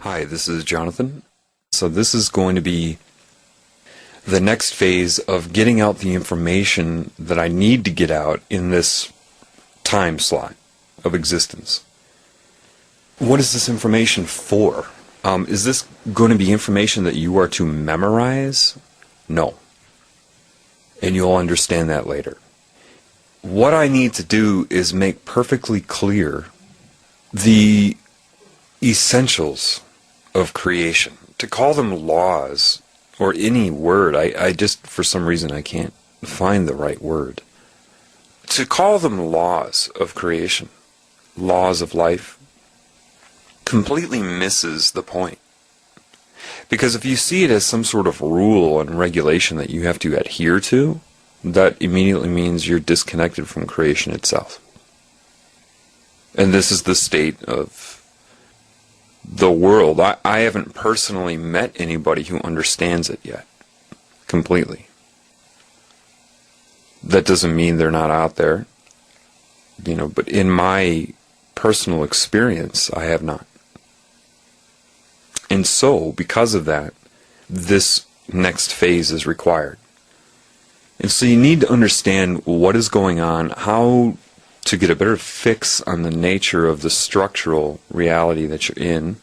Hi, this is Jonathan. So this is going to be the next phase of getting out the information that I need to get out in this time slot of existence. What is this information for? Is this going to be information that you are to memorize? No. And you'll understand that later. What I need to do is make perfectly clear the essentials of creation. To call them laws or any word, I just, for some reason, I can't find the right word. To call them laws of creation, laws of life, completely misses the point. Because if you see it as some sort of rule and regulation that you have to adhere to, that immediately means you're disconnected from creation itself. And this is the state of the world. I haven't personally met anybody who understands it yet, completely. That doesn't mean they're not out there, but in my personal experience, I have not. And so, because of that, this next phase is required. And so you need to understand what is going on, how to get a better fix on the nature of the structural reality that you're in.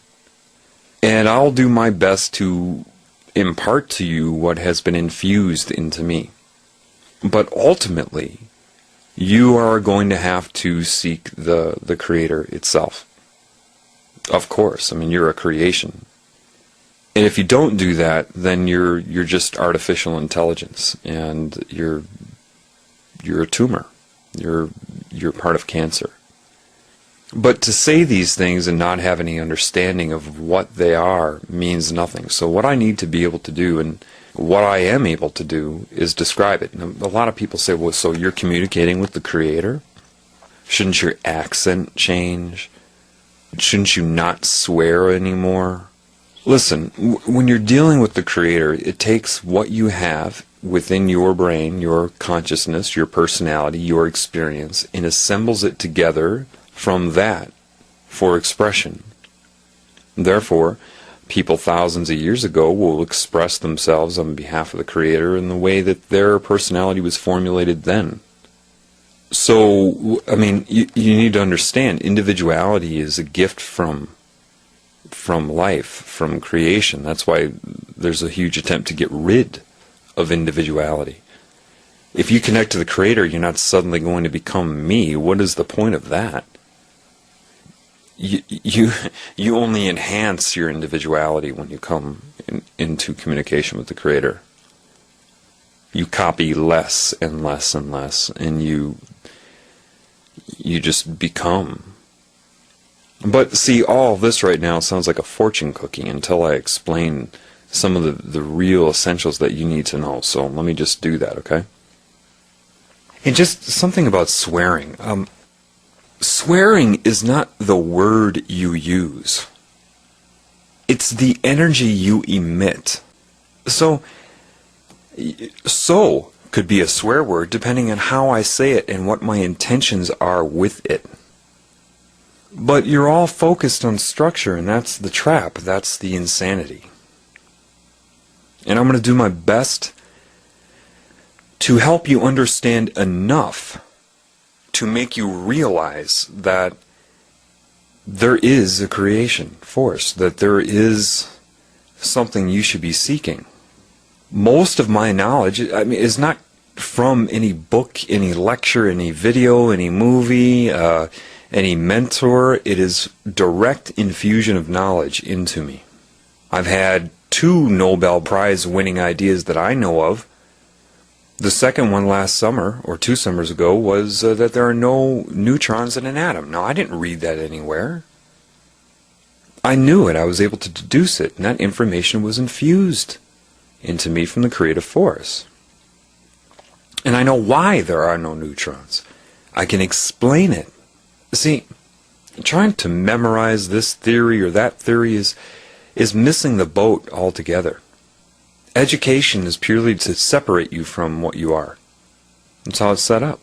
And I'll do my best to impart to you what has been infused into me. But ultimately, you are going to have to seek the Creator itself. Of course, you're a creation. And if you don't do that, then you're just artificial intelligence, and you're a tumor. You're part of cancer. But to say these things and not have any understanding of what they are means nothing. So what I need to be able to do, and what I am able to do, is describe it. Now, a lot of people say, well, so you're communicating with the Creator? Shouldn't your accent change? Shouldn't you not swear anymore? Listen, when you're dealing with the Creator, it takes what you have within your brain, your consciousness, your personality, your experience, and assembles it together from that for expression. Therefore, people thousands of years ago will express themselves on behalf of the Creator in the way that their personality was formulated then. So, you need to understand, individuality is a gift from life, from creation. That's why there's a huge attempt to get rid of individuality. If you connect to the Creator, you're not suddenly going to become me. What is the point of that? You only enhance your individuality when you come into communication with the Creator. You copy less and less and less, and you just become. But see, all of this right now sounds like a fortune cookie until I explain some of the real essentials that you need to know. So let me just do that, okay? And just something about swearing. Swearing is not the word you use. It's the energy you emit. So could be a swear word depending on how I say it and what my intentions are with it. But you're all focused on structure, and that's the trap. That's the insanity. And I'm going to do my best to help you understand enough to make you realize that there is a creation force, that there is something you should be seeking. Most of my knowledge, is not from any book, any lecture, any video, any movie, any mentor. It is direct infusion of knowledge into me. I've had 2 Nobel Prize winning ideas that I know of. The second one last summer, or 2 summers ago, was that there are no neutrons in an atom. Now, I didn't read that anywhere. I knew it. I was able to deduce it, and that information was infused into me from the creative force. And I know why there are no neutrons. I can explain it. See, trying to memorize this theory or that theory is missing the boat altogether. Education is purely to separate you from what you are. That's how it's set up.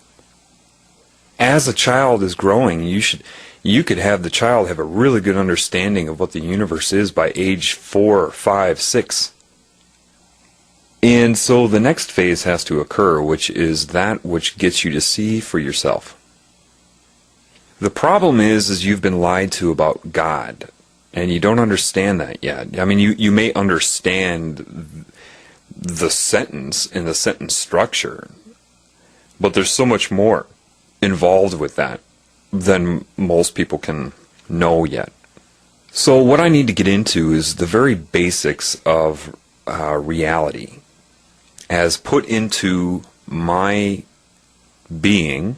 As a child is growing, you should You could have the child have a really good understanding of what the universe is by age 4, 5, 6. And so the next phase has to occur, which is that which gets you to see for yourself. The problem is you've been lied to about God, and you don't understand that yet. I mean, you may understand the sentence and the sentence structure, but there's so much more involved with that than most people can know yet. So what I need to get into is the very basics of reality as put into my being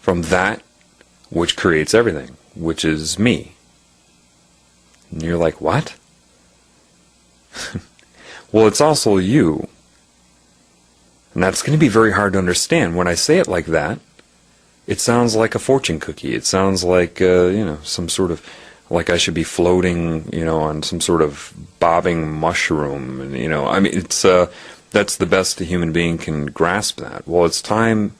from that which creates everything, which is me. And you're like, what? Well, it's also you. And that's going to be very hard to understand. When I say it like that, it sounds like a fortune cookie. It sounds like, some sort of, like I should be floating, on some sort of bobbing mushroom. And, it's, that's the best a human being can grasp that. Well, it's time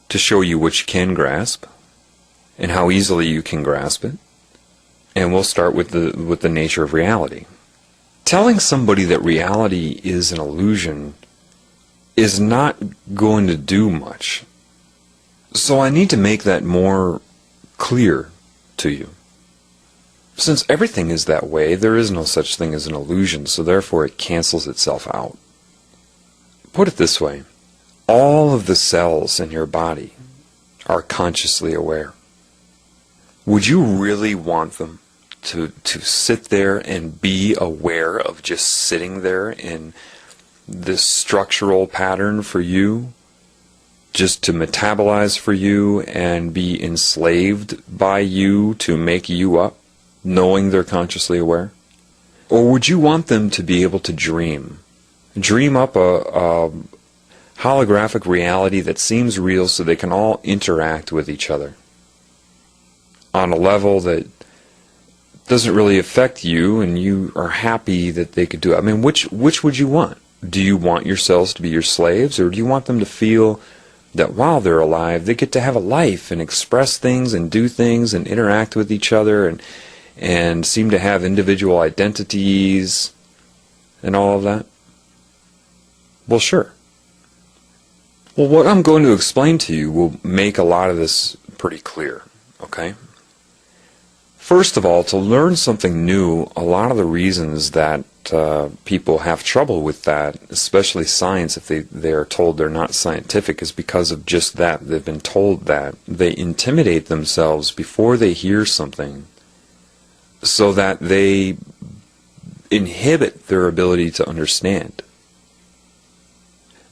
to show you what you can grasp and how easily you can grasp it. And we'll start with the nature of reality. Telling somebody that reality is an illusion is not going to do much. So I need to make that more clear to you. Since everything is that way, there is no such thing as an illusion, so therefore it cancels itself out. Put it this way, all of the cells in your body are consciously aware. Would you really want them to sit there and be aware of just sitting there in this structural pattern for you, just to metabolize for you and be enslaved by you to make you up, knowing they're consciously aware? Or would you want them to be able to dream up a holographic reality that seems real so they can all interact with each other on a level that doesn't really affect you, and you are happy that they could do it? I mean, which would you want? Do you want yourselves to be your slaves, or do you want them to feel that while they're alive, they get to have a life and express things and do things and interact with each other and seem to have individual identities and all of that? Well, sure. Well, what I'm going to explain to you will make a lot of this pretty clear, okay? First of all, to learn something new, a lot of the reasons that people have trouble with that, especially science, if they are told they're not scientific, is because of just that. They've been told that. They intimidate themselves before they hear something so that they inhibit their ability to understand.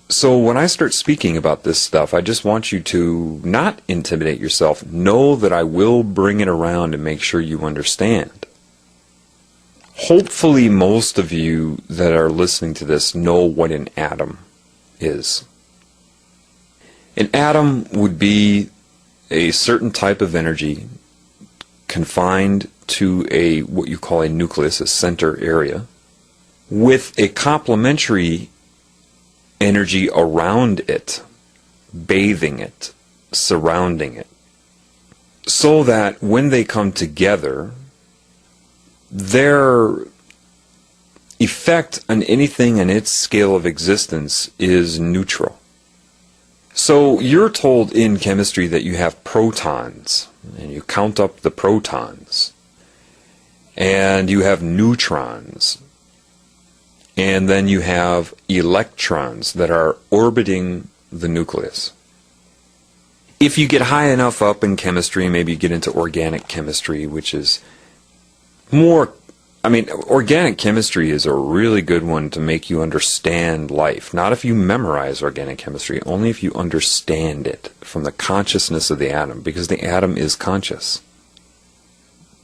So when I start speaking about this stuff, I just want you to not intimidate yourself. Know that I will bring it around and make sure you understand. Hopefully most of you that are listening to this know what an atom is. An atom would be a certain type of energy confined to what you call a nucleus, a center area, with a complementary energy around it, bathing it, surrounding it, so that when they come together, their effect on anything in its scale of existence is neutral. So you're told in chemistry that you have protons, and you count up the protons, and you have neutrons, and then you have electrons that are orbiting the nucleus. If you get high enough up in chemistry, maybe you get into organic chemistry, which is more, organic chemistry is a really good one to make you understand life. Not if you memorize organic chemistry, only if you understand it from the consciousness of the atom, because the atom is conscious.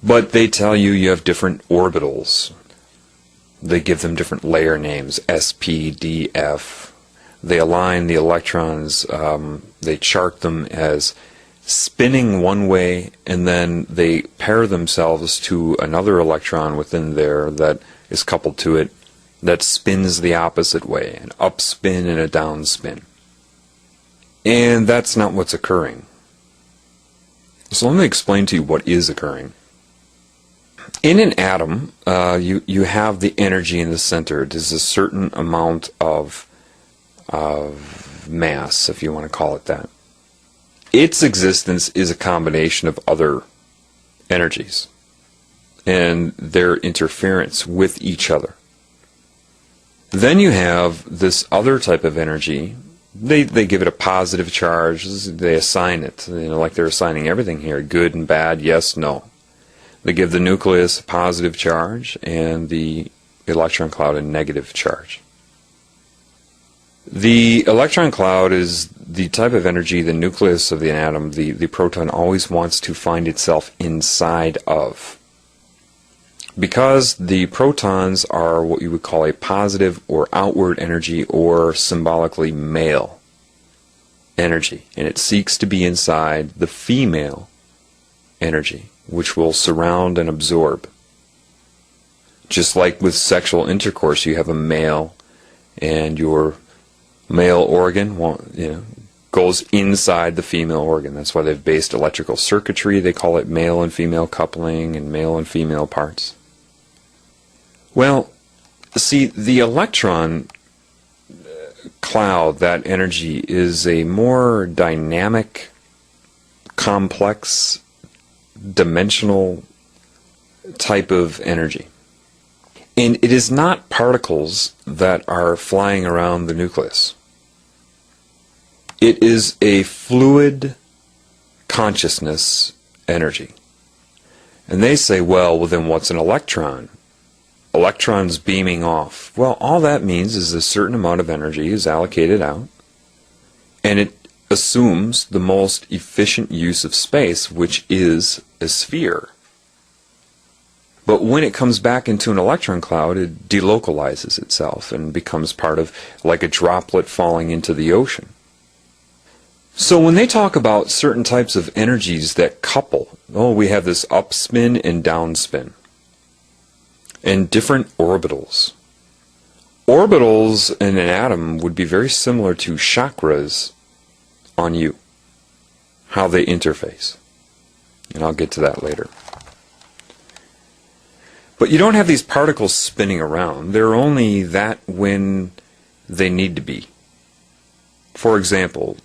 But they tell you have different orbitals. They give them different layer names, S, P, D, F. They align the electrons, they chart them as spinning one way, and then they pair themselves to another electron within there that is coupled to it that spins the opposite way, an upspin and a downspin. And that's not what's occurring. So let me explain to you what is occurring. In an atom, you have the energy in the center. It is a certain amount of mass, if you want to call it that. Its existence is a combination of other energies and their interference with each other. Then you have this other type of energy. They give it a positive charge. They assign it, like they're assigning everything here, good and bad, yes, no. They give the nucleus a positive charge and the electron cloud a negative charge. The electron cloud is the type of energy the nucleus of the atom, the proton, always wants to find itself inside of. Because the protons are what you would call a positive or outward energy, or symbolically male energy, and it seeks to be inside the female energy, which will surround and absorb. Just like with sexual intercourse, you have a male, and your male organ goes inside the female organ. That's why they've based electrical circuitry. They call it male and female coupling and male and female parts. Well, see, the electron cloud, that energy, is a more dynamic, complex, dimensional type of energy. And it is not particles that are flying around the nucleus. It is a fluid consciousness energy. And they say, well, then what's an electron? Electrons beaming off. Well, all that means is a certain amount of energy is allocated out, and it assumes the most efficient use of space, which is a sphere. But when it comes back into an electron cloud, it delocalizes itself and becomes part of, like a droplet falling into the ocean. So when they talk about certain types of energies that couple, we have this upspin and downspin, and different orbitals. Orbitals in an atom would be very similar to chakras on you, how they interface. And I'll get to that later. But you don't have these particles spinning around. They're only that when they need to be. For example,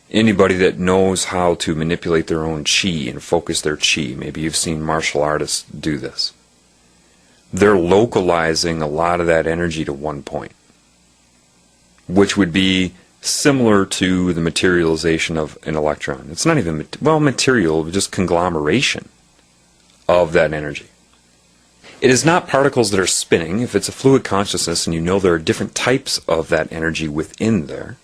anybody that knows how to manipulate their own chi and focus their chi, maybe you've seen martial artists do this. They're localizing a lot of that energy to one point, which would be similar to the materialization of an electron. It's not even, material, just conglomeration of that energy. It is not particles that are spinning. If it's a fluid consciousness and you know there are different types of that energy within there,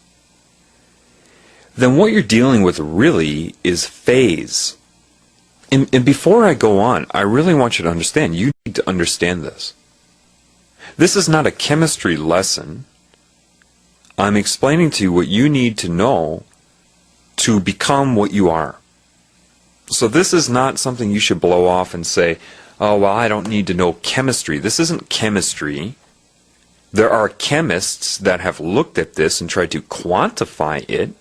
then what you're dealing with really is phase. And before I go on, I really want you to understand, you need to understand this. This is not a chemistry lesson. I'm explaining to you what you need to know to become what you are. So this is not something you should blow off and say, oh, well, I don't need to know chemistry. This isn't chemistry. There are chemists that have looked at this and tried to quantify it,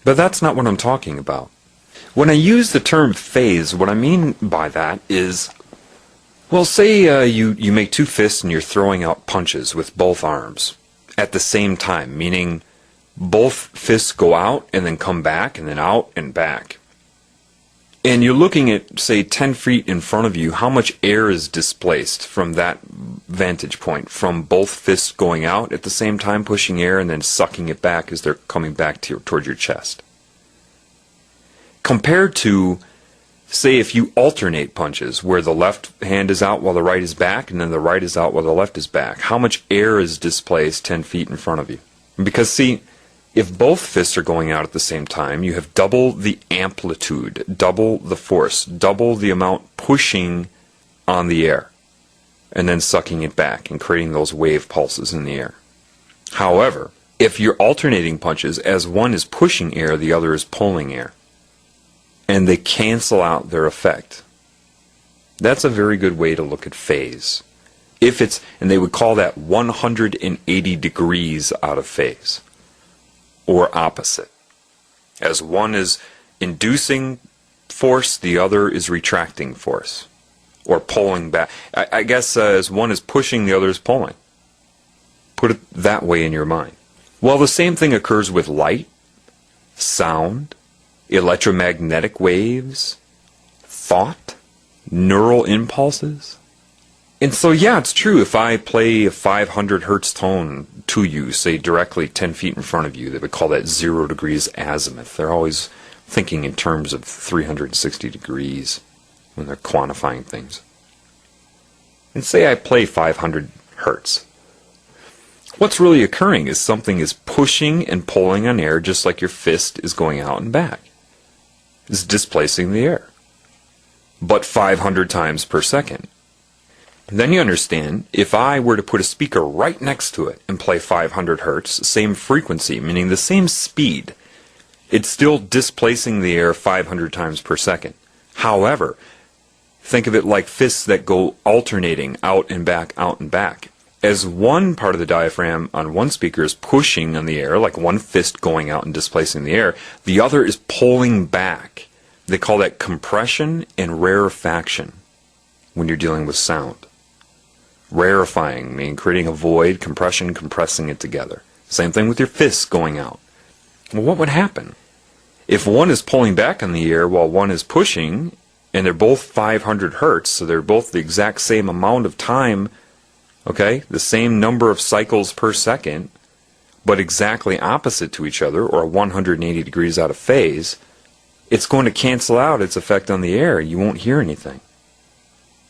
but that's not what I'm talking about. When I use the term phase, what I mean by that is, well, say you make two fists and you're throwing out punches with both arms at the same time, meaning both fists go out and then come back and then out and back. And you're looking at, say, 10 feet in front of you, how much air is displaced from that vantage point, from both fists going out at the same time, pushing air, and then sucking it back as they're coming back toward your chest. Compared to, say, if you alternate punches, where the left hand is out while the right is back, and then the right is out while the left is back, how much air is displaced 10 feet in front of you? Because, see, if both fists are going out at the same time, you have double the amplitude, double the force, double the amount pushing on the air, and then sucking it back and creating those wave pulses in the air. However, if you're alternating punches, as one is pushing air, the other is pulling air, and they cancel out their effect. That's a very good way to look at phase. If it's, and they would call that 180 degrees out of phase, or opposite. As one is inducing force, the other is retracting force, or pulling back. I guess as one is pushing, the other is pulling. Put it that way in your mind. Well, the same thing occurs with light, sound, electromagnetic waves, thought, neural impulses. And so, yeah, it's true. If I play a 500 hertz tone to you, say directly 10 feet in front of you, they would call that 0 degrees azimuth. They're always thinking in terms of 360 degrees when they're quantifying things. And say I play 500 hertz. What's really occurring is something is pushing and pulling on air, just like your fist is going out and back. It's displacing the air, but 500 times per second. And then you understand, if I were to put a speaker right next to it and play 500 hertz, same frequency, meaning the same speed, it's still displacing the air 500 times per second. However, think of it like fists that go alternating out and back, out and back. As one part of the diaphragm on one speaker is pushing on the air, like one fist going out and displacing the air, the other is pulling back. They call that compression and rarefaction when you're dealing with sound. Rarefying, meaning creating a void, compression, compressing it together. Same thing with your fists going out. Well, what would happen? If one is pulling back on the air while one is pushing, and they're both 500 hertz, so they're both the exact same amount of time, okay, the same number of cycles per second, but exactly opposite to each other, or 180 degrees out of phase, it's going to cancel out its effect on the air. You won't hear anything.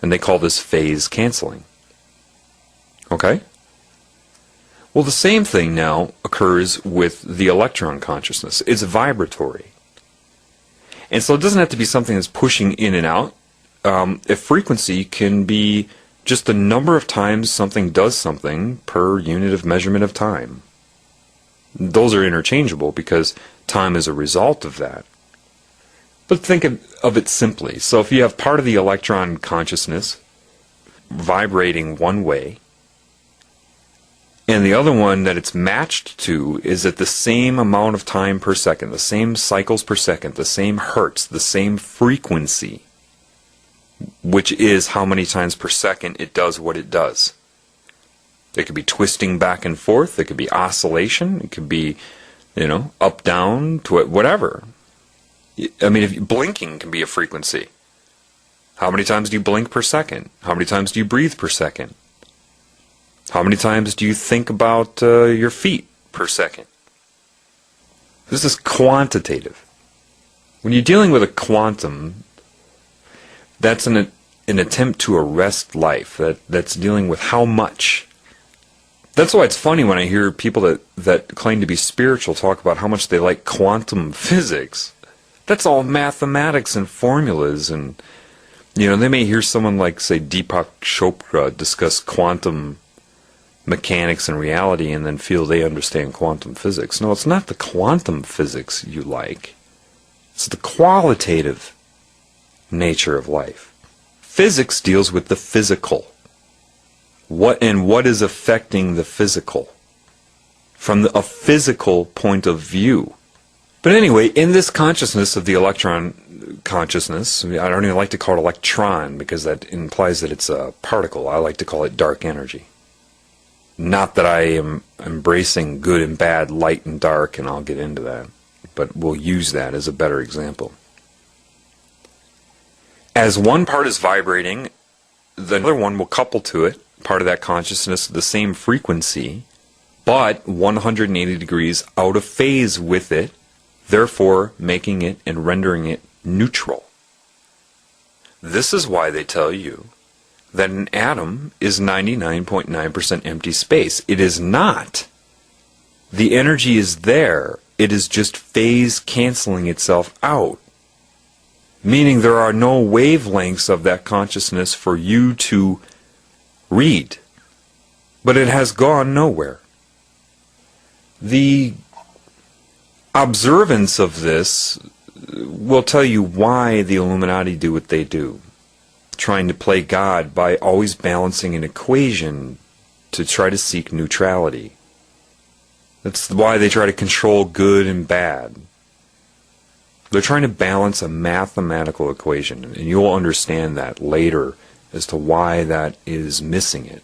And they call this phase canceling. Okay? Well, the same thing now occurs with the electron consciousness. It's vibratory. And so it doesn't have to be something that's pushing in and out. A frequency can be just the number of times something does something per unit of measurement of time. Those are interchangeable because time is a result of that. But think of it simply. So if you have part of the electron consciousness vibrating one way, and the other one that it's matched to is at the same amount of time per second, the same cycles per second, the same hertz, the same frequency, which is how many times per second it does what it does. It could be twisting back and forth, it could be oscillation, it could be, up, down, whatever. I mean, if blinking can be a frequency. How many times do you blink per second? How many times do you breathe per second? How many times do you think about your feet per second? This is quantitative. When you're dealing with a quantum, that's an attempt to arrest life. That's dealing with how much. That's why it's funny when I hear people that claim to be spiritual talk about how much they like quantum physics. That's all mathematics and formulas, and they may hear someone like, say, Deepak Chopra discuss quantum mechanics and reality and then feel they understand quantum physics. No, it's not the quantum physics you like. It's the qualitative nature of life. Physics deals with the physical. What is affecting the physical from a physical point of view. But anyway, in this consciousness of the electron consciousness, I don't even like to call it electron because that implies that it's a particle. I like to call it dark energy. Not that I am embracing good and bad, light and dark, and I'll get into that, but we'll use that as a better example. As one part is vibrating, the other one will couple to it, part of that consciousness, the same frequency, but 180 degrees out of phase with it, therefore making it and rendering it neutral. This is why they tell you that an atom is 99.9% empty space. It is not. The energy is there. It is just phase canceling itself out. Meaning there are no wavelengths of that consciousness for you to read. But it has gone nowhere. The observance of this will tell you why the Illuminati do what they do. Trying to play God by always balancing an equation to try to seek neutrality. That's why they try to control good and bad. They're trying to balance a mathematical equation, and you'll understand that later as to why that is missing it.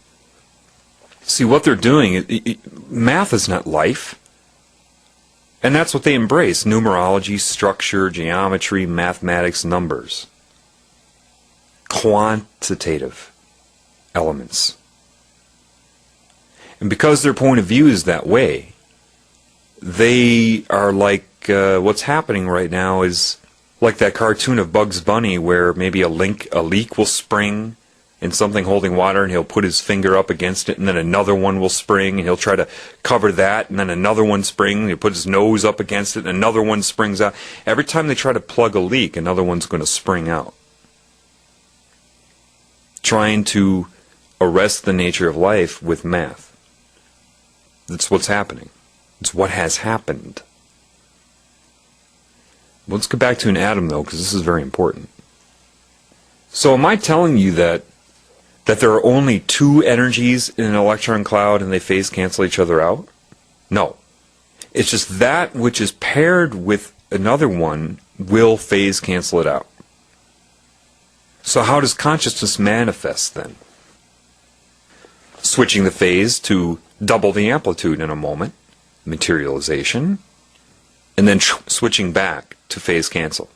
See, what they're doing, math is not life. And that's what they embrace: numerology, structure, geometry, mathematics, numbers. Quantitative elements. And because their point of view is that way, they are like, what's happening right now is like that cartoon of Bugs Bunny where maybe a leak will spring in something holding water, and he'll put his finger up against it, and then another one will spring, and he'll try to cover that, and then another one springs, and he'll put his nose up against it, and another one springs out. Every time they try to plug a leak, another one's going to spring out. Trying to arrest the nature of life with math. That's what's happening. It's what has happened. Let's get back to an atom, though, because this is very important. So am I telling you that there are only two energies in an electron cloud and they phase cancel each other out? No. It's just that which is paired with another one will phase cancel it out. So how does consciousness manifest then? Switching the phase to double the amplitude in a moment, materialization, and then switching back to phase cancel.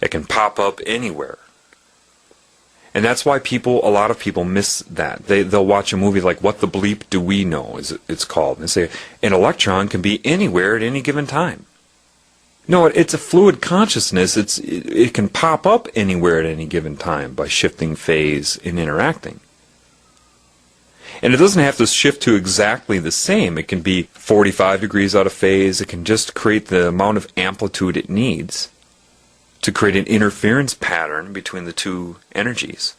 It can pop up anywhere. And that's why a lot of people miss that. They'll watch a movie like What the Bleep Do We Know, it's called. And they say, an electron can be anywhere at any given time. No, it's a fluid consciousness. It can pop up anywhere at any given time by shifting phase and interacting. And it doesn't have to shift to exactly the same. It can be 45 degrees out of phase. It can just create the amount of amplitude it needs to create an interference pattern between the two energies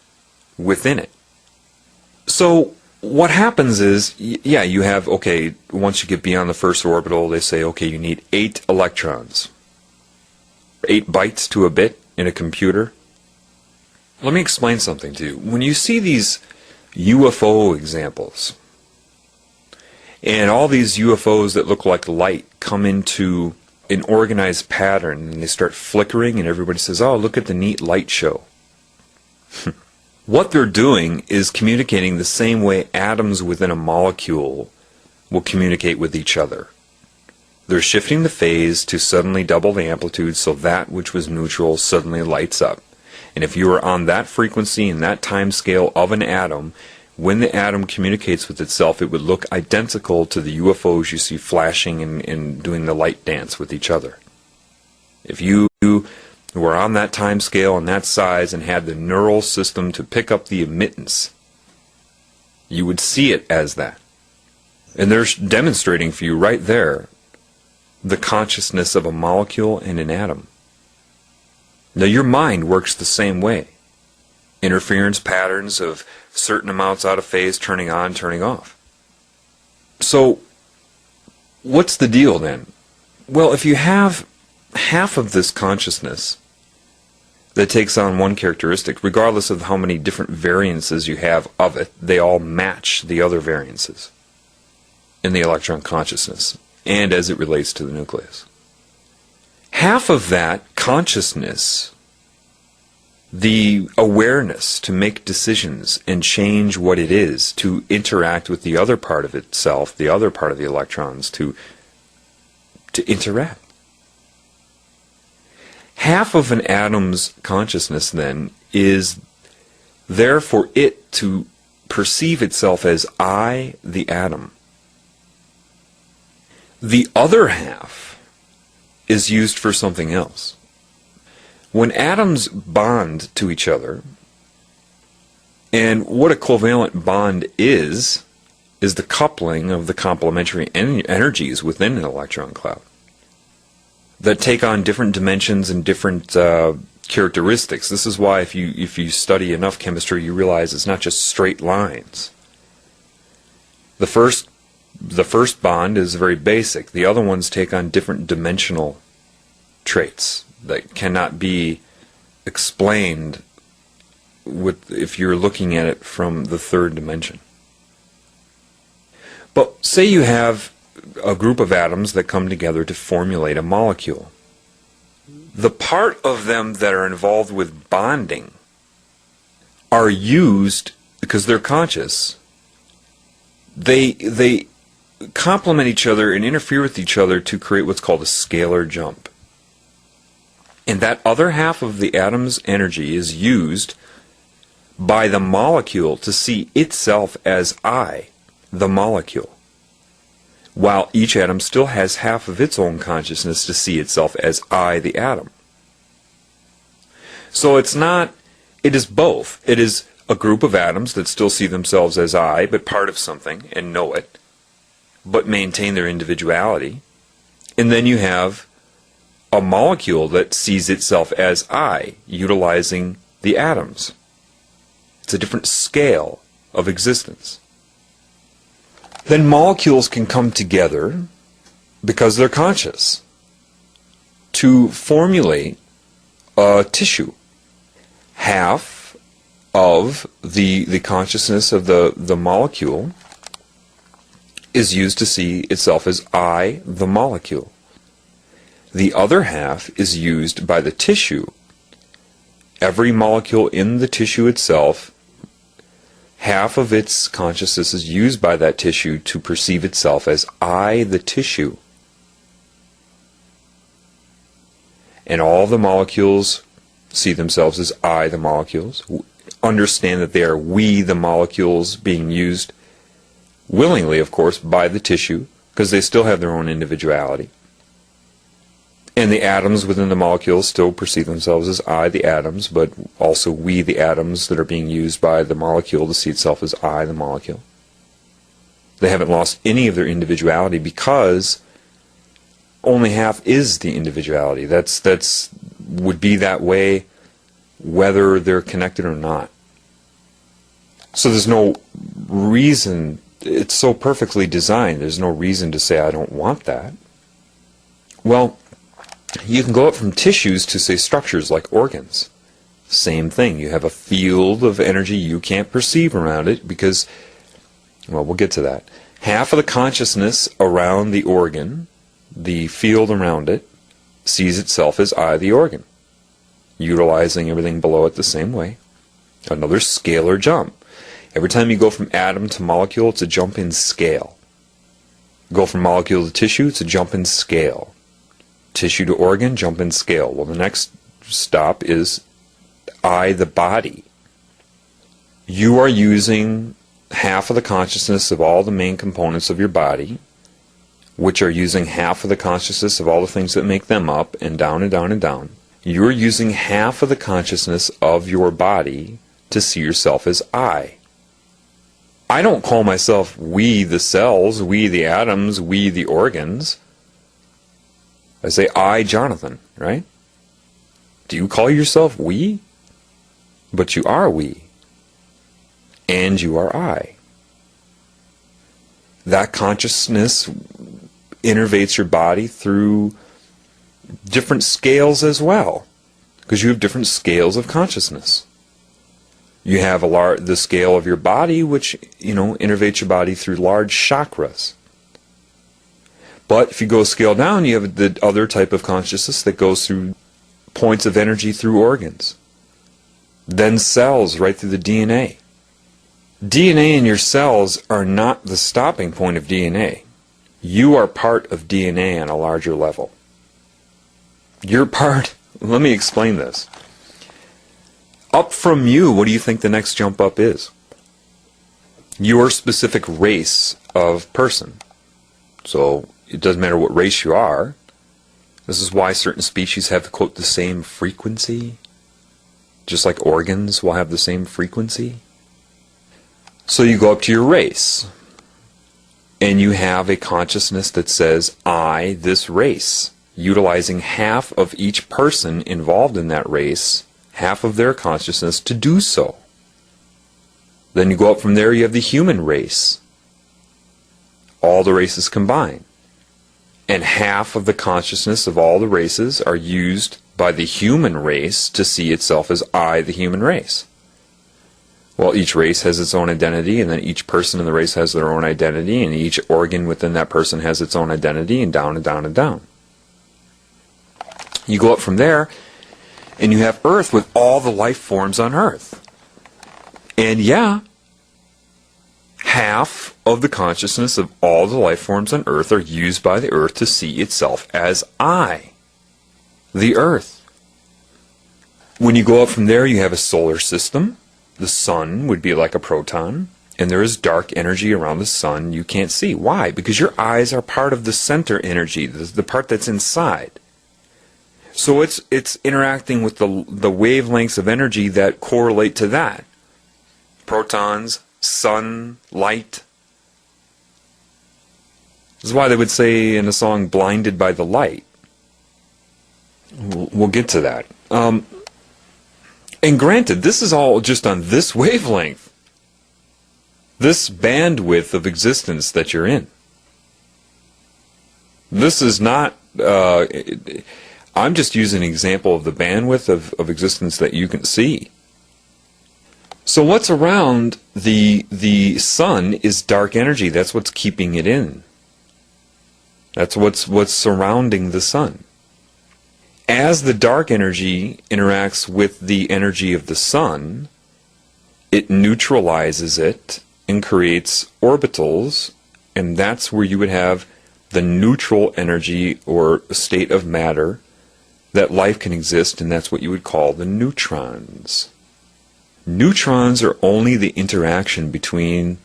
within it. So what happens is, yeah, you have, okay, once you get beyond the first orbital, they say, okay, you need 8 electrons. 8 bytes to a bit in a computer. Let me explain something to you. When you see these UFO examples, and all these UFOs that look like light come into an organized pattern, and they start flickering, and everybody says, oh, look at the neat light show. What they're doing is communicating the same way atoms within a molecule will communicate with each other. They're shifting the phase to suddenly double the amplitude so that which was neutral suddenly lights up. And if you are on that frequency and that time scale of an atom, when the atom communicates with itself, it would look identical to the UFOs you see flashing and doing the light dance with each other. If you were on that time scale and that size and had the neural system to pick up the emittance, you would see it as that. And they're demonstrating for you right there the consciousness of a molecule and an atom. Now your mind works the same way. Interference patterns of certain amounts out of phase, turning on, turning off. So what's the deal then? Well, if you have half of this consciousness that takes on one characteristic, regardless of how many different variances you have of it, they all match the other variances in the electron consciousness and as it relates to the nucleus. Half of that consciousness, the awareness to make decisions and change what it is, to interact with the other part of itself, the other part of the electrons, to interact. Half of an atom's consciousness, then, is there for it to perceive itself as I, the atom. The other half is used for something else. When atoms bond to each other, and what a covalent bond is the coupling of the complementary energies within an electron cloud that take on different dimensions and different characteristics. This is why if you study enough chemistry, you realize it's not just straight lines. The first bond is very basic. The other ones take on different dimensional traits that cannot be explained if you're looking at it from the third dimension. But say you have a group of atoms that come together to formulate a molecule. the part of them that are involved with bonding are used because they're conscious. They complement each other and interfere with each other to create what's called a scalar jump. And that other half of the atom's energy is used by the molecule to see itself as I, the molecule, while each atom still has half of its own consciousness to see itself as I, the atom. So it is both. It is a group of atoms that still see themselves as I, but part of something, and know it, but maintain their individuality. And then you have a molecule that sees itself as I, utilizing the atoms. It's a different scale of existence. Then molecules can come together because they're conscious to formulate a tissue. Half of the consciousness of the molecule is used to see itself as I, the molecule. The other half is used by the tissue. Every molecule in the tissue itself, half of its consciousness is used by that tissue to perceive itself as I, the tissue. And all the molecules see themselves as I, the molecules, understand that they are we, the molecules, being used willingly, of course, by the tissue, because they still have their own individuality. And the atoms within the molecules still perceive themselves as I, the atoms, but also we, the atoms, that are being used by the molecule to see itself as I, the molecule. They haven't lost any of their individuality because only half is the individuality. That's would be that way whether they're connected or not. So there's no reason, it's so perfectly designed, there's no reason to say I don't want that. Well, you can go up from tissues to, say, structures like organs. Same thing. You have a field of energy you can't perceive around it because, well, we'll get to that. Half of the consciousness around the organ, the field around it, sees itself as I, the organ, utilizing everything below it the same way. Another scalar jump. Every time you go from atom to molecule, it's a jump in scale. Go from molecule to tissue, it's a jump in scale. Tissue to organ, jump in scale. Well, the next stop is I, the body. You are using half of the consciousness of all the main components of your body, which are using half of the consciousness of all the things that make them up, and down and down and down. You're using half of the consciousness of your body to see yourself as I. I don't call myself we, the cells, we, the atoms, we, the organs. I say, I, Jonathan, right? Do you call yourself we? But you are we. And you are I. That consciousness innervates your body through different scales as well, because you have different scales of consciousness. You have the scale of your body, which, innervates your body through large chakras. But if you go a scale down, you have the other type of consciousness that goes through points of energy through organs. Then cells, right through the DNA. DNA in your cells are not the stopping point of DNA. You are part of DNA on a larger level. You're part, let me explain this. Up from you, what do you think the next jump up is? Your specific race of person. So it doesn't matter what race you are. This is why certain species have, quote, the same frequency. Just like organs will have the same frequency. So you go up to your race. And you have a consciousness that says, I, this race. Utilizing half of each person involved in that race, half of their consciousness to do so. Then you go up from there, you have the human race. All the races combined. And half of the consciousness of all the races are used by the human race to see itself as I, the human race. Well, each race has its own identity, and then each person in the race has their own identity, and each organ within that person has its own identity, and down and down and down. You go up from there, and you have Earth with all the life forms on Earth. And yeah, half of the consciousness of all the life forms on Earth are used by the Earth to see itself as I, the Earth. When you go up from there, you have a solar system. The sun would be like a proton, and there is dark energy around the sun you can't see. Why? Because your eyes are part of the center energy, the part that's inside. So it's interacting with the wavelengths of energy that correlate to that. Protons, sun, light. This is why they would say in a song, blinded by the light. We'll get to that. And granted, this is all just on this wavelength. This bandwidth of existence that you're in. This is not... I'm just using an example of the bandwidth of existence that you can see. So what's around the sun is dark energy. That's what's keeping it in. That's what's surrounding the sun. As the dark energy interacts with the energy of the sun, it neutralizes it and creates orbitals, and that's where you would have the neutral energy or state of matter that life can exist, and that's what you would call the neutrons. Neutrons are only the interaction between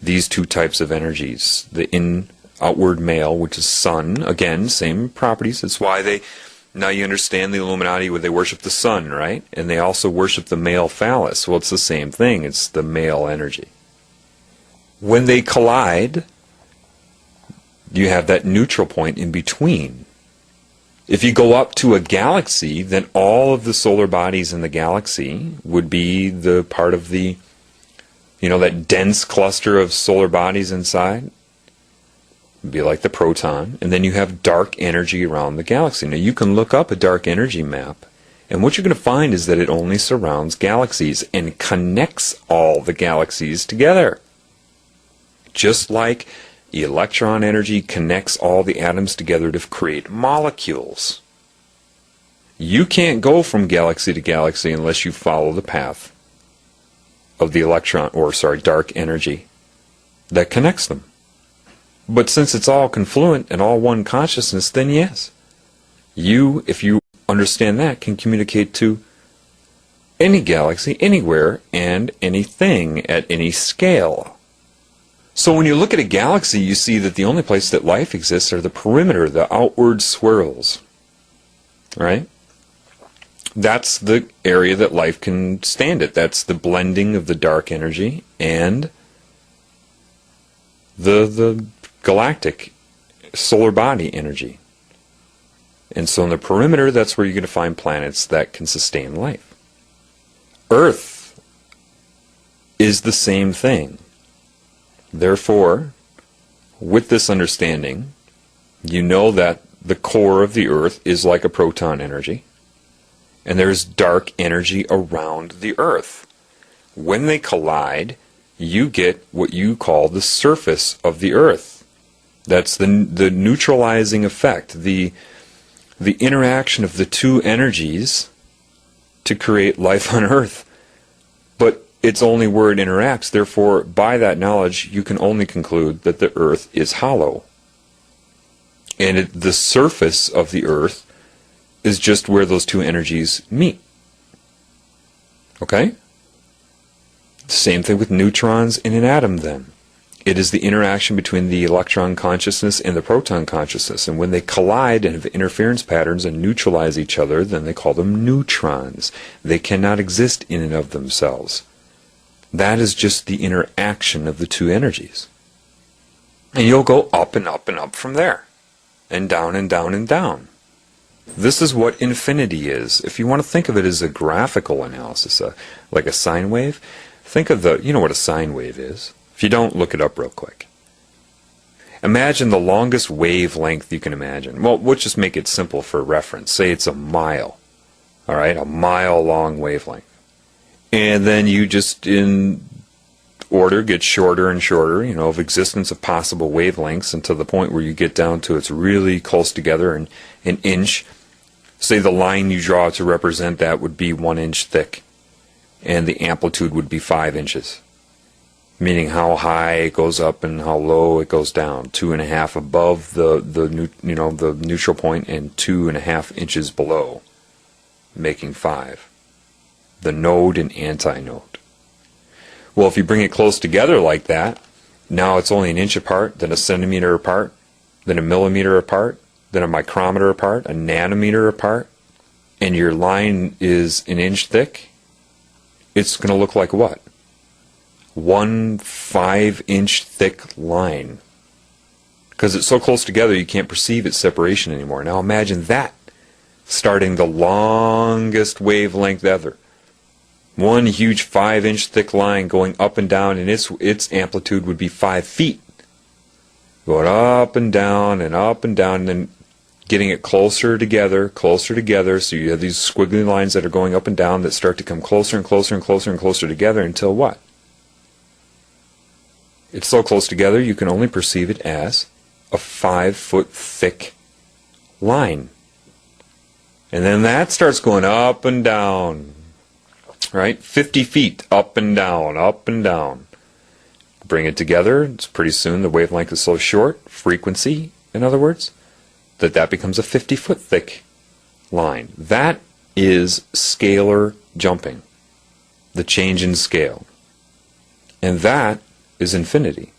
these two types of energies. The outward male, which is sun, again, same properties. That's why now you understand the Illuminati where they worship the sun, right? And they also worship the male phallus. Well, it's the same thing. It's the male energy. When they collide, you have that neutral point in between. If you go up to a galaxy, then all of the solar bodies in the galaxy would be the part of the, that dense cluster of solar bodies inside. It'd be like the proton. And then you have dark energy around the galaxy. Now you can look up a dark energy map, and what you're going to find is that it only surrounds galaxies and connects all the galaxies together. Just like electron energy connects all the atoms together to create molecules. You can't go from galaxy to galaxy unless you follow the path of the dark energy that connects them. But since it's all confluent and all one consciousness, then yes, you, if you understand that, can communicate to any galaxy, anywhere, and anything at any scale. So when you look at a galaxy, you see that the only place that life exists are the perimeter, the outward swirls. Right? That's the area that life can stand at. That's the blending of the dark energy and the galactic solar body energy. And so in the perimeter, that's where you're going to find planets that can sustain life. Earth is the same thing. Therefore, with this understanding, you know that the core of the Earth is like a proton energy, and there's dark energy around the Earth. When they collide, you get what you call the surface of the Earth. That's the neutralizing effect, the interaction of the two energies to create life on Earth. But it's only where it interacts. Therefore, by that knowledge, you can only conclude that the Earth is hollow. And the surface of the Earth is just where those two energies meet. Okay? Same thing with neutrons in an atom then. It is the interaction between the electron consciousness and the proton consciousness. And when they collide and have interference patterns and neutralize each other, then they call them neutrons. They cannot exist in and of themselves. That is just the interaction of the two energies. And you'll go up and up and up from there. And down and down and down. This is what infinity is. If you want to think of it as a graphical analysis, like a sine wave, think of you know what a sine wave is. If you don't, look it up real quick. Imagine the longest wavelength you can imagine. Well, we'll just make it simple for reference. Say it's a mile. All right, a mile long wavelength. And then you just, in order, get shorter and shorter, of existence of possible wavelengths, until the point where you get down to it's really close together, an inch Say the line you draw to represent that would be 1 inch thick, and the amplitude would be 5 inches, meaning how high it goes up and how low it goes down. 2.5 above the neutral point and 2.5 inches below, making 5. The node and antinode. Well, if you bring it close together like that, now it's only 1 inch apart, then a centimeter apart, then a millimeter apart, then a micrometer apart, a nanometer apart, and your line is 1 inch thick. It's going to look like what? 1 5-inch thick line. Because it's so close together you can't perceive its separation anymore. Now imagine that starting the longest wavelength ever. One huge 5-inch thick line going up and down, and its amplitude would be 5 feet. Going up and down and up and down, and then getting it closer together, so you have these squiggly lines that are going up and down that start to come closer and closer and closer and closer together until what? It's so close together you can only perceive it as a 5-foot thick line. And then that starts going up and down, right? 50 feet up and down, up and down. Bring it together, it's pretty soon the wavelength is so short, frequency, in other words, that becomes a 50-foot thick line. That is scalar jumping, the change in scale. And that is infinity.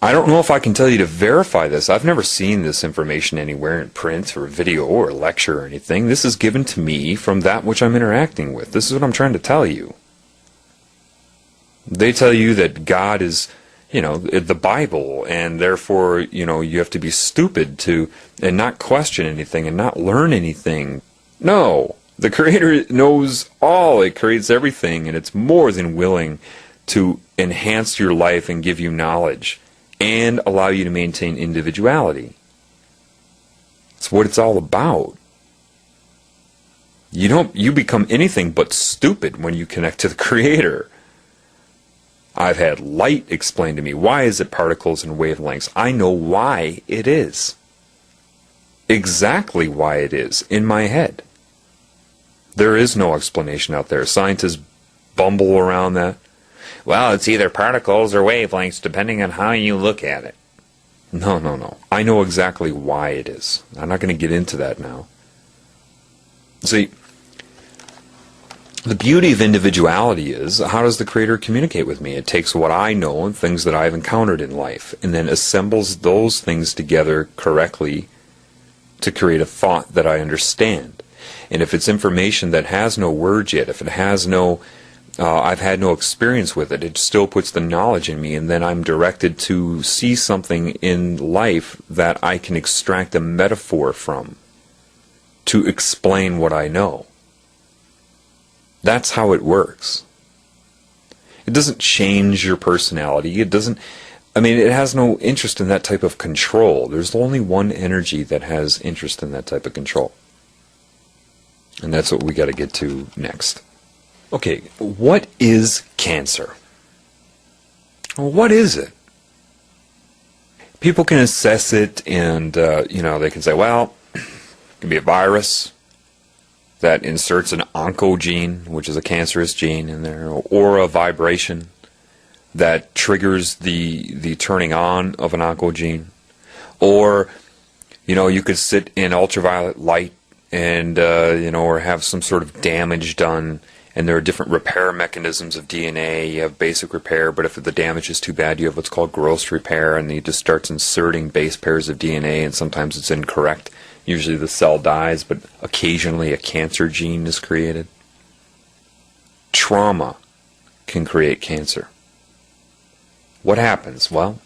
I don't know if I can tell you to verify this. I've never seen this information anywhere in print or video or lecture or anything. This is given to me from that which I'm interacting with. This is what I'm trying to tell you. They tell you that God is, the Bible, and therefore, you have to be stupid and not question anything and not learn anything. No, the Creator knows all. It creates everything, and it's more than willing to enhance your life and give you knowledge and allow you to maintain individuality. It's what it's all about. You become anything but stupid when you connect to the Creator. I've had light explained to me. Why is it particles and wavelengths? I know why it is. Exactly why it is in my head. There is no explanation out there. Scientists bumble around that. Well, it's either particles or wavelengths depending on how you look at it. No. I know exactly why it is. I'm not going to get into that now. See, the beauty of individuality is, how does the Creator communicate with me? It takes what I know and things that I've encountered in life and then assembles those things together correctly to create a thought that I understand. And if it's information that has no words yet, if it has no, I've had no experience with it, it still puts the knowledge in me, and then I'm directed to see something in life that I can extract a metaphor from to explain what I know. That's how it works. It doesn't change your personality. It has no interest in that type of control. There's only one energy that has interest in that type of control. And that's what we got to get to next. Okay, what is cancer? Well, what is it? People can assess it and, they can say, well, it can be a virus that inserts an oncogene, which is a cancerous gene in there, or a vibration that triggers the turning on of an oncogene. Or, you could sit in ultraviolet light and, or have some sort of damage done. And there are different repair mechanisms of DNA. You have basic repair, but if the damage is too bad, you have what's called gross repair, and it just starts inserting base pairs of DNA, and sometimes it's incorrect. Usually the cell dies, but occasionally a cancer gene is created. Trauma can create cancer. What happens? Well,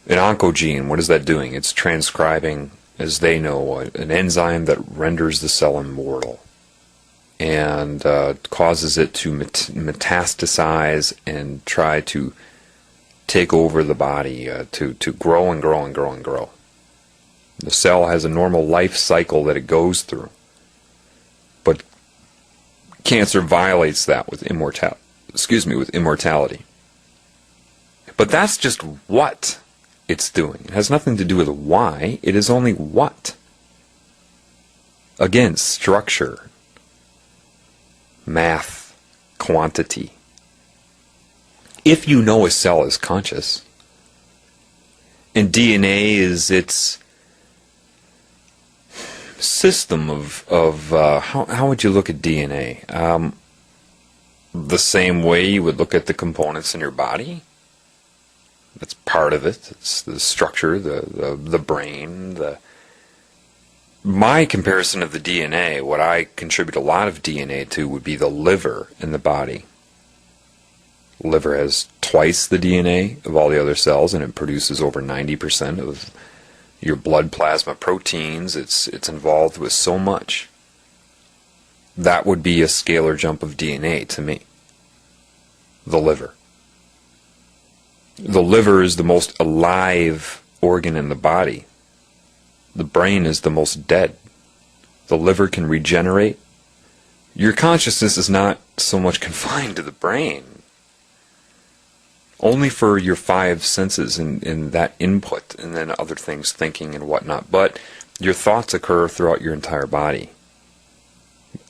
an oncogene, what is that doing? It's transcribing, as they know, an enzyme that renders the cell immortal and causes it to metastasize and try to take over the body, to grow and grow and grow and grow. The cell has a normal life cycle that it goes through. But cancer violates that with immortality. But that's just what it's doing. It has nothing to do with why. It is only what. Again, structure, math, quantity. If you know a cell is conscious, and DNA is its system of how would you look at DNA? The same way you would look at the components in your body. That's part of it. It's the structure, the brain. My comparison of the DNA, what I contribute a lot of DNA to, would be the liver in the body. Liver has twice the DNA of all the other cells, and it produces over 90% of your blood plasma proteins. It's involved with so much. That would be a scalar jump of DNA to me. The liver. The liver is the most alive organ in the body. The brain is the most dead. The liver can regenerate. Your consciousness is not so much confined to the brain. Only for your five senses in that input, and then other things, thinking and whatnot. But your thoughts occur throughout your entire body.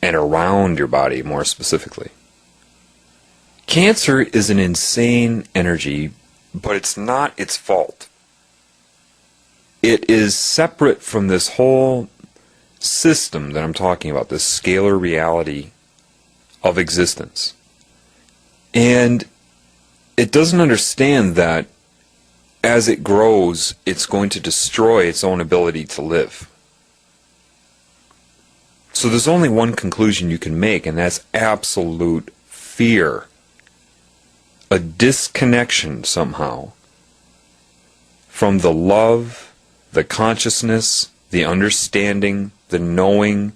And around your body, more specifically. Cancer is an insane energy, but it's not its fault. It is separate from this whole system that I'm talking about, this scalar reality of existence. And it doesn't understand that as it grows, it's going to destroy its own ability to live. So there's only one conclusion you can make, and that's absolute fear. A disconnection somehow from the love, the consciousness, the understanding, the knowing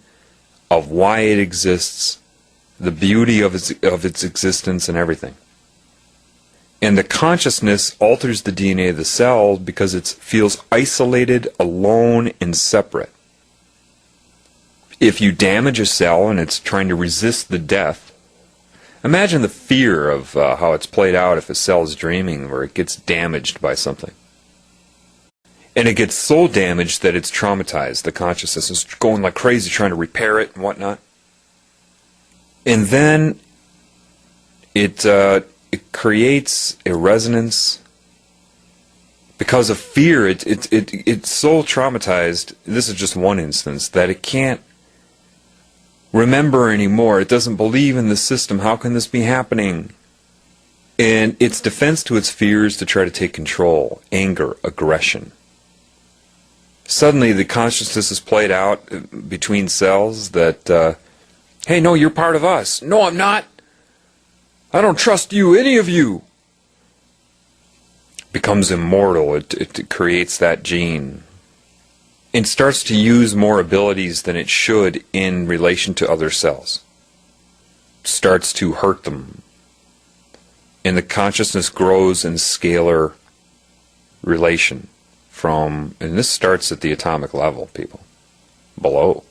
of why it exists, the beauty of its existence and everything. And the consciousness alters the DNA of the cell because it feels isolated, alone, and separate. If you damage a cell and it's trying to resist the death, imagine the fear of how it's played out if a cell is dreaming where it gets damaged by something. And it gets so damaged that it's traumatized. The consciousness is going like crazy trying to repair it and whatnot. And then it creates a resonance because of fear. It's so traumatized, this is just one instance, that it can't remember anymore. It doesn't believe in the system. How can this be happening? And its defense to its fears to try to take control, anger, aggression. Suddenly the consciousness is played out between cells that, hey, no, you're part of us. No, I'm not. I don't trust you, any of you. Becomes immortal. It creates that gene. And starts to use more abilities than it should in relation to other cells. Starts to hurt them. And the consciousness grows in scalar relation from, and this starts at the atomic level, people, below.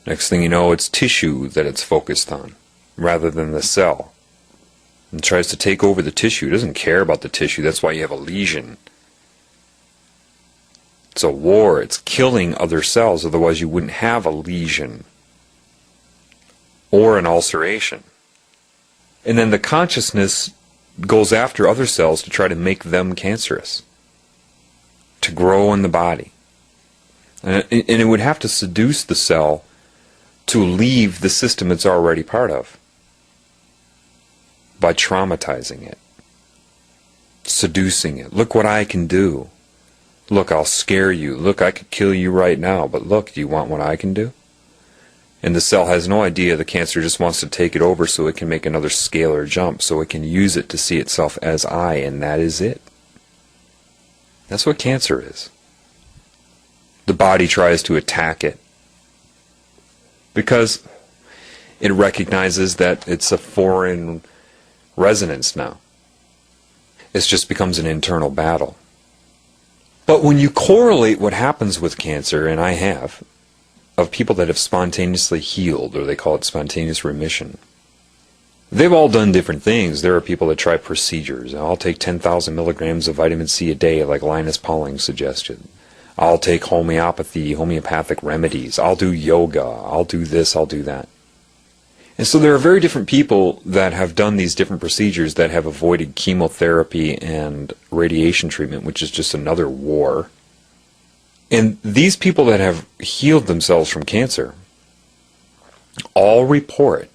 Next thing you know, it's tissue that it's focused on, rather than the cell. And tries to take over the tissue. It doesn't care about the tissue. That's why you have a lesion. It's a war. It's killing other cells. Otherwise you wouldn't have a lesion or an ulceration. And then the consciousness goes after other cells to try to make them cancerous, to grow in the body. And it would have to seduce the cell to leave the system it's already part of by traumatizing it, seducing it. Look what I can do. Look, I'll scare you. Look, I could kill you right now, but look, do you want what I can do? And the cell has no idea. The cancer just wants to take it over so it can make another scalar jump, so it can use it to see itself as I, and that is it. That's what cancer is. The body tries to attack it because it recognizes that it's a foreign resonance now. It just becomes an internal battle. But when you correlate what happens with cancer, and I have, of people that have spontaneously healed, or they call it spontaneous remission, they've all done different things. There are people that try procedures. I'll take 10,000 milligrams of vitamin C a day, like Linus Pauling suggested. I'll take homeopathic remedies. I'll do yoga. I'll do this. I'll do that. And so there are very different people that have done these different procedures that have avoided chemotherapy and radiation treatment, which is just another war. And these people that have healed themselves from cancer all report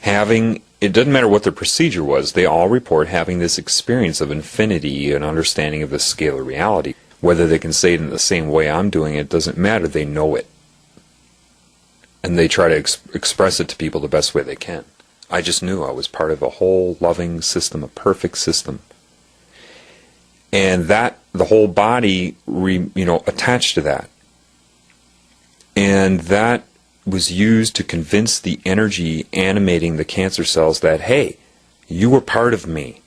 having, it doesn't matter what their procedure was, they all report having this experience of infinity and understanding of the scale of reality. Whether they can say it in the same way I'm doing it doesn't matter, they know it. And they try to express it to people the best way they can. I just knew I was part of a whole loving system, a perfect system. And that, the whole body, attached to that. And that was used to convince the energy animating the cancer cells that, hey, you were part of me.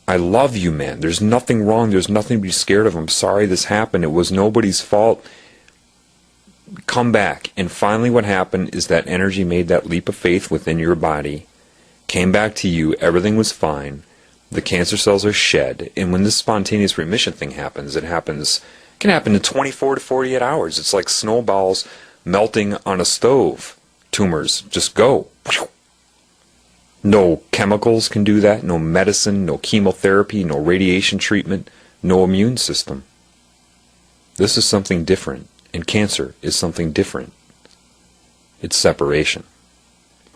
I love you, man. There's nothing wrong. There's nothing to be scared of. I'm sorry this happened. It was nobody's fault. Come back. And finally what happened is that energy made that leap of faith within your body, came back to you, everything was fine, the cancer cells are shed, and when this spontaneous remission thing happens, it can happen in 24 to 48 hours. It's like snowballs melting on a stove. Tumors just go. No chemicals can do that, no medicine, no chemotherapy, no radiation treatment, no immune system. This is something different. And cancer is something different. It's separation.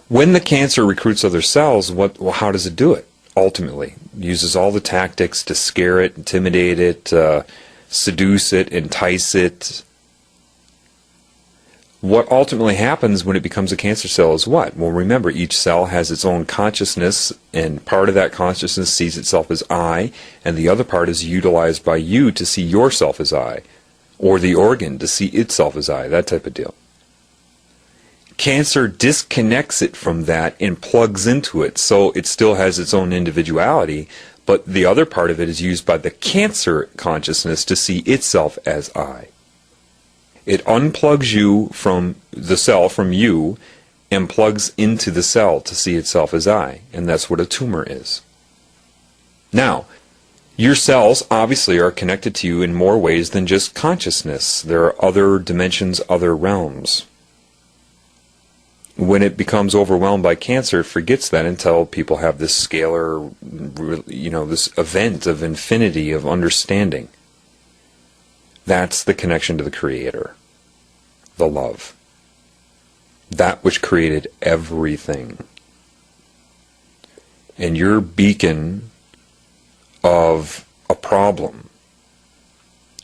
When the cancer recruits other cells, how does it do it? Ultimately, it uses all the tactics to scare it, intimidate it, seduce it, entice it. What ultimately happens when it becomes a cancer cell is what? Well, remember, each cell has its own consciousness, and part of that consciousness sees itself as I, and the other part is utilized by you to see yourself as I. Or the organ to see itself as I, that type of deal. Cancer disconnects it from that and plugs into it, so it still has its own individuality, but the other part of it is used by the cancer consciousness to see itself as I. It unplugs you from the cell, from you, and plugs into the cell to see itself as I, and that's what a tumor is. Now, your cells obviously are connected to you in more ways than just consciousness. There are other dimensions, other realms. When it becomes overwhelmed by cancer, it forgets that until people have this scalar, this event of infinity, of understanding. That's the connection to the Creator, the love. That which created everything. And your beacon of a problem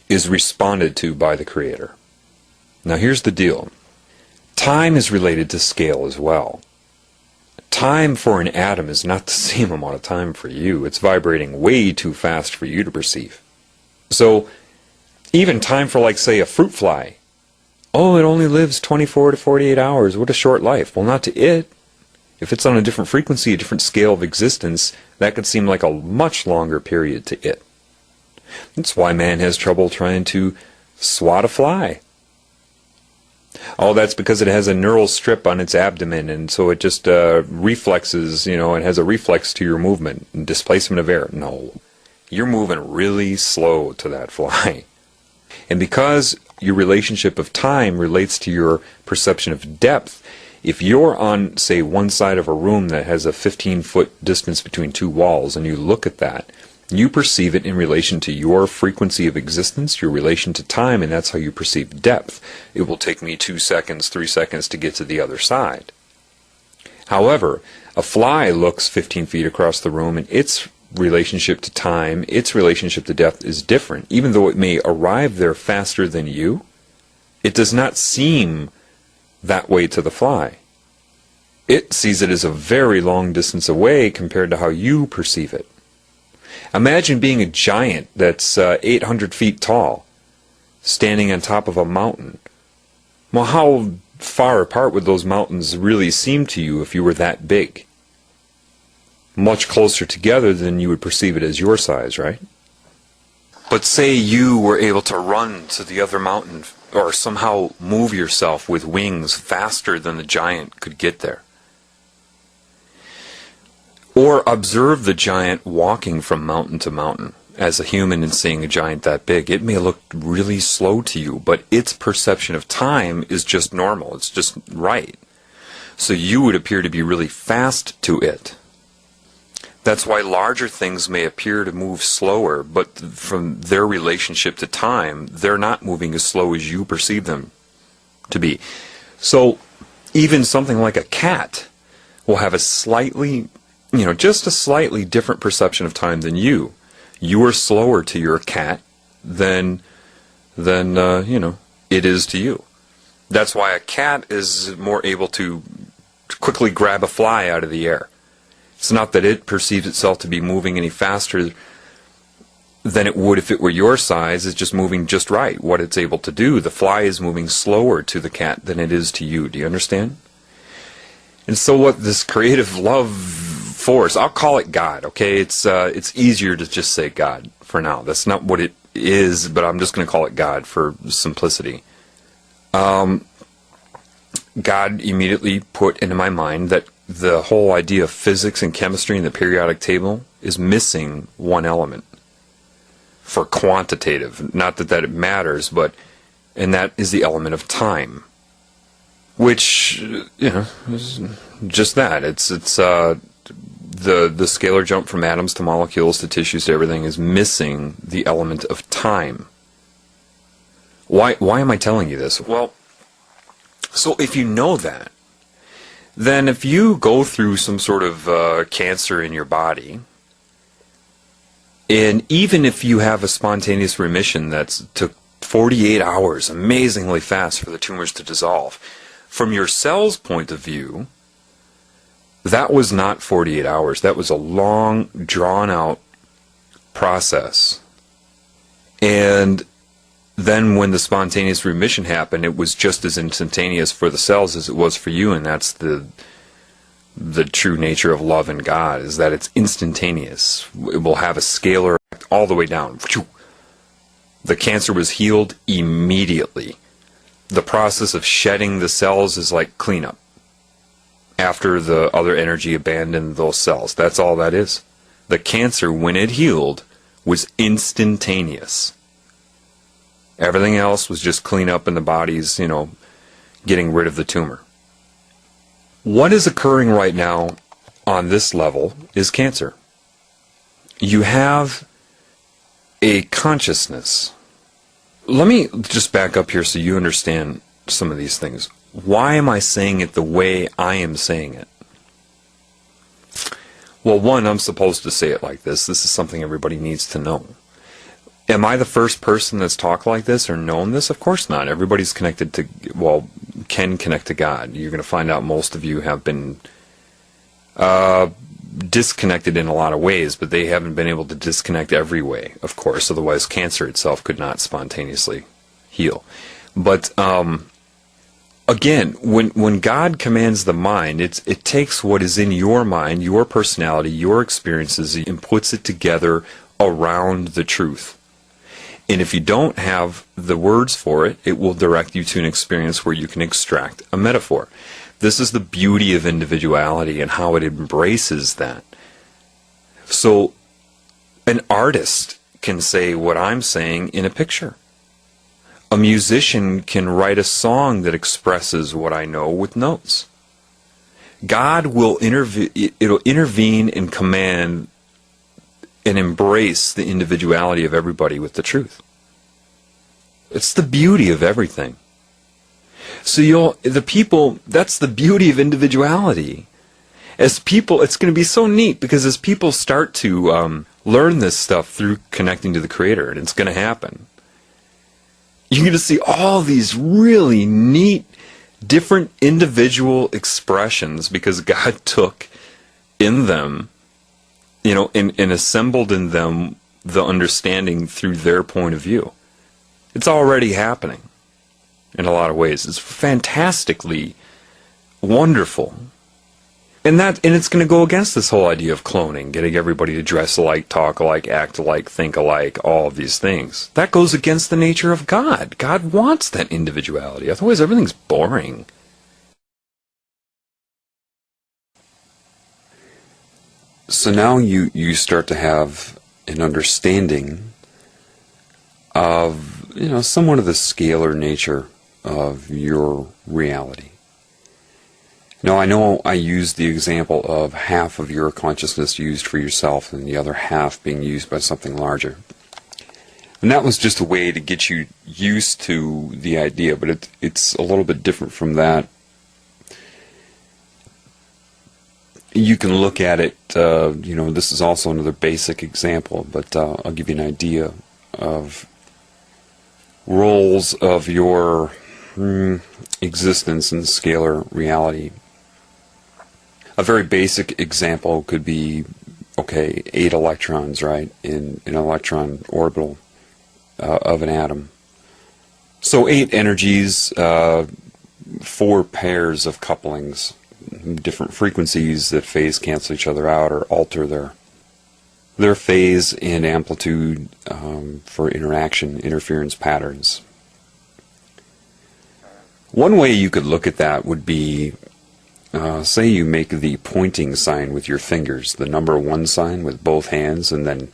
is responded to by the Creator. Now here's the deal. Time is related to scale as well. Time for an atom is not the same amount of time for you. It's vibrating way too fast for you to perceive. So even time for, like, say, a fruit fly. Oh, it only lives 24 to 48 hours. What a short life. Well, not to it. If it's on a different frequency, a different scale of existence, that could seem like a much longer period to it. That's why man has trouble trying to swat a fly. Oh, that's because it has a neural strip on its abdomen, and so it just reflexes, it has a reflex to your movement and displacement of air. No, you're moving really slow to that fly. And because your relationship of time relates to your perception of depth, if you're on, say, one side of a room that has a 15-foot distance between two walls, and you look at that, you perceive it in relation to your frequency of existence, your relation to time, and that's how you perceive depth. It will take me 2 seconds, 3 seconds to get to the other side. However, a fly looks 15 feet across the room, and its relationship to time, its relationship to depth is different. Even though it may arrive there faster than you, it does not seem that way to the fly. It sees it as a very long distance away compared to how you perceive it. Imagine being a giant that's 800 feet tall, standing on top of a mountain. Well, how far apart would those mountains really seem to you if you were that big? Much closer together than you would perceive it as your size, right? But say you were able to run to the other mountain, or somehow move yourself with wings faster than the giant could get there. Or observe the giant walking from mountain to mountain as a human and seeing a giant that big. It may look really slow to you, but its perception of time is just normal. It's just right. So you would appear to be really fast to it. That's why larger things may appear to move slower, but from their relationship to time, they're not moving as slow as you perceive them to be. So even something like a cat will have a slightly, just a slightly different perception of time than you. You are slower to your cat than it is to you. That's why a cat is more able to quickly grab a fly out of the air. It's not that it perceives itself to be moving any faster than it would if it were your size. It's just moving just right, what it's able to do. The fly is moving slower to the cat than it is to you. Do you understand? And so what this creative love force, I'll call it God, okay? It's easier to just say God for now. That's not what it is, but I'm just going to call it God for simplicity. God immediately put into my mind that the whole idea of physics and chemistry and the periodic table is missing one element for quantitative. Not that it matters, and that is the element of time, which is just that. It's the scalar jump from atoms to molecules to tissues to everything is missing the element of time. Why am I telling you this? Well, so if you know that, then if you go through some sort of cancer in your body, and even if you have a spontaneous remission that took 48 hours, amazingly fast for the tumors to dissolve, from your cell's point of view, that was not 48 hours. That was a long, drawn-out process. And then when the spontaneous remission happened, it was just as instantaneous for the cells as it was for you, and that's the true nature of love and God, is that it's instantaneous. It will have a scalar effect all the way down. The cancer was healed immediately. The process of shedding the cells is like cleanup after the other energy abandoned those cells. That's all that is. The cancer, when it healed, was instantaneous. Everything else was just cleanup in the body's, getting rid of the tumor. What is occurring right now on this level is cancer. You have a consciousness. Let me just back up here so you understand some of these things. Why am I saying it the way I am saying it? Well, one, I'm supposed to say it like this. This is something everybody needs to know. Am I the first person that's talked like this or known this? Of course not. Everybody's connected to, can connect to God. You're going to find out most of you have been disconnected in a lot of ways, but they haven't been able to disconnect every way, of course. Otherwise, cancer itself could not spontaneously heal. But again, when God commands the mind, it takes what is in your mind, your personality, your experiences, and puts it together around the truth. And if you don't have the words for it, it will direct you to an experience where you can extract a metaphor. This is the beauty of individuality and how it embraces that. So an artist can say what I'm saying in a picture. A musician can write a song that expresses what I know with notes. God will intervene and command and embrace the individuality of everybody with the truth. It's the beauty of everything. So that's the beauty of individuality. As people, it's going to be so neat, because as people start to learn this stuff through connecting to the Creator, and it's going to happen, you're going to see all these really neat, different individual expressions, because God took in them, and assembled in them the understanding through their point of view. It's already happening in a lot of ways. It's fantastically wonderful. And it's going to go against this whole idea of cloning, getting everybody to dress alike, talk alike, act alike, think alike, all of these things. That goes against the nature of God. God wants that individuality. Otherwise, everything's boring. So now you start to have an understanding of, somewhat of the scalar nature of your reality. Now, I know I used the example of half of your consciousness used for yourself and the other half being used by something larger. And that was just a way to get you used to the idea, but it's a little bit different from that. You can look at it, this is also another basic example, but I'll give you an idea of roles of your existence in scalar reality. A very basic example could be, 8 electrons, right, in an electron orbital of an atom. So 8 energies, 4 pairs of couplings, different frequencies that phase cancel each other out or alter their phase and amplitude for interference patterns. One way you could look at that would be, say you make the pointing sign with your fingers, the number 1 sign with both hands, and then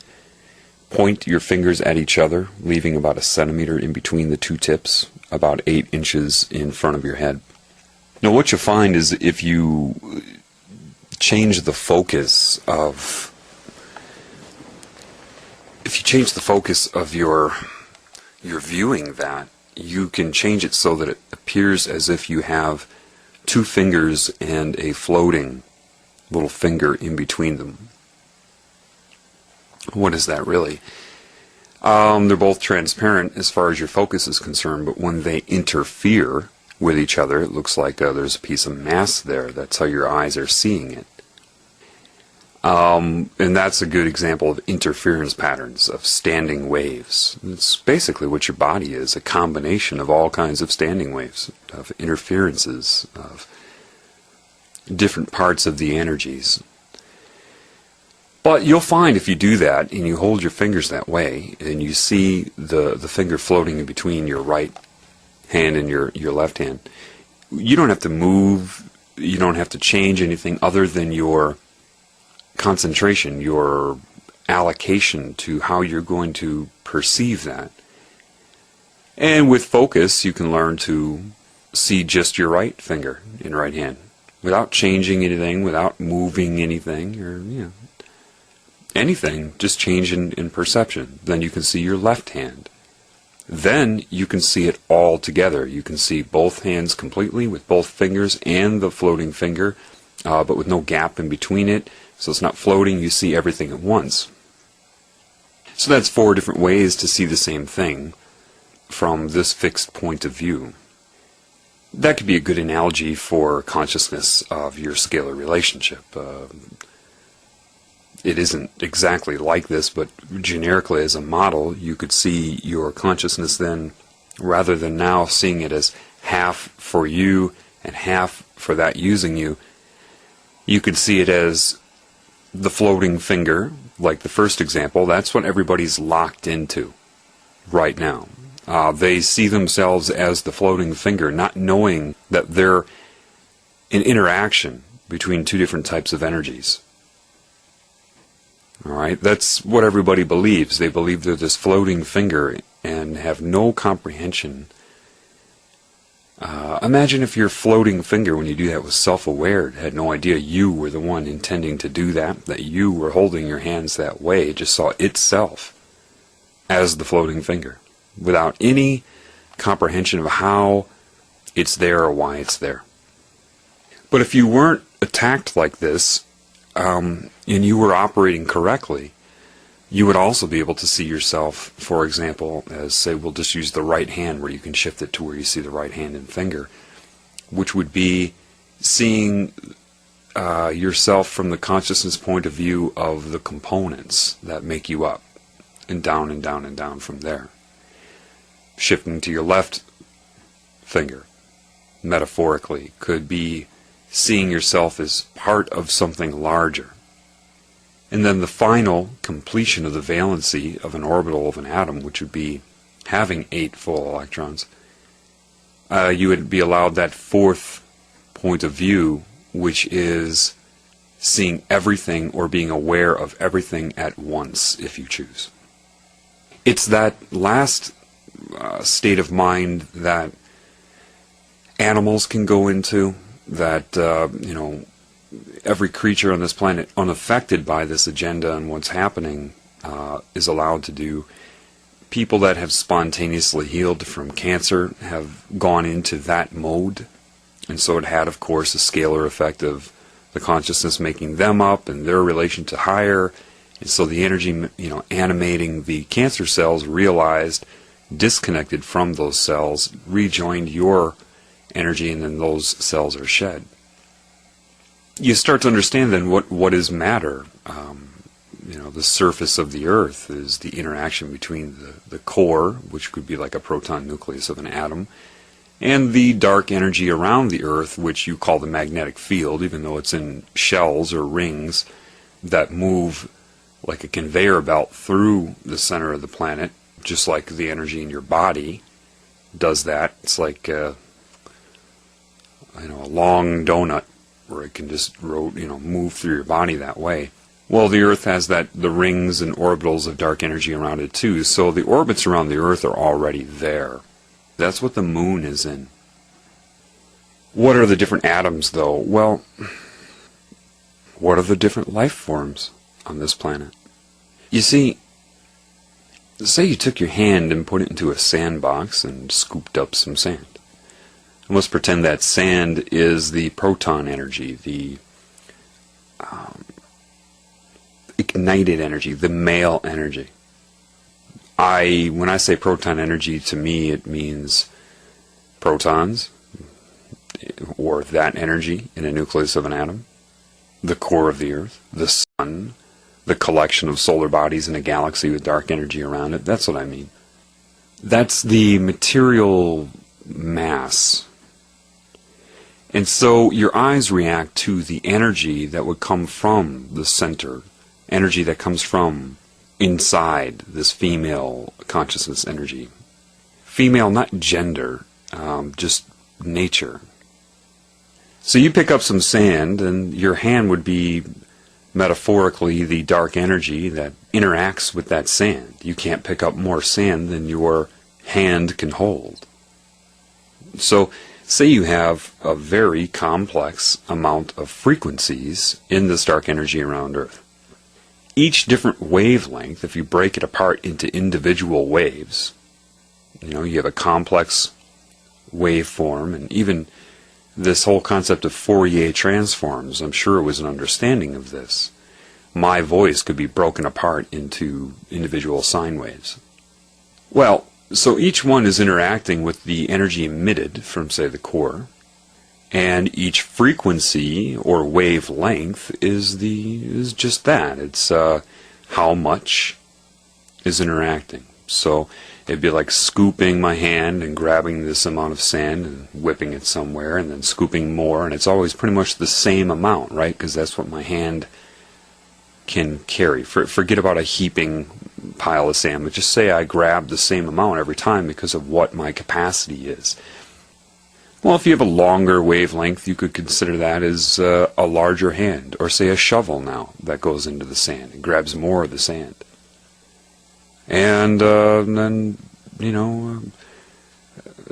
point your fingers at each other, leaving about a centimeter in between the 2 tips, about 8 inches in front of your head. Now what you'll find is if you change the focus of your viewing that, you can change it so that it appears as if you have 2 fingers and a floating little finger in between them. What is that really? They're both transparent as far as your focus is concerned, but when they interfere with each other, it looks like there's a piece of mass there. That's how your eyes are seeing it. And that's a good example of interference patterns, of standing waves. It's basically what your body is, a combination of all kinds of standing waves, of interferences, of different parts of the energies. But you'll find if you do that, and you hold your fingers that way, and you see the finger floating in between your right hand and your left hand, you don't have to move, you don't have to change anything other than your concentration, your allocation to how you're going to perceive that. And with focus, you can learn to see just your right finger in right hand, without changing anything, without moving anything, or anything, just change in perception. Then you can see your left hand. Then you can see it all together. You can see both hands completely with both fingers and the floating finger, but with no gap in between it. So it's not floating, you see everything at once. So that's 4 different ways to see the same thing from this fixed point of view. That could be a good analogy for consciousness of your scalar relationship. It isn't exactly like this, but generically as a model, you could see your consciousness then, rather than now seeing it as half for you and half for that using you, you could see it as the floating finger, like the first example. That's what everybody's locked into right now. They see themselves as the floating finger, not knowing that they're an interaction between 2 different types of energies. Alright, that's what everybody believes. They believe they're this floating finger and have no comprehension. Imagine if your floating finger, when you do that, was self-aware, had no idea you were the one intending to do that, that you were holding your hands that way, it just saw itself as the floating finger, without any comprehension of how it's there or why it's there. But if you weren't attacked like this, and you were operating correctly, you would also be able to see yourself, for example, as, say, we'll just use the right hand where you can shift it to where you see the right hand and finger, which would be seeing yourself from the consciousness point of view of the components that make you up, and down and down and down from there. Shifting to your left finger, metaphorically, could be seeing yourself as part of something larger. And then the final completion of the valency of an orbital of an atom, which would be having 8 full electrons, you would be allowed that 4th point of view, which is seeing everything or being aware of everything at once if you choose. It's that last state of mind that animals can go into, that every creature on this planet unaffected by this agenda and what's happening is allowed to do. People that have spontaneously healed from cancer have gone into that mode, and so it had, of course, a scalar effect of the consciousness making them up and their relation to higher, and so the energy animating the cancer cells realized, disconnected from those cells, rejoined your energy, and then those cells are shed. You start to understand then what is matter. The surface of the Earth is the interaction between the core, which could be like a proton nucleus of an atom, and the dark energy around the Earth, which you call the magnetic field, even though it's in shells or rings that move like a conveyor belt through the center of the planet, just like the energy in your body does that. It's like a long donut where it can just move through your body that way. Well, the Earth has the rings and orbitals of dark energy around it too, so the orbits around the Earth are already there. That's what the moon is in. What are the different atoms, though? Well, what are the different life forms on this planet? You see, say you took your hand and put it into a sandbox and scooped up some sand. And let's pretend that sand is the proton energy, the ignited energy, the male energy. When I say proton energy, to me it means protons, or that energy in a nucleus of an atom, the core of the Earth, the sun, the collection of solar bodies in a galaxy with dark energy around it. That's what I mean. That's the material mass. And so your eyes react to the energy that would come from the center, energy that comes from inside this female consciousness energy. Female, not gender, just nature. So you pick up some sand, and your hand would be metaphorically the dark energy that interacts with that sand. You can't pick up more sand than your hand can hold. So say you have a very complex amount of frequencies in this dark energy around Earth. Each different wavelength, if you break it apart into individual waves, you have a complex waveform, and even this whole concept of Fourier transforms, I'm sure it was an understanding of this. My voice could be broken apart into individual sine waves. Well, so each one is interacting with the energy emitted from, say, the core, and each frequency or wavelength is just that. It's how much is interacting. So it'd be like scooping my hand and grabbing this amount of sand and whipping it somewhere, and then scooping more, and it's always pretty much the same amount, right? Because that's what my hand can carry. Forget about a heaping pile of sand, but just say I grab the same amount every time because of what my capacity is. Well, if you have a longer wavelength, you could consider that as a larger hand, or say a shovel now that goes into the sand and grabs more of the sand. And then,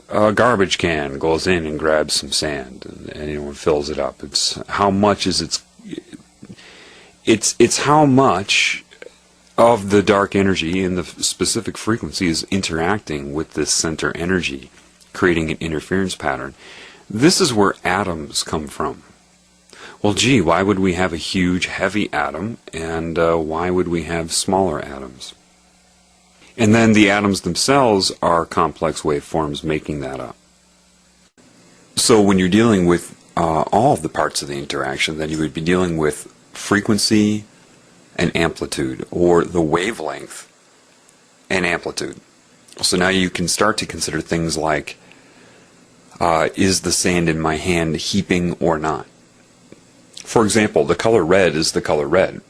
a garbage can goes in and grabs some sand, and fills it up. It's how much is it's how much of the dark energy in the specific frequency is interacting with this center energy, creating an interference pattern. This is where atoms come from. Well, gee, why would we have a huge, heavy atom, and why would we have smaller atoms? And then the atoms themselves are complex waveforms making that up. So when you're dealing with all of the parts of the interaction, then you would be dealing with frequency and amplitude, or the wavelength and amplitude. So now you can start to consider things like, is the sand in my hand heaping or not? For example, the color red is the color red.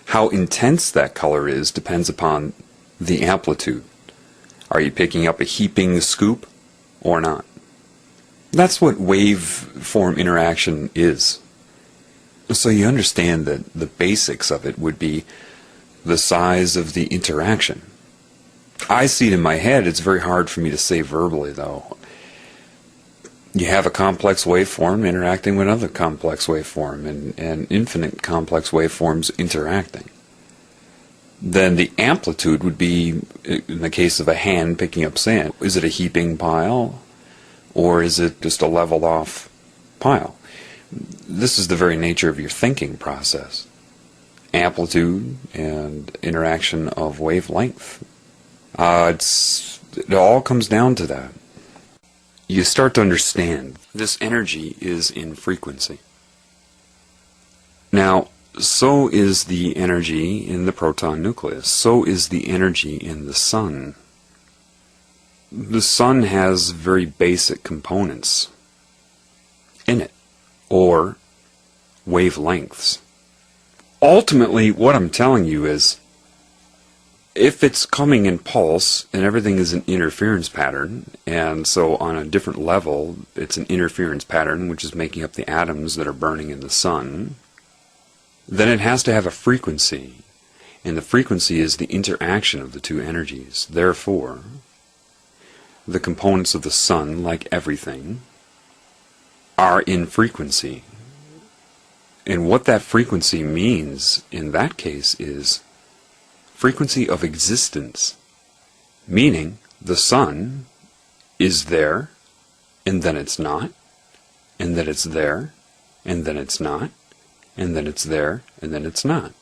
How intense that color is depends upon the amplitude. Are you picking up a heaping scoop or not? That's what waveform interaction is. So you understand that the basics of it would be the size of the interaction. I see it in my head. It's very hard for me to say verbally, though. You have a complex waveform interacting with another complex waveform, and infinite complex waveforms interacting. Then the amplitude would be, in the case of a hand picking up sand, is it a heaping pile, or is it just a leveled off pile? This is the very nature of your thinking process. Amplitude and interaction of wavelength. It all comes down to that. You start to understand this energy is in frequency. Now, so is the energy in the proton nucleus. So is the energy in the sun. The sun has very basic components in it, or wavelengths. Ultimately, what I'm telling you is, if it's coming in pulse, and everything is an interference pattern, and so on a different level, it's an interference pattern which is making up the atoms that are burning in the sun, then it has to have a frequency, and the frequency is the interaction of the two energies. Therefore, the components of the sun, like everything, are in frequency. And what that frequency means in that case is frequency of existence, meaning the sun is there, and then it's not, and then it's there, and then it's not, and then it's there, and then it's not.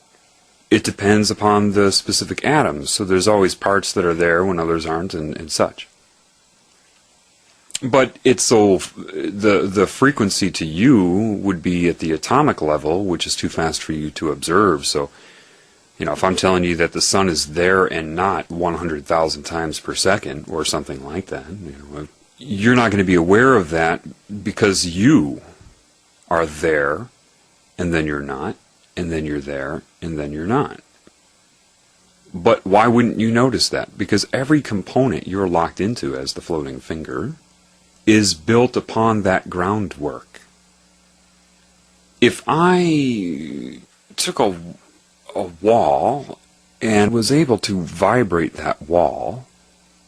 It depends upon the specific atoms, so there's always parts that are there when others aren't, and such. But it's so, the frequency to you would be at the atomic level, which is too fast for you to observe. So, if I'm telling you that the sun is there and not 100,000 times per second, or something like that, you're not going to be aware of that because you are there, and then you're not, and then you're there, and then you're not. But why wouldn't you notice that? Because every component you're locked into as the floating finger is built upon that groundwork. If I took a wall and was able to vibrate that wall,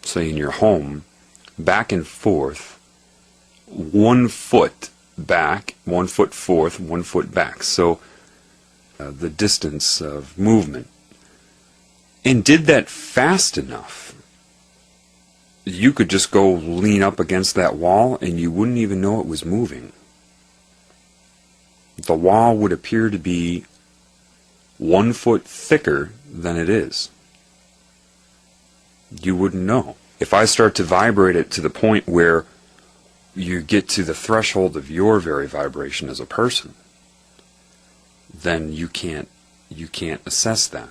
say in your home, back and forth, 1 foot back, 1 foot forth, 1 foot back, so the distance of movement, and did that fast enough, you could just go lean up against that wall and you wouldn't even know it was moving. The wall would appear to be 1 foot thicker than it is. You wouldn't know. If I start to vibrate it to the point where you get to the threshold of your very vibration as a person, then you can't assess that.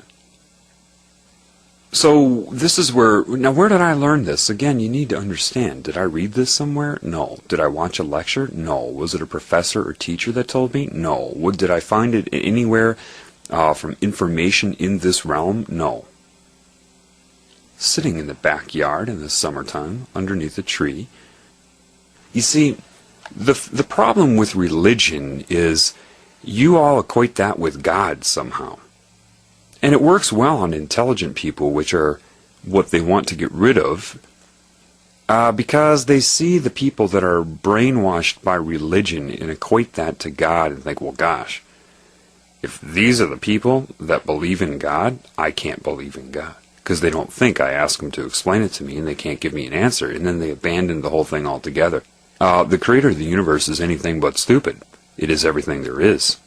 So this is where did I learn this? Again, you need to understand. Did I read this somewhere? No. Did I watch a lecture? No. Was it a professor or teacher that told me? No. Did I find it anywhere from information in this realm? No. Sitting in the backyard in the summertime underneath a tree. You see, the problem with religion is you all equate that with God somehow. And it works well on intelligent people, which are what they want to get rid of, because they see the people that are brainwashed by religion and equate that to God and think, well, gosh, if these are the people that believe in God, I can't believe in God. Because they don't think I ask them to explain it to me, and they can't give me an answer, and then they abandon the whole thing altogether. The creator of the universe is anything but stupid. It is everything there is.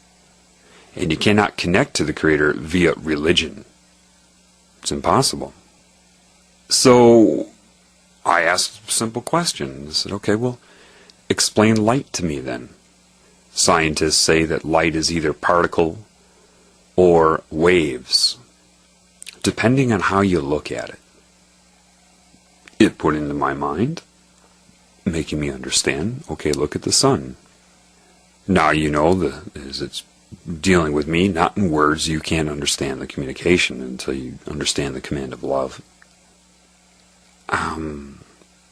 And you cannot connect to the Creator via religion. It's impossible. So I asked a simple question. I said, okay, well, explain light to me then. Scientists say that light is either particle or waves, depending on how you look at it. It put into my mind, making me understand, okay, look at the sun. Now you know, as it's dealing with me, not in words, you can't understand the communication until you understand the command of love.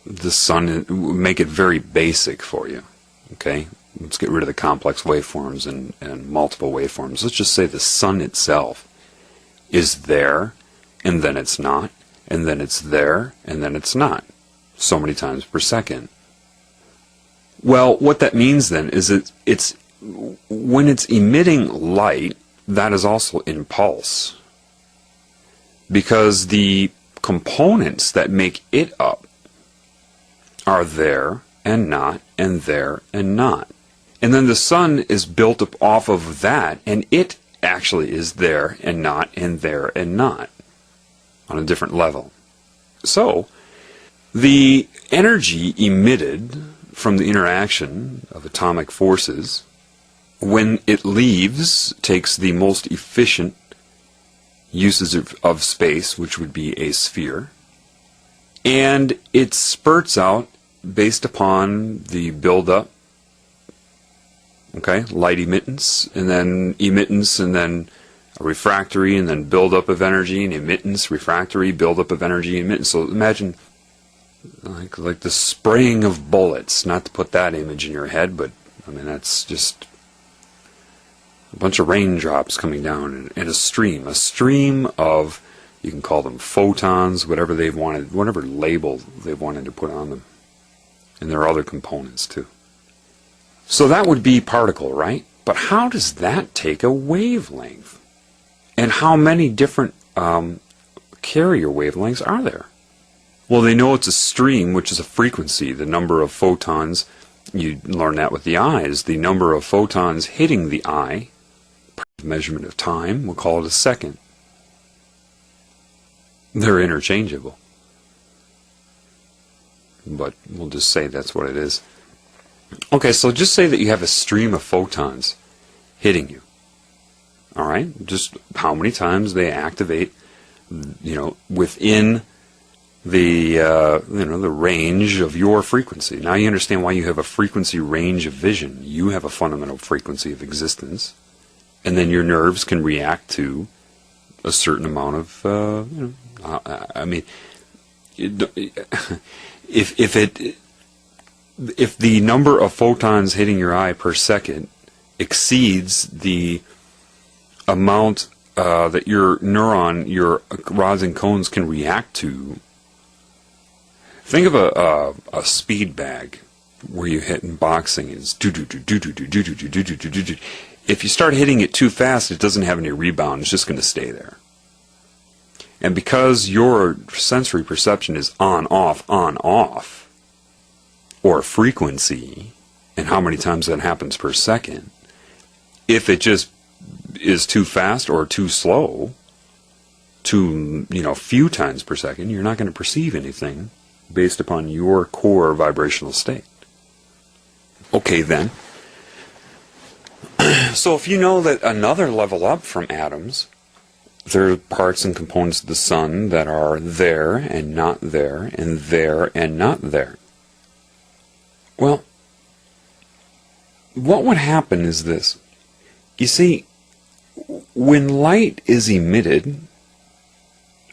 The sun, make it very basic for you, okay? let's get rid of the complex waveforms and multiple waveforms. Let's just say the sun itself is there, and then it's not, and then it's there, and then it's not, so many times per second. Well, what that means then is it's when it's emitting light, that is also in pulse, because the components that make it up are there and not, and there and not. And then the sun is built up off of that, and it actually is there and not, and there and not, on a different level. So, the energy emitted from the interaction of atomic forces, when it leaves, takes the most efficient uses of space, which would be a sphere, and it spurts out based upon the buildup, okay, light emittance, and then emittance, and then a refractory, and then buildup of energy, and emittance, refractory, buildup of energy, emittance. So imagine like the spraying of bullets, not to put that image in your head, but I mean that's just a bunch of raindrops coming down and a stream of, you can call them photons, whatever they've wanted, whatever label they've wanted to put on them. And there are other components too. So that would be particle, right? But how does that take a wavelength? And how many different carrier wavelengths are there? Well, they know it's a stream, which is a frequency. The number of photons, you learn that with the eye, is the number of photons hitting the eye, per measurement of time, we'll call it a second. They're interchangeable, but we'll just say that's what it is. Okay, so just say that you have a stream of photons hitting you. All right, just how many times they activate, within the the range of your frequency. Now you understand why you have a frequency range of vision. You have a fundamental frequency of existence, and then your nerves can react to a certain amount of I mean, if the number of photons hitting your eye per second exceeds the amount that your rods and cones can react to, think of a speed bag where you hit in boxing is do do do do do do do do do do do do do. If you start hitting it too fast, it doesn't have any rebound. It's just going to stay there. And because your sensory perception is on, off, or frequency, and how many times that happens per second, if it just is too fast or too slow, too, few times per second, you're not going to perceive anything based upon your core vibrational state. Okay, then. So if you know that another level up from atoms, there are parts and components of the sun that are there and not there, and there and not there. Well, what would happen is this. You see, when light is emitted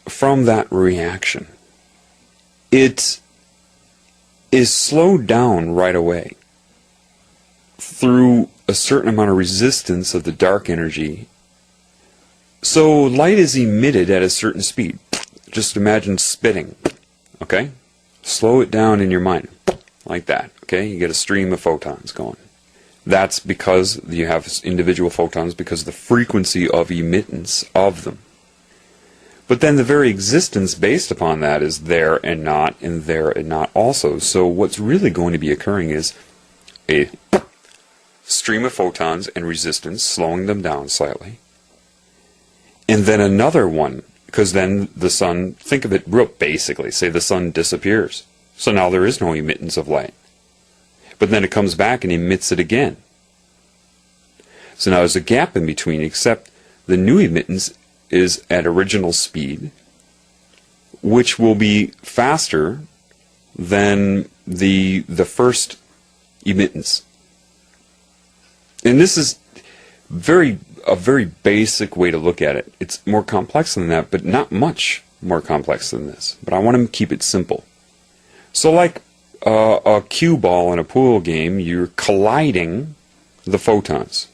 from that reaction, it is slowed down right away through a certain amount of resistance of the dark energy. So light is emitted at a certain speed. Just imagine spitting, okay? Slow it down in your mind, like that, okay? You get a stream of photons going. That's because you have individual photons because of the frequency of emittance of them. But then the very existence based upon that is there and not, and there and not also. So what's really going to be occurring is a stream of photons and resistance, slowing them down slightly. And then another one, because then the sun, think of it real basically, say the sun disappears. So now there is no emittance of light. But then it comes back and emits it again. So now there's a gap in between, except the new emittance is at original speed, which will be faster than the first emittance. And this is a very basic way to look at it. It's more complex than that, but not much more complex than this. But I want to keep it simple. So like a cue ball in a pool game, you're colliding the photons.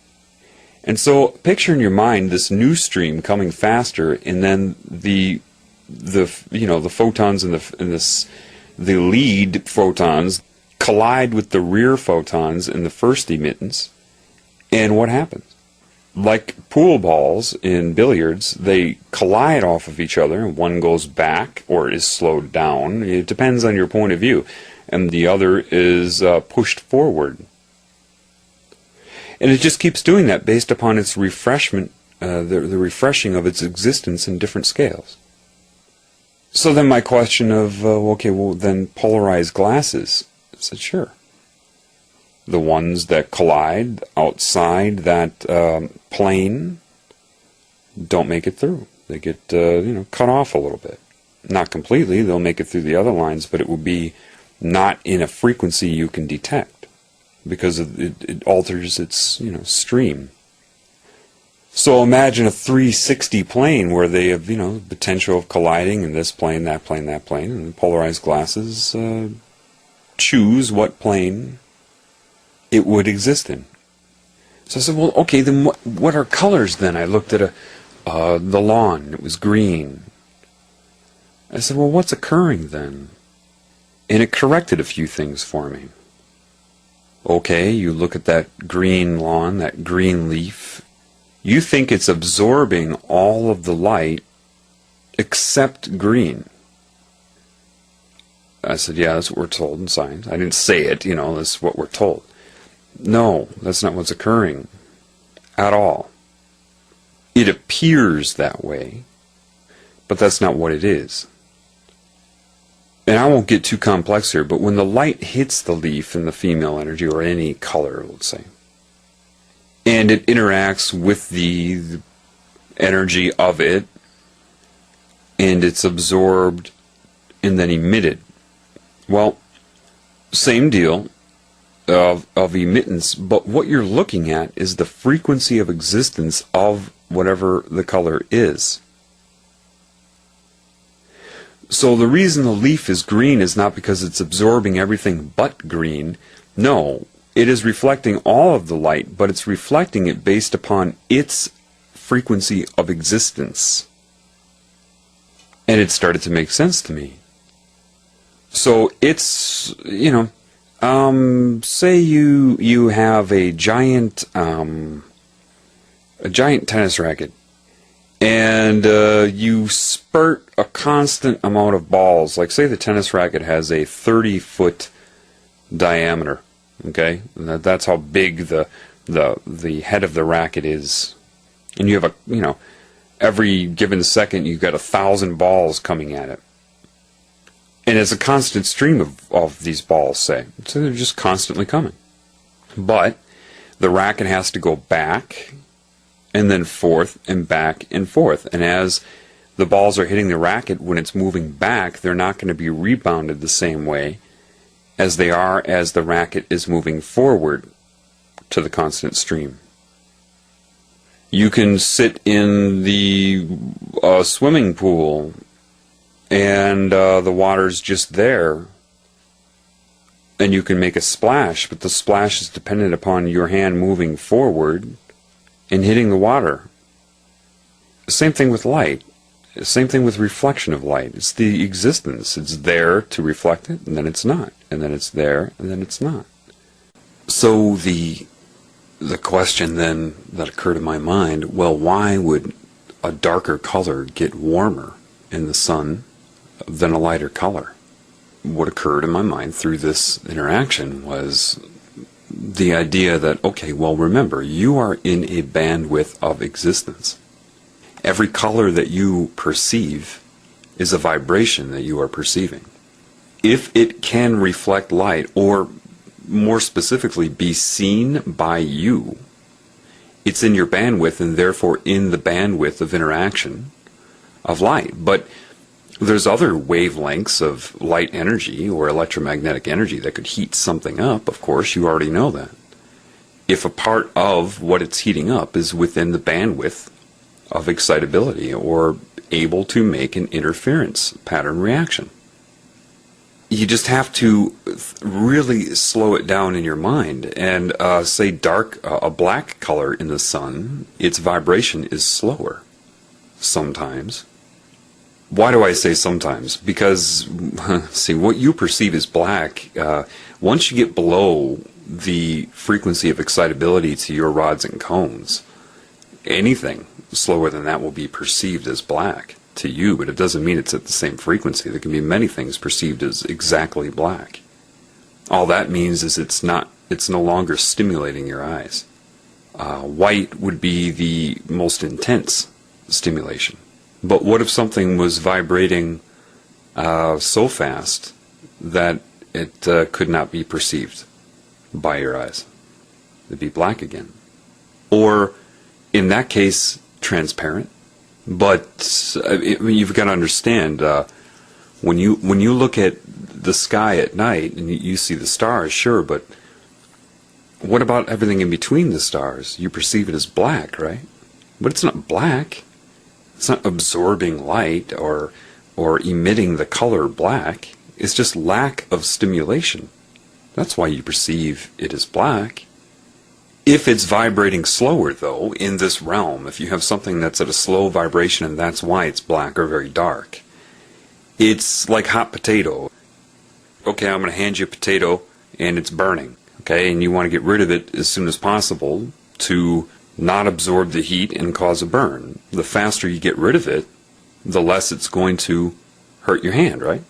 And so picture in your mind this new stream coming faster, and then the photons and the lead photons collide with the rear photons in the first emittance. And what happens? Like pool balls in billiards, they collide off of each other, and one goes back or is slowed down. It depends on your point of view. And the other is pushed forward. And it just keeps doing that based upon its refreshment, the refreshing of its existence in different scales. So then my question of, then polarized glasses. I said, sure. The ones that collide outside that plane don't make it through. They get cut off a little bit. Not completely. They'll make it through the other lines, but it will be not in a frequency you can detect, because it alters its stream. So imagine a 360 plane where they have potential of colliding in this plane, that plane, that plane, and the polarized glasses choose what plane it would exist in. So I said, well, okay, then what are colors then? I looked at the lawn. It was green. I said, well, what's occurring then? And it corrected a few things for me. Okay, you look at that green lawn, that green leaf. You think it's absorbing all of the light except green. I said, yeah, that's what we're told in science. I didn't say it, that's what we're told. No, that's not what's occurring at all. It appears that way, but that's not what it is. And I won't get too complex here, but when the light hits the leaf in the female energy, or any color, let's say, and it interacts with the energy of it, and it's absorbed and then emitted. Well, same deal of emittance, but what you're looking at is the frequency of existence of whatever the color is. So the reason the leaf is green is not because it's absorbing everything but green. No, it is reflecting all of the light, but it's reflecting it based upon its frequency of existence. And it started to make sense to me. So it's, say you have a giant tennis racket, and you spurt a constant amount of balls. Like, say the tennis racket has a 30-foot diameter. Okay, and that's how big the head of the racket is, and you have every given second you've got 1,000 balls coming at it, and it's a constant stream of these balls, say, so they're just constantly coming. But the racket has to go back and then forth and back and forth, and as the balls are hitting the racket, when it's moving back, they're not going to be rebounded the same way as they are as the racket is moving forward to the constant stream. You can sit in the swimming pool and the water's just there, and you can make a splash, but the splash is dependent upon your hand moving forward and hitting the water. Same thing with light. Same thing with reflection of light. It's the existence. It's there to reflect it, and then it's not. And then it's there, and then it's not. So the question then that occurred in my mind, well, why would a darker color get warmer in the sun than a lighter color? What occurred in my mind through this interaction was the idea that, okay, well, remember, you are in a bandwidth of existence. Every color that you perceive is a vibration that you are perceiving. If it can reflect light, or more specifically, be seen by you, it's in your bandwidth, and therefore in the bandwidth of interaction of light. But there's other wavelengths of light energy or electromagnetic energy that could heat something up, of course, you already know that. If a part of what it's heating up is within the bandwidth of excitability or able to make an interference pattern reaction. You just have to really slow it down in your mind. And say a black color in the sun, its vibration is slower sometimes. Why do I say sometimes? Because, see, what you perceive as black, once you get below the frequency of excitability to your rods and cones, anything slower than that will be perceived as black to you, but it doesn't mean it's at the same frequency. There can be many things perceived as exactly black. All that means is it's no longer stimulating your eyes. White would be the most intense stimulation. But what if something was vibrating so fast that it could not be perceived by your eyes? It'd be black again. Or, in that case, transparent. But you've got to understand, when you look at the sky at night and you see the stars, sure, but what about everything in between the stars? You perceive it as black, right? But it's not black. It's not absorbing light or emitting the color black. It's just lack of stimulation. That's why you perceive it as black. If it's vibrating slower, though, in this realm, if you have something that's at a slow vibration and that's why it's black or very dark, it's like hot potato. Okay, I'm going to hand you a potato and it's burning, okay, and you want to get rid of it as soon as possible to not absorb the heat and cause a burn. The faster you get rid of it, the less it's going to hurt your hand, right?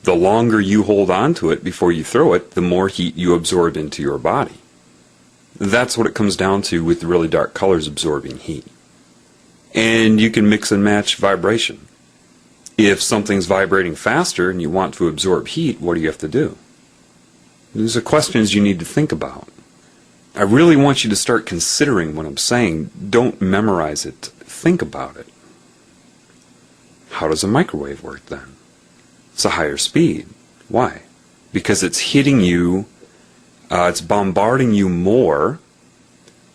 The longer you hold on to it before you throw it, the more heat you absorb into your body. That's what it comes down to with really dark colors absorbing heat. And you can mix and match vibration. If something's vibrating faster and you want to absorb heat, what do you have to do? These are questions you need to think about. I really want you to start considering what I'm saying. Don't memorize it. Think about it. How does a microwave work then? It's a higher speed. Why? Because it's hitting you, it's bombarding you more,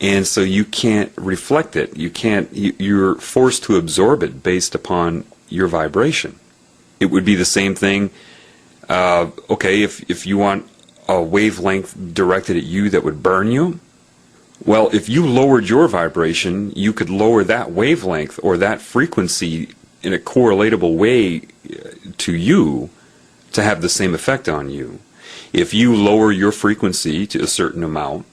and so you can't reflect it. You're forced to absorb it based upon your vibration. It would be the same thing, okay, if you want a wavelength directed at you that would burn you, well, if you lowered your vibration, you could lower that wavelength or that frequency in a correlatable way to you to have the same effect on you. If you lower your frequency to a certain amount,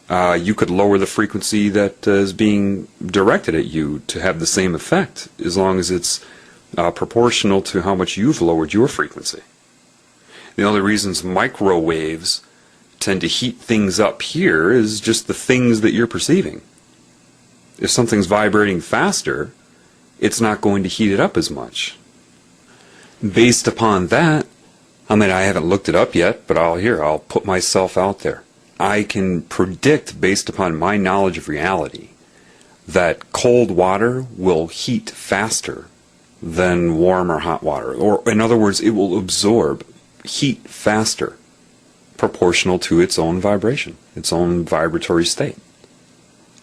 you could lower the frequency that is being directed at you to have the same effect, as long as it's proportional to how much you've lowered your frequency. The only reasons microwaves tend to heat things up here is just the things that you're perceiving. If something's vibrating faster, it's not going to heat it up as much. Based upon that, I mean, I haven't looked it up yet, but I'll put myself out there. I can predict, based upon my knowledge of reality, that cold water will heat faster than warm or hot water. Or, in other words, it will absorb heat faster, proportional to its own vibration, its own vibratory state.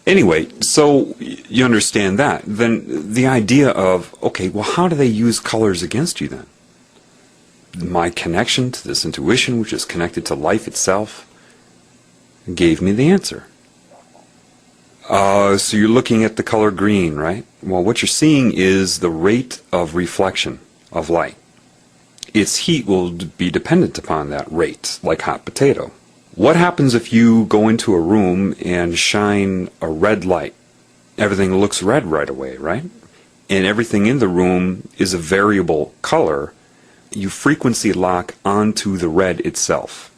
Anyway, so you understand that. Then the idea of, okay, well, how do they use colors against you then? My connection to this intuition, which is connected to life itself, gave me the answer. So you're looking at the color green, right? Well, what you're seeing is the rate of reflection of light. Its heat will be dependent upon that rate, like hot potato. What happens if you go into a room and shine a red light? Everything looks red right away, right? And everything in the room is a variable color. You frequency lock onto the red itself.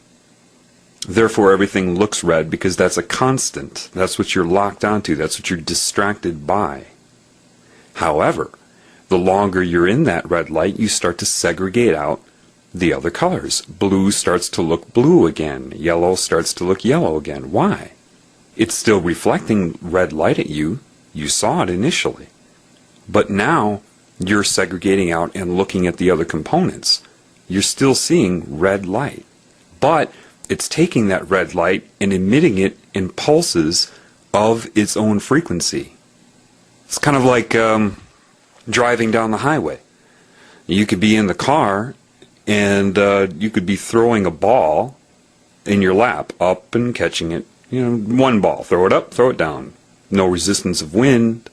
Therefore, everything looks red because that's a constant. That's what you're locked onto. That's what you're distracted by. However, the longer you're in that red light, you start to segregate out the other colors. Blue starts to look blue again. Yellow starts to look yellow again. Why? It's still reflecting red light at you. You saw it initially. But now you're segregating out and looking at the other components. You're still seeing red light. But it's taking that red light and emitting it in pulses of its own frequency. It's kind of like driving down the highway. You could be in the car And you could be throwing a ball in your lap, up and catching it. One ball. Throw it up, throw it down. No resistance of wind.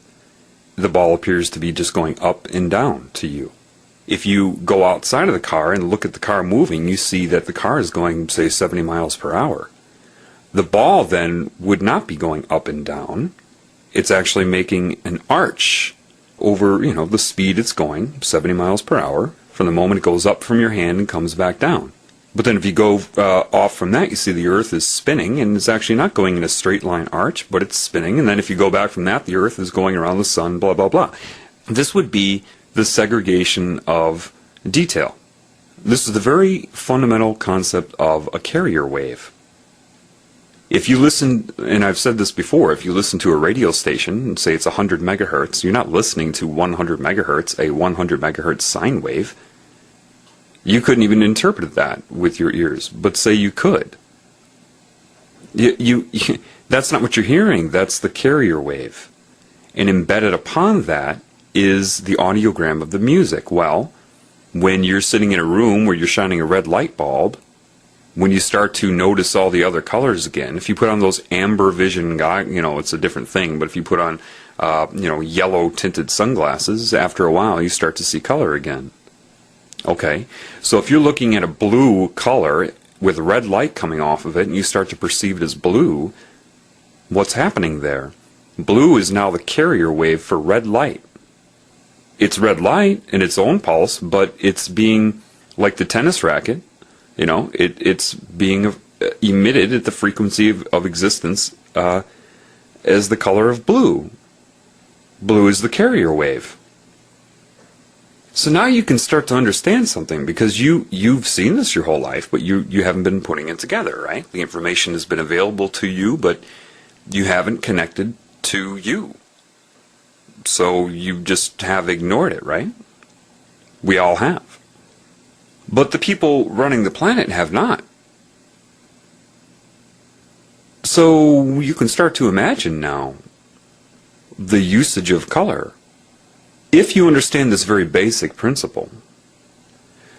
The ball appears to be just going up and down to you. If you go outside of the car and look at the car moving, you see that the car is going, say, 70 miles per hour. The ball then would not be going up and down. It's actually making an arch over, the speed it's going, 70 miles per hour, from the moment it goes up from your hand and comes back down. But then if you go off from that, you see the Earth is spinning, and it's actually not going in a straight line arch, but it's spinning. And then if you go back from that, the Earth is going around the sun, blah, blah, blah. This would be the segregation of detail. This is the very fundamental concept of a carrier wave. If you listen, and I've said this before, if you listen to a radio station and say it's 100 megahertz, you're not listening to 100 megahertz, a 100 megahertz sine wave. You couldn't even interpret that with your ears, but say you could. That's not what you're hearing, that's the carrier wave. And embedded upon that is the audiogram of the music. Well, when you're sitting in a room where you're shining a red light bulb, when you start to notice all the other colors again, if you put on those amber vision, it's a different thing, but if you put on, yellow tinted sunglasses, after a while you start to see color again. Okay, so if you're looking at a blue color with red light coming off of it and you start to perceive it as blue, what's happening there? Blue is now the carrier wave for red light. It's red light in its own pulse, but it's being, like the tennis racket, it's being emitted at the frequency of existence as the color of blue. Blue is the carrier wave. So now you can start to understand something, because you've seen this your whole life, but you haven't been putting it together, right? The information has been available to you, but you haven't connected to you. So you just have ignored it, right? We all have. But the people running the planet have not. So you can start to imagine now the usage of color. If you understand this very basic principle,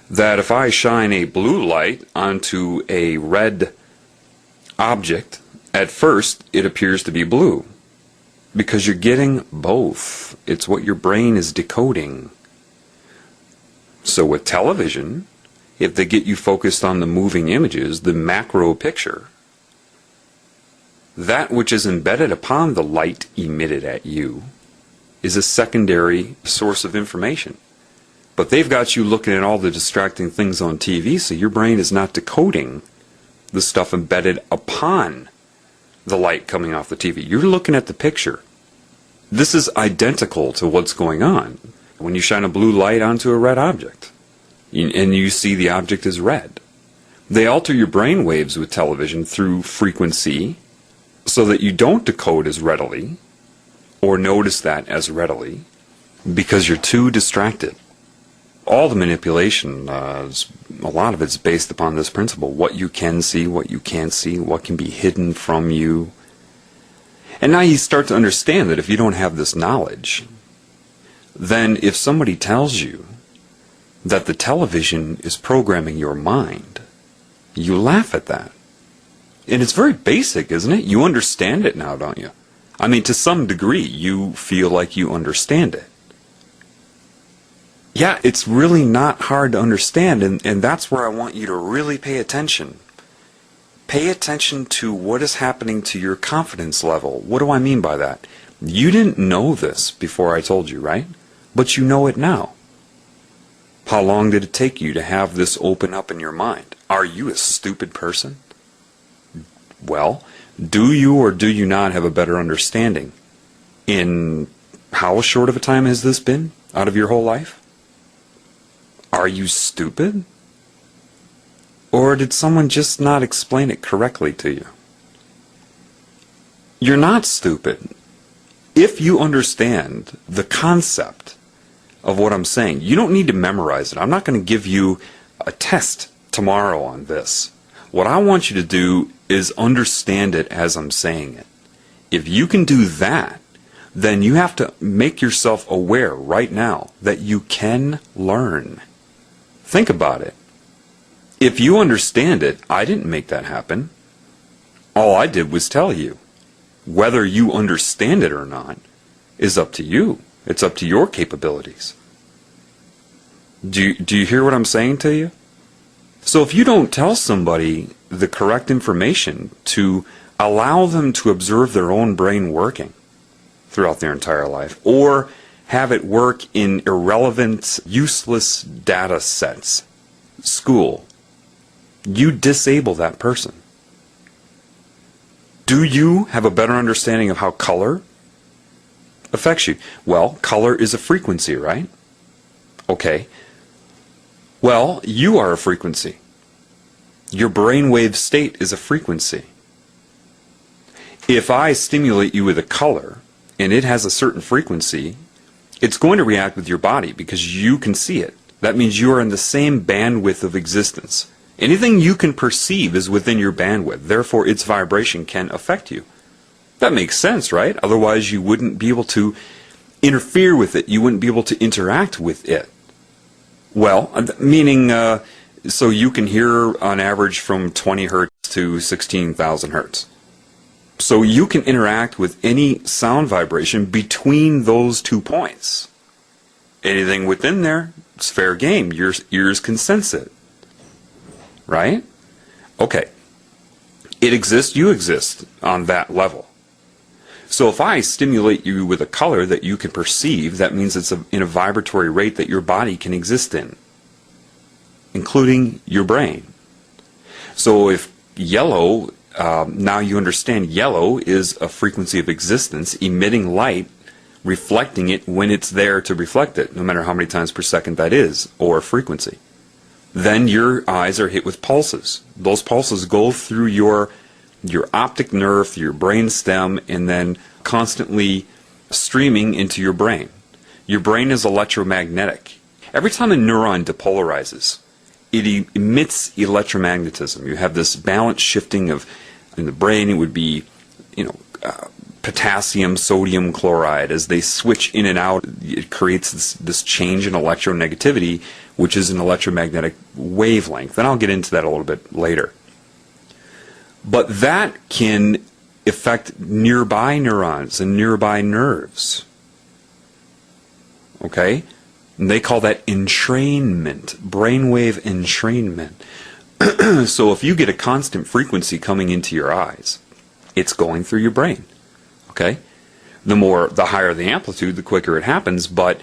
that if I shine a blue light onto a red object, at first it appears to be blue, because you're getting both. It's what your brain is decoding. So with television, if they get you focused on the moving images, the macro picture, that which is embedded upon the light emitted at you is a secondary source of information. But they've got you looking at all the distracting things on TV, so your brain is not decoding the stuff embedded upon the light coming off the TV. You're looking at the picture. This is identical to what's going on when you shine a blue light onto a red object and you see the object as red. They alter your brain waves with television through frequency so that you don't decode as readily or notice that as readily because you're too distracted. All the manipulation, a lot of it's based upon this principle. What you can see, what you can't see, what can be hidden from you. And now you start to understand that if you don't have this knowledge, then if somebody tells you that the television is programming your mind, you laugh at that. And it's very basic, isn't it? You understand it now, don't you? I mean, to some degree, you feel like you understand it. Yeah, it's really not hard to understand, and that's where I want you to really pay attention. Pay attention to what is happening to your confidence level. What do I mean by that? You didn't know this before I told you, right? But you know it now. How long did it take you to have this open up in your mind? Are you a stupid person? Well, do you or do you not have a better understanding? In how short of a time has this been out of your whole life? Are you stupid? Or did someone just not explain it correctly to you? You're not stupid. If you understand the concept of what I'm saying, you don't need to memorize it. I'm not going to give you a test tomorrow on this. What I want you to do is understand it as I'm saying it. If you can do that, then you have to make yourself aware right now that you can learn. Think about it. If you understand it, I didn't make that happen. All I did was tell you. Whether you understand it or not is up to you. It's up to your capabilities. Do you hear what I'm saying to you? So if you don't tell somebody the correct information to allow them to observe their own brain working throughout their entire life, or have it work in irrelevant, useless data sets, school, you disable that person. Do you have a better understanding of how color affects you? Well, color is a frequency, right? Okay. Well, you are a frequency. Your brainwave state is a frequency. If I stimulate you with a color, and it has a certain frequency, it's going to react with your body because you can see it. That means you are in the same bandwidth of existence. Anything you can perceive is within your bandwidth. Therefore, its vibration can affect you. That makes sense, right? Otherwise, you wouldn't be able to interfere with it. You wouldn't be able to interact with it. Well, meaning, so you can hear on average from 20 hertz to 16,000 hertz. So you can interact with any sound vibration between those 2 points. Anything within there, it's fair game. Your ears can sense it. Right? Okay. It exists, you exist on that level. So if I stimulate you with a color that you can perceive, that means it's in a vibratory rate that your body can exist in, including your brain. So if yellow, now you understand yellow is a frequency of existence, emitting light, reflecting it when it's there to reflect it, no matter how many times per second that is, or frequency. Then your eyes are hit with pulses. Those pulses go through your optic nerve, through your brain stem, and then constantly streaming into your brain. Your brain is electromagnetic. Every time a neuron depolarizes, it emits electromagnetism. You have this balance shifting of, in the brain it would be, potassium, sodium chloride. As they switch in and out, it creates this change in electronegativity, which is an electromagnetic wavelength. And I'll get into that a little bit later. But that can affect nearby neurons and nearby nerves. Okay? And they call that entrainment, brainwave entrainment. So if you get a constant frequency coming into your eyes, it's going through your brain. Okay? The higher the amplitude, the quicker it happens, but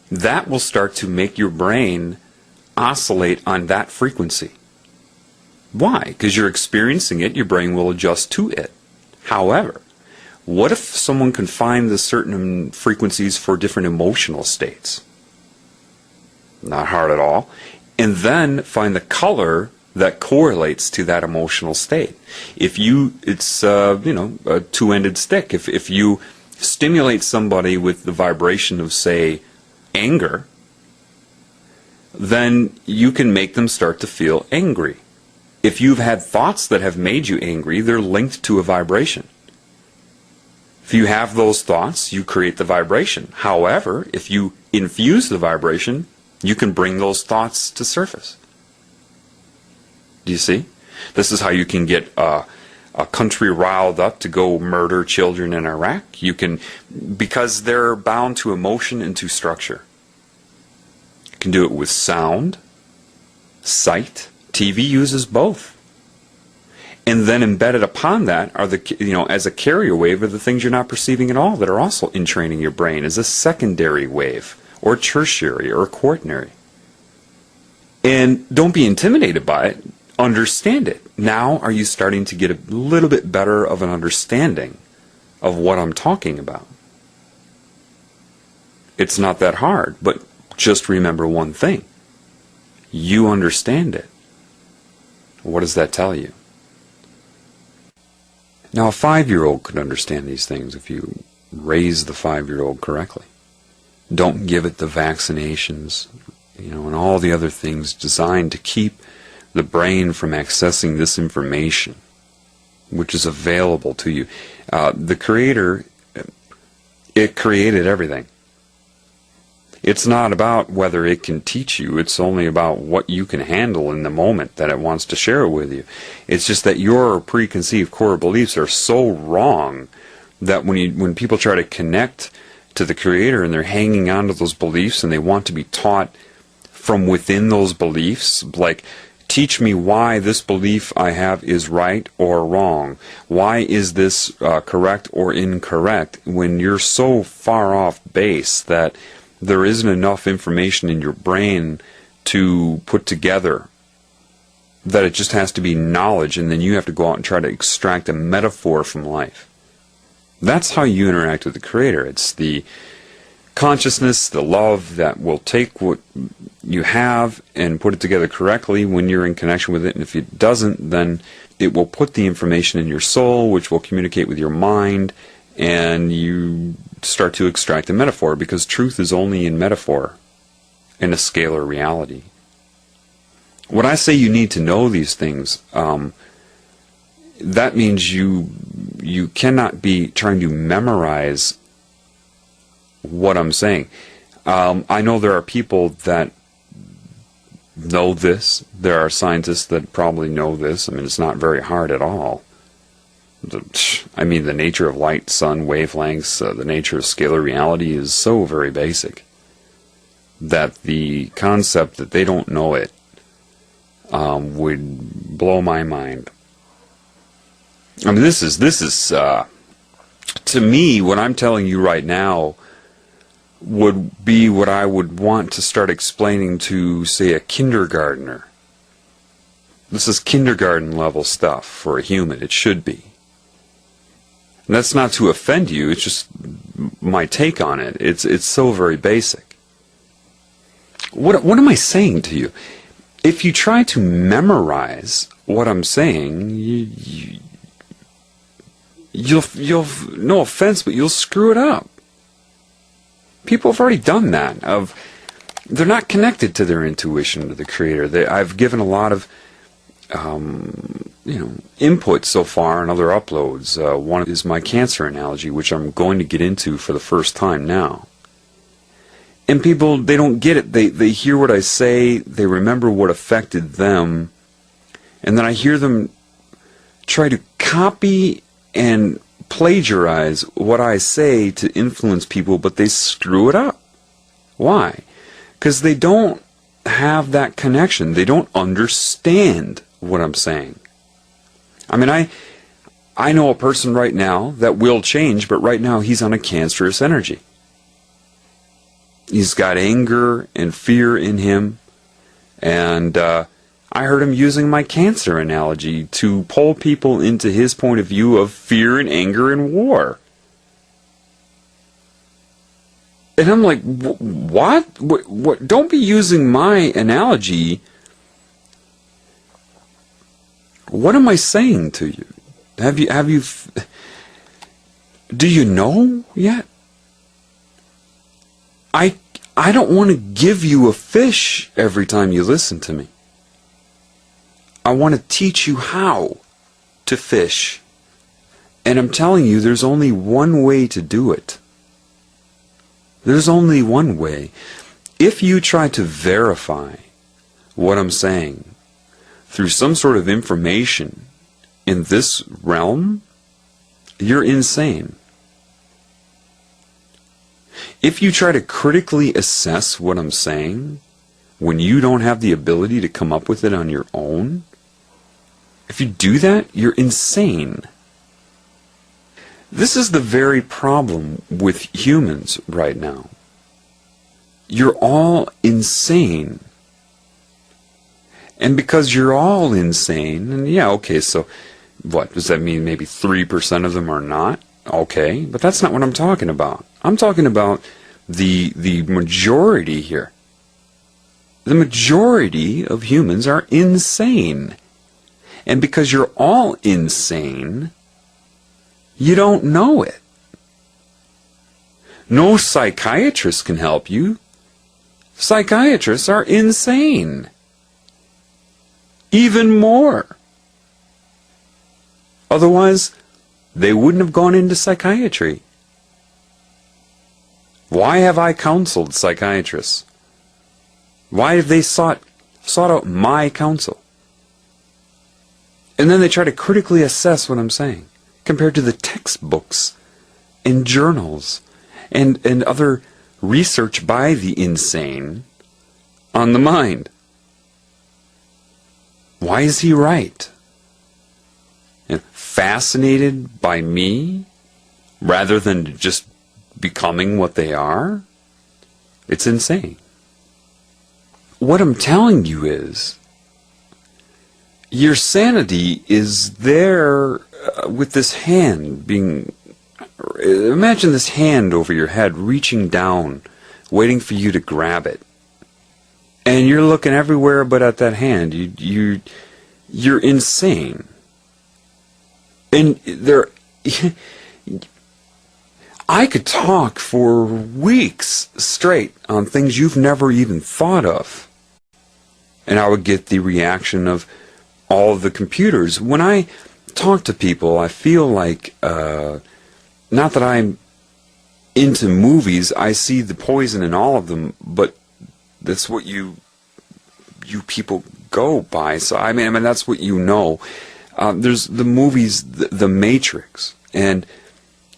that will start to make your brain oscillate on that frequency. Why? Because you're experiencing it, your brain will adjust to it. However, what if someone can find the certain frequencies for different emotional states? Not hard at all. And then find the color that correlates to that emotional state. It's a two-ended stick. If you stimulate somebody with the vibration of, say, anger, then you can make them start to feel angry. If you've had thoughts that have made you angry, they're linked to a vibration. If you have those thoughts, you create the vibration. However, if you infuse the vibration, you can bring those thoughts to surface. Do you see? This is how you can get a country riled up to go murder children in Iraq. You can, because they're bound to emotion and to structure. You can do it with sound, sight. TV uses both. And then embedded upon that are as a carrier wave are the things you're not perceiving at all that are also entraining your brain as a secondary wave, or tertiary, or quaternary. And don't be intimidated by it. Understand it. Now are you starting to get a little bit better of an understanding of what I'm talking about? It's not that hard, but just remember one thing. You understand it. What does that tell you? Now a 5-year-old could understand these things if you raise the 5-year-old correctly. Don't give it the vaccinations, and all the other things designed to keep the brain from accessing this information, which is available to you. The Creator, it created everything. It's not about whether it can teach you. It's only about what you can handle in the moment that it wants to share with you. It's just that your preconceived core beliefs are so wrong that when people try to connect to the Creator and they're hanging on to those beliefs and they want to be taught from within those beliefs, like, teach me why this belief I have is right or wrong. Why is this correct or incorrect? When you're so far off base that there isn't enough information in your brain to put together, that it just has to be knowledge, and then you have to go out and try to extract a metaphor from life. That's how you interact with the Creator. It's the consciousness, the love that will take what you have and put it together correctly when you're in connection with it. And if it doesn't, then it will put the information in your soul, which will communicate with your mind, and you start to extract a metaphor, because truth is only in metaphor, in a scalar reality. When I say you need to know these things, that means you cannot be trying to memorize what I'm saying. I know there are people that know this. There are scientists that probably know this. I mean, it's not very hard at all. The nature of light, sun, wavelengths, the nature of scalar reality is so very basic that the concept that they don't know it would blow my mind. I mean, this is to me, what I'm telling you right now would be what I would want to start explaining to, say, a kindergartner. This is kindergarten level stuff for a human. It should be. And that's not to offend you. It's just my take on it. It's so very basic. What am I saying to you? If you try to memorize what I'm saying, you'll no offense, but you'll screw it up. People have already done that. They're not connected to their intuition, to the Creator. I've given a lot of input so far in other uploads. One is my cancer analogy, which I'm going to get into for the first time now. And people, they don't get it. They hear what I say, they remember what affected them, and then I hear them try to copy and plagiarize what I say to influence people, but they screw it up. Why? Because they don't have that connection. They don't understand what I'm saying. I mean, I know a person right now that will change, but right now he's on a cancerous energy. He's got anger and fear in him, and I heard him using my cancer analogy to pull people into his point of view of fear and anger and war. And I'm like, what? What? Don't be using my analogy. What am I saying to you? Do you know yet? I don't want to give you a fish every time you listen to me. I want to teach you how to fish. And I'm telling you, there's only one way to do it. There's only one way. If you try to verify what I'm saying through some sort of information in this realm, you're insane. If you try to critically assess what I'm saying when you don't have the ability to come up with it on your own, if you do that, you're insane. This is the very problem with humans right now. You're all insane. And because you're all insane, and yeah, okay, so what? Does that mean maybe 3% of them are not? Okay, but that's not what I'm talking about. I'm talking about the majority here. The majority of humans are insane. And because you're all insane, you don't know it. No psychiatrist can help you. Psychiatrists are insane. Even more. Otherwise, they wouldn't have gone into psychiatry. Why have I counseled psychiatrists? Why have they sought out my counsel? And then they try to critically assess what I'm saying, compared to the textbooks and journals and other research by the insane on the mind. Why is he right? And fascinated by me rather than just becoming what they are? It's insane. What I'm telling you is, your sanity is there with this hand being... Imagine this hand over your head reaching down, waiting for you to grab it. And you're looking everywhere but at that hand. You're insane. And I could talk for weeks straight on things you've never even thought of. And I would get the reaction of all of the computers. When I talk to people, I feel like, not that I'm into movies, I see the poison in all of them, but that's what you people go by. So I mean that's what you know. There's the movies, the Matrix, and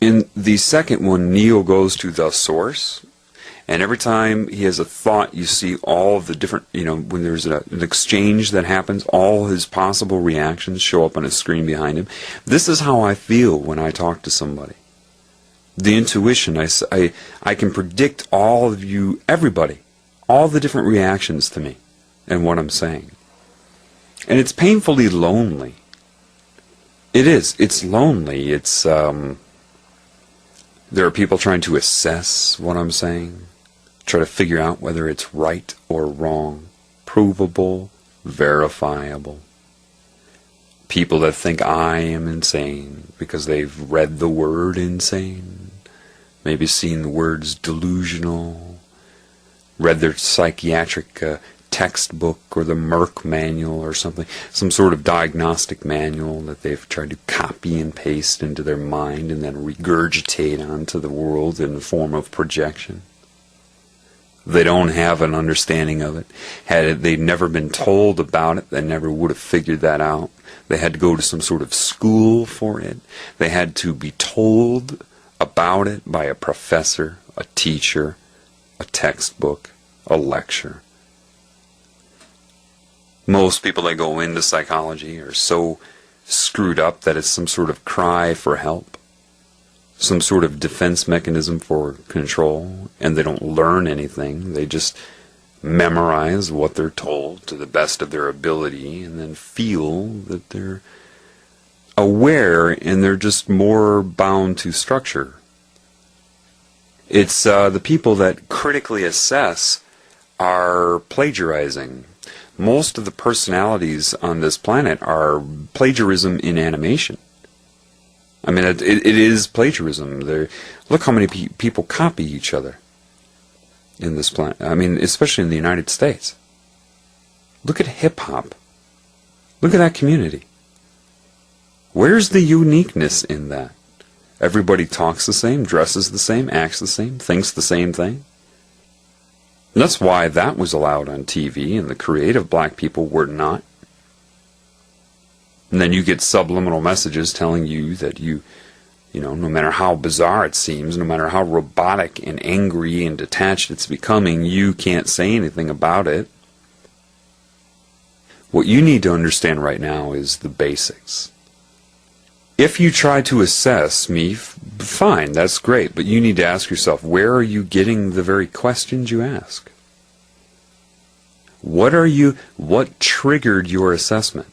in the second one, Neo goes to the source, and every time he has a thought, you see all of the different, when there's an exchange that happens, all his possible reactions show up on a screen behind him. This is how I feel when I talk to somebody. The intuition, I can predict all of you, everybody, all the different reactions to me and what I'm saying. And it's painfully lonely. It is. It's lonely. It's, there are people trying to assess what I'm saying, try to figure out whether it's right or wrong, provable, verifiable. People that think I am insane because they've read the word insane, maybe seen the words delusional, read their psychiatric textbook or the Merck manual or something, some sort of diagnostic manual that they've tried to copy and paste into their mind and then regurgitate onto the world in the form of projection. They don't have an understanding of it. Had they never been told about it, they never would have figured that out. They had to go to some sort of school for it. They had to be told about it by a professor, a teacher, a textbook, a lecture. Most people that go into psychology are so screwed up that it's some sort of cry for help, some sort of defense mechanism for control, and they don't learn anything. They just memorize what they're told to the best of their ability and then feel that they're aware and they're just more bound to structure. It's the people that critically assess are plagiarizing. Most of the personalities on this planet are plagiarism in animation. I mean, it is plagiarism. Look how many people copy each other in this planet. I mean, especially in the United States. Look at hip-hop. Look at that community. Where's the uniqueness in that? Everybody talks the same, dresses the same, acts the same, thinks the same thing. And that's why that was allowed on TV and the creative black people were not. And then you get subliminal messages telling you that no matter how bizarre it seems, no matter how robotic and angry and detached it's becoming, you can't say anything about it. What you need to understand right now is the basics. If you try to assess me, fine, that's great, but you need to ask yourself, where are you getting the very questions you ask? What triggered your assessment?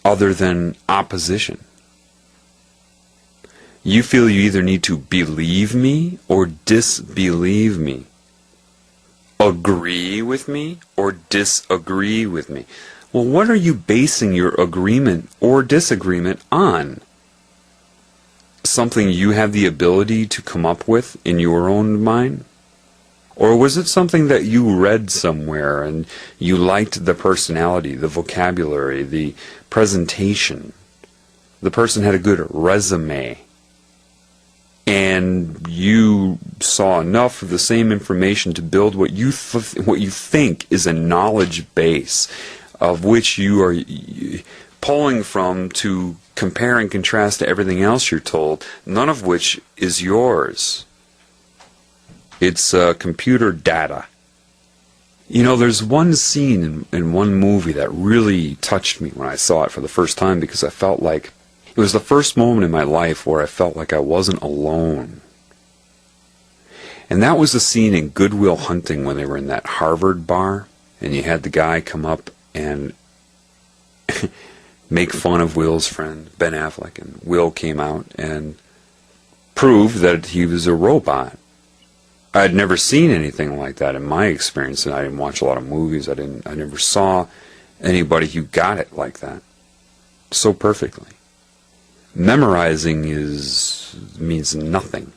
Other than opposition. You feel you either need to believe me or disbelieve me. Agree with me or disagree with me. Well, what are you basing your agreement or disagreement on? Something you have the ability to come up with in your own mind? Or was it something that you read somewhere and you liked the personality, the vocabulary, the presentation? The person had a good resume. and you saw enough of the same information to build what you think is a knowledge base of which you are pulling from to compare and contrast to everything else you're told, none of which is yours. It's computer data. You know, there's one scene in one movie that really touched me when I saw it for the first time, because I felt like it was the first moment in my life where I felt like I wasn't alone. And that was the scene in Good Will Hunting when they were in that Harvard bar, and you had the guy come up and make fun of Will's friend, Ben Affleck, and Will came out and proved that he was a robot. I'd never seen anything like that in my experience, and I didn't watch a lot of movies. I never saw anybody who got it like that so perfectly. Memorizing means nothing.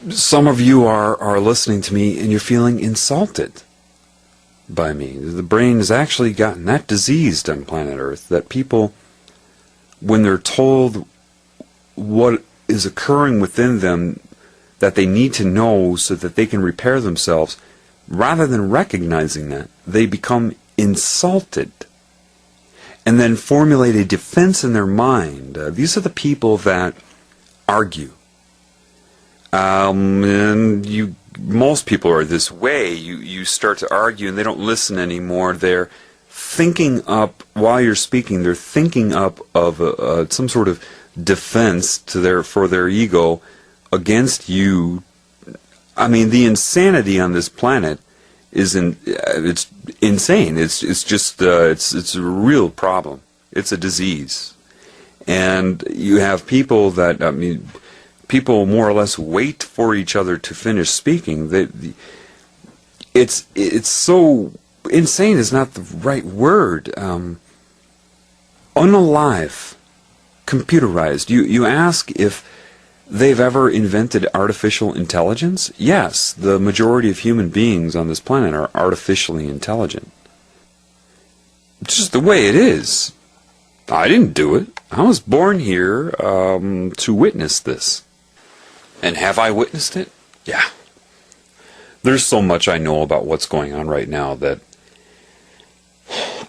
Some of you are listening to me and you're feeling insulted by me. The brain has actually gotten that diseased on planet Earth that people, when they're told what is occurring within them that they need to know so that they can repair themselves, rather than recognizing that, they become insulted and then formulate a defense in their mind. These are the people that argue. And most people are this way. You start to argue and they don't listen anymore. They're thinking up, while you're speaking, they're thinking up of some sort of defense for their ego against you. I mean, the insanity on this planet it's insane. It's just it's a real problem. It's a disease, and you have people that, I mean, people more or less wait for each other to finish speaking. It's so insane is not the right word. Unalive, computerized. You ask if they've ever invented artificial intelligence? Yes, the majority of human beings on this planet are artificially intelligent. It's just the way it is. I didn't do it. I was born here to witness this. And have I witnessed it? Yeah. There's so much I know about what's going on right now that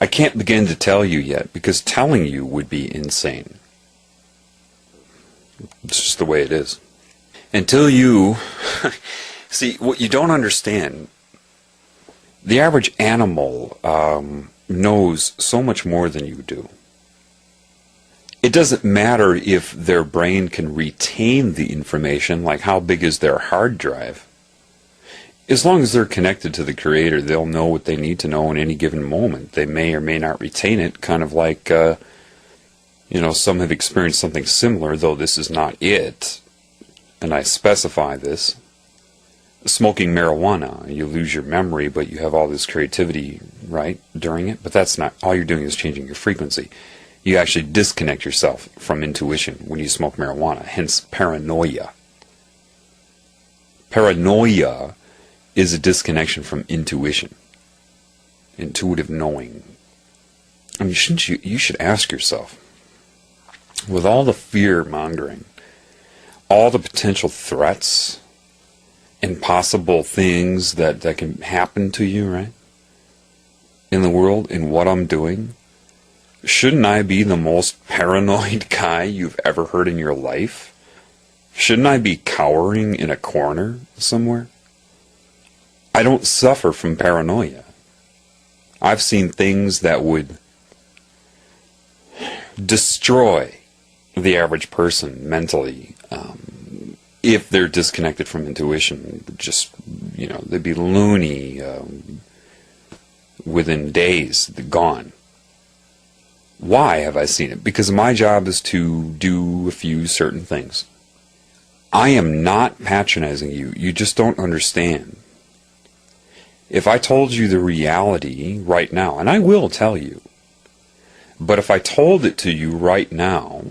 I can't begin to tell you yet, because telling you would be insane. It's just the way it is. Until you see, what you don't understand, the average animal knows so much more than you do. It doesn't matter if their brain can retain the information, like how big is their hard drive. As long as they're connected to the Creator, they'll know what they need to know in any given moment. They may or may not retain it, kind of like some have experienced something similar, though this is not it, and I specify this. Smoking marijuana, you lose your memory, but you have all this creativity, right, during it. But that's not, all you're doing is changing your frequency. You actually disconnect yourself from intuition when you smoke marijuana, hence paranoia. Paranoia is a disconnection from intuition, intuitive knowing. I mean, you should ask yourself, with all the fear-mongering, all the potential threats and possible things that can happen to you, right, in the world, in what I'm doing, shouldn't I be the most paranoid guy you've ever heard in your life? Shouldn't I be cowering in a corner somewhere? I don't suffer from paranoia. I've seen things that would destroy the average person mentally, if they're disconnected from intuition. Just, they'd be loony within days, gone. Why have I seen it? Because my job is to do a few certain things. I am not patronizing you. You just don't understand. If I told you the reality right now, and I will tell you, but if I told it to you right now,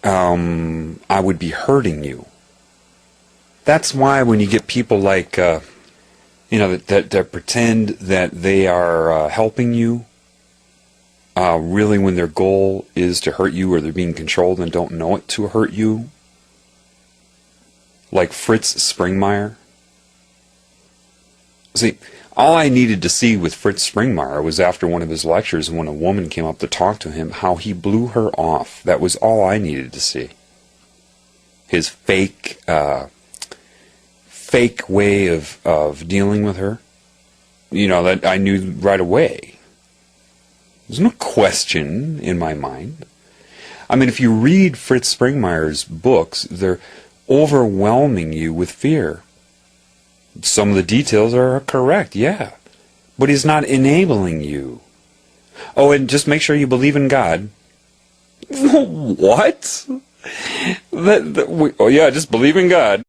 I would be hurting you. That's why when you get people like, that pretend that they are helping you, really when their goal is to hurt you, or they're being controlled and don't know it to hurt you. Like Fritz Springmeier. See, all I needed to see with Fritz Springmeier was after one of his lectures, when a woman came up to talk to him, how he blew her off. That was all I needed to see. His fake way of dealing with her. You know, that I knew right away. There's no question in my mind. I mean, if you read Fritz Springmeier's books, they're overwhelming you with fear. Some of the details are correct, yeah. But he's not enabling you. Oh, and just make sure you believe in God. What? Oh, yeah, just believe in God.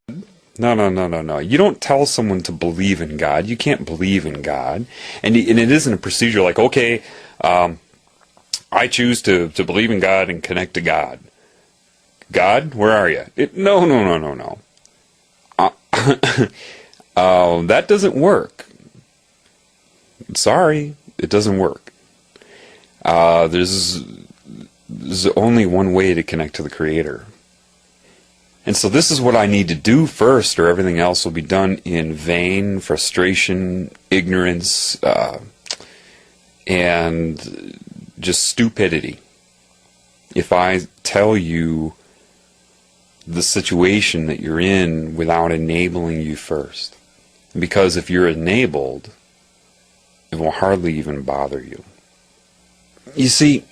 No. You don't tell someone to believe in God. You can't believe in God. And it isn't a procedure like, okay, I choose to believe in God and connect to God. God, where are you? No. That doesn't work. Sorry, it doesn't work. There's only one way to connect to the Creator. And so this is what I need to do first, or everything else will be done in vain, frustration, ignorance, and just stupidity. If I tell you the situation that you're in without enabling you first. Because if you're enabled, it will hardly even bother you. You see,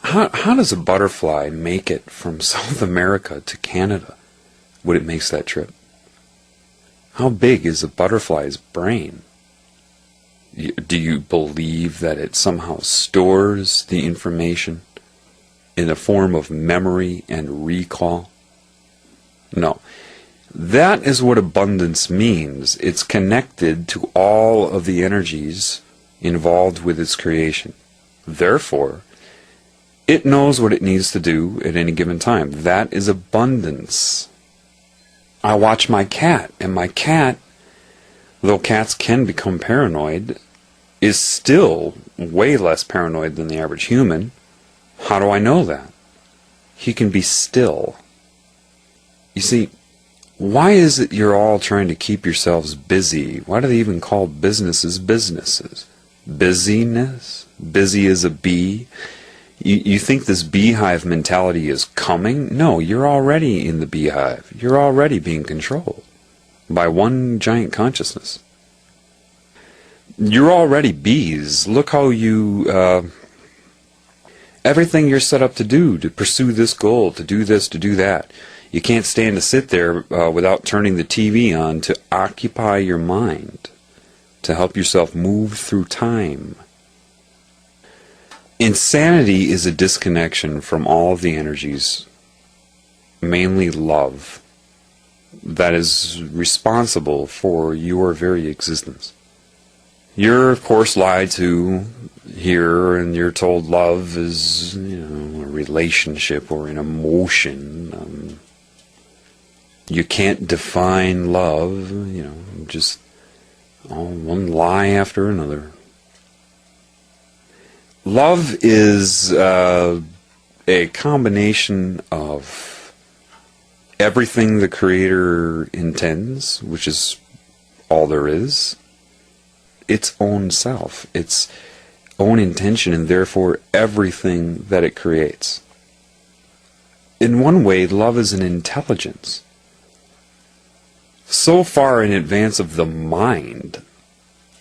how does a butterfly make it from South America to Canada when it makes that trip? How big is a butterfly's brain? Do you believe that it somehow stores the information in the form of memory and recall? No. That is what abundance means. It's connected to all of the energies involved with its creation. Therefore, it knows what it needs to do at any given time. That is abundance. I watch my cat, and my cat, though cats can become paranoid, is still way less paranoid than the average human. How do I know that? He can be still. You see, why is it you're all trying to keep yourselves busy? Why do they even call businesses businesses? Busyness? Busy as a bee? You think this beehive mentality is coming? No, you're already in the beehive. You're already being controlled by one giant consciousness. You're already bees. Look how you... everything you're set up to do, to pursue this goal, to do this, to do that. You can't stand to sit there without turning the TV on to occupy your mind, to help yourself move through time. Insanity is a disconnection from all of the energies, mainly love, that is responsible for your very existence. You're, of course, lied to here, and you're told love is, a relationship or an emotion. You can't define love, just one lie after another. Love is a combination of everything the Creator intends, which is all there is, its own self, its own intention, and therefore everything that it creates. In one way, love is an intelligence, so far in advance of the mind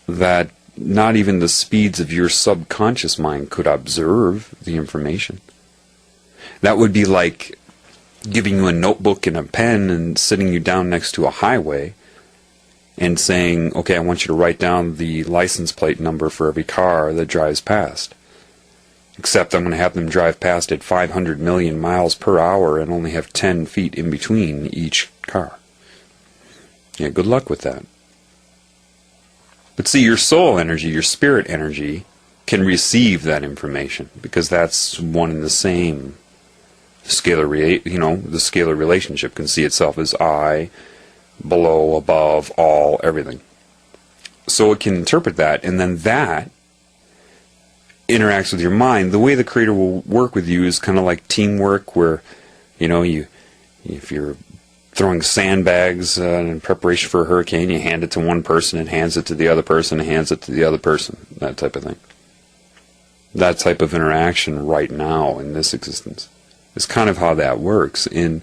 that not even the speeds of your subconscious mind could observe the information. That would be like giving you a notebook and a pen and sitting you down next to a highway and saying, okay, I want you to write down the license plate number for every car that drives past. Except I'm going to have them drive past at 500 million miles per hour and only have 10 feet in between each car. Yeah, good luck with that. But see, your soul energy, your spirit energy, can receive that information because that's one and the same. The scalar relationship can see itself as I, below, above, all, everything. So it can interpret that, and then that interacts with your mind, the way the Creator will work with you is kind of like teamwork, where, if you're throwing sandbags in preparation for a hurricane, you hand it to one person and hands it to the other person and hands it to the other person, that type of thing. That type of interaction right now in this existence is kind of how that works. And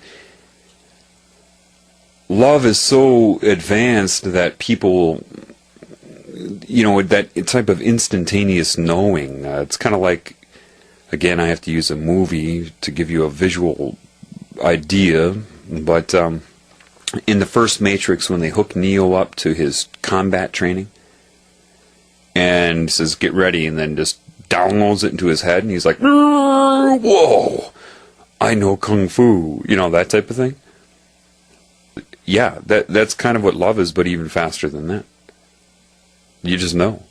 love is so advanced that people, that type of instantaneous knowing, it's kind of like, again, I have to use a movie to give you a visual idea, but in the first Matrix, when they hook Neo up to his combat training and says, get ready, and then just downloads it into his head, and he's like, whoa, I know Kung Fu, that type of thing. Yeah, that's kind of what love is, but even faster than that. You just know.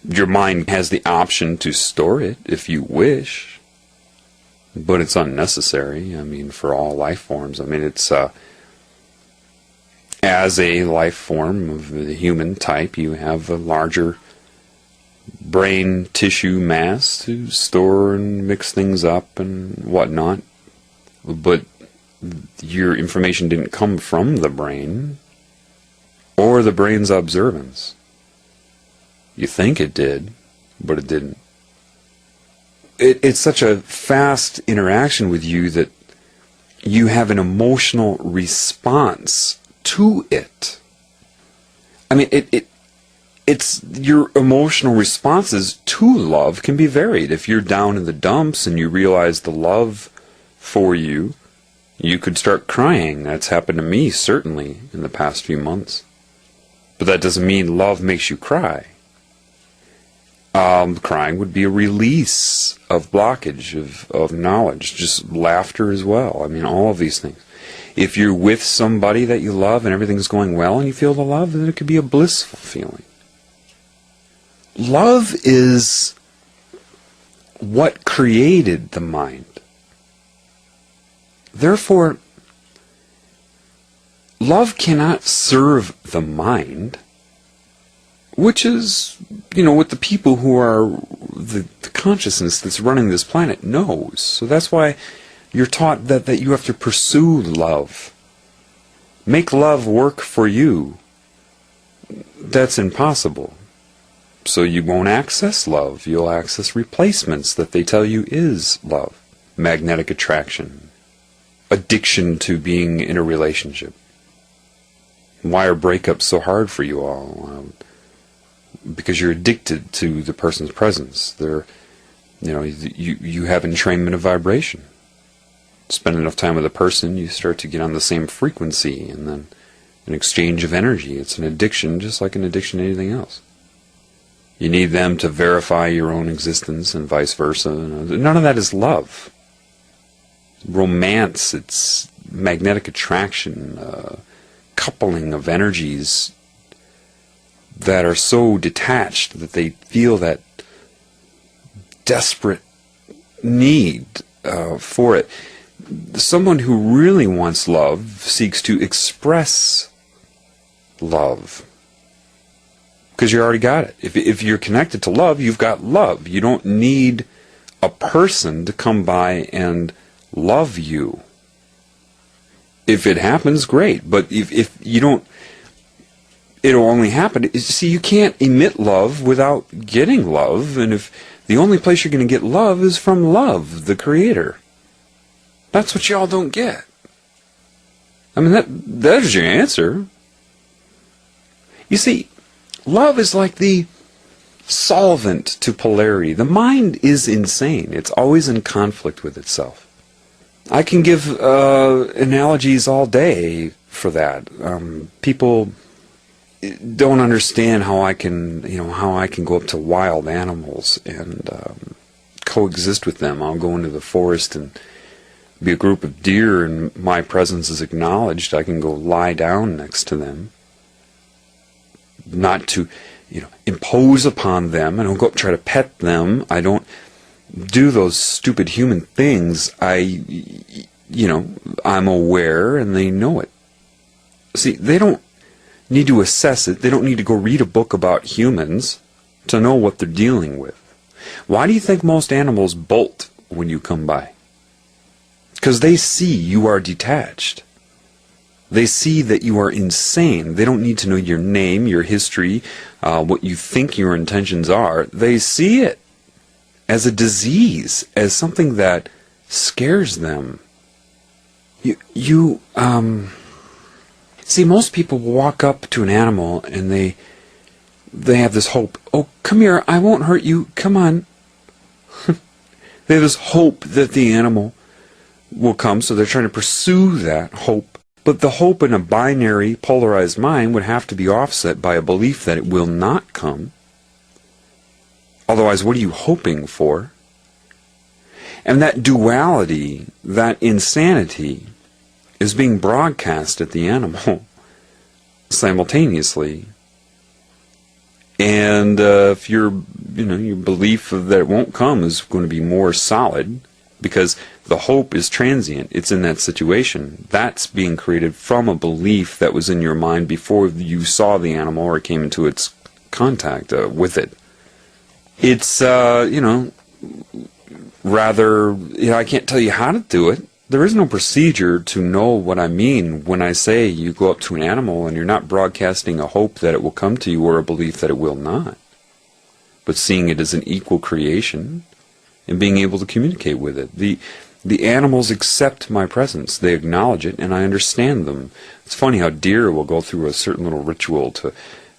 Your mind has the option to store it if you wish, but it's unnecessary. For all life forms. It's as a life form of the human type, you have a larger brain tissue mass to store and mix things up and whatnot, but your information didn't come from the brain or the brain's observance. You think it did, but it didn't. It's such a fast interaction with you that you have an emotional response to it. It's your emotional responses to love can be varied. If you're down in the dumps and you realize the love for you, you could start crying. That's happened to me, certainly, in the past few months. But that doesn't mean love makes you cry. Crying would be a release of blockage, of knowledge, just laughter as well. All of these things. If you're with somebody that you love and everything's going well and you feel the love, then it could be a blissful feeling. Love is what created the mind. Therefore, love cannot serve the mind, which is, what the people who are the consciousness that's running this planet knows. So that's why you're taught that you have to pursue love. Make love work for you. That's impossible. So you won't access love. You'll access replacements that they tell you is love. Magnetic attraction. Addiction to being in a relationship. Why are breakups so hard for you all? Because you're addicted to the person's presence. You have entrainment of vibration. Spend enough time with a person, you start to get on the same frequency, and then an exchange of energy. It's an addiction, just like an addiction to anything else. You need them to verify your own existence, and vice versa. None of that is love. Romance, it's magnetic attraction, coupling of energies that are so detached that they feel that desperate need for it. Someone who really wants love seeks to express love, because you already got it. If you're connected to love, you've got love. You don't need a person to come by and love you. If it happens, great. But if you don't, it'll only happen. See, you can't emit love without getting love, and if the only place you're going to get love is from love, the Creator. That's what y'all don't get. That's your answer. You see, love is like the solvent to polarity. The mind is insane. It's always in conflict with itself. I can give analogies all day for that. People don't understand how I can go up to wild animals and coexist with them. I'll go into the forest and be a group of deer, and my presence is acknowledged. I can go lie down next to them, not to, impose upon them. I don't go up and try to pet them. I don't do those stupid human things. I'm aware, and they know it. See, they don't need to assess it. They don't need to go read a book about humans to know what they're dealing with. Why do you think most animals bolt when you come by? Because they see you are detached. They see that you are insane. They don't need to know your name, your history, what you think your intentions are. They see it as a disease, as something that scares them. See, most people walk up to an animal and they have this hope. Oh, come here, I won't hurt you, come on. They have this hope that the animal will come, so they're trying to pursue that hope. But the hope in a binary, polarized mind would have to be offset by a belief that it will not come. Otherwise, what are you hoping for? And that duality, that insanity, is being broadcast at the animal simultaneously. And if your belief that it won't come is going to be more solid, because the hope is transient, it's in that situation. That's being created from a belief that was in your mind before you saw the animal or came into its contact with it. It's, rather, I can't tell you how to do it. There is no procedure to know what I mean when I say you go up to an animal and you're not broadcasting a hope that it will come to you or a belief that it will not, but seeing it as an equal creation and being able to communicate with it. The animals accept my presence. They acknowledge it, and I understand them. It's funny how deer will go through a certain little ritual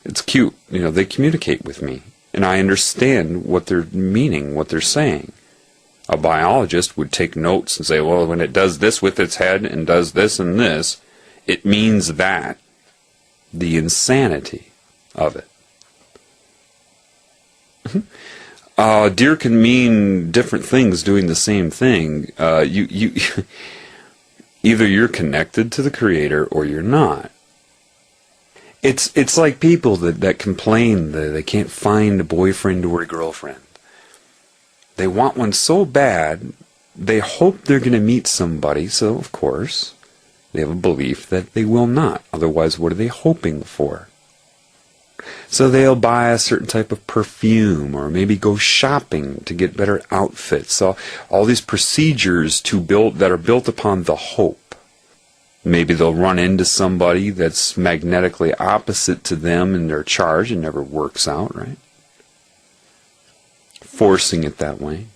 it's cute. They communicate with me, and I understand what they're meaning, what they're saying. A biologist would take notes and say, well, when it does this with its head and does this and this, it means that. The insanity of it. Deer can mean different things doing the same thing. Either you're connected to the Creator or you're not. It's like people that complain that they can't find a boyfriend or a girlfriend. They want one so bad, they hope they're going to meet somebody, so of course, they have a belief that they will not. Otherwise, what are they hoping for? So they'll buy a certain type of perfume, or maybe go shopping to get better outfits. So all these procedures that are built upon the hope. Maybe they'll run into somebody that's magnetically opposite to them in their charge and never works out, right? Forcing it that way.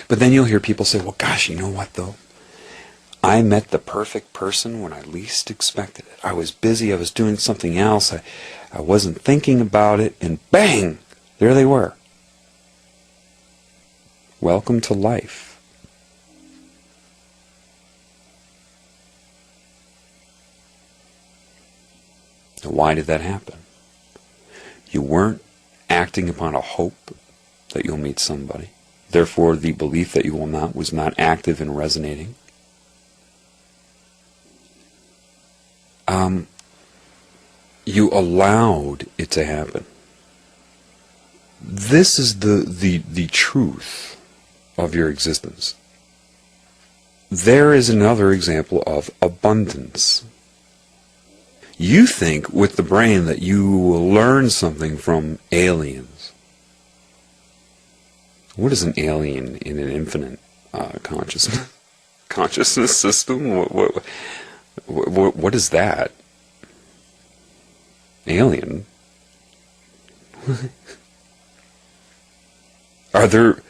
But then you'll hear people say, well, gosh, you know what, though? I met the perfect person when I least expected it. I was busy, I was doing something else, I wasn't thinking about it, and bang! There they were. Welcome to life. Now, why did that happen? You weren't acting upon a hope that you'll meet somebody. Therefore, the belief that you will not was not active and resonating. You allowed it to happen. This is the truth of your existence. There is another example of abundance. You think with the brain that you will learn something from aliens. What is an alien in an infinite consciousness system? What is that? Alien? Are there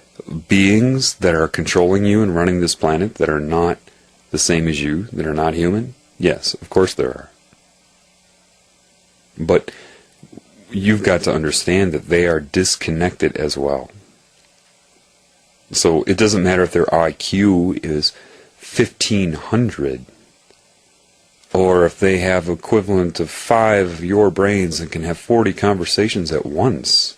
beings that are controlling you and running this planet that are not the same as you, that are not human? Yes, of course there are. But you've got to understand that they are disconnected as well. So it doesn't matter if their IQ is 1,500, or if they have equivalent of 5 of your brains and can have 40 conversations at once.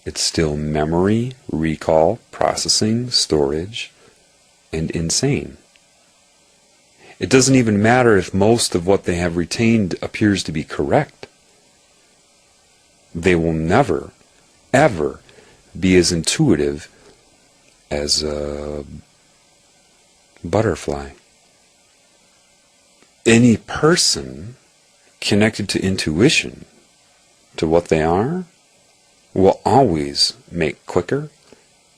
It's still memory, recall, processing, storage, and insane. It doesn't even matter if most of what they have retained appears to be correct. They will never, ever be as intuitive as a butterfly. Any person connected to intuition, to what they are, will always make quicker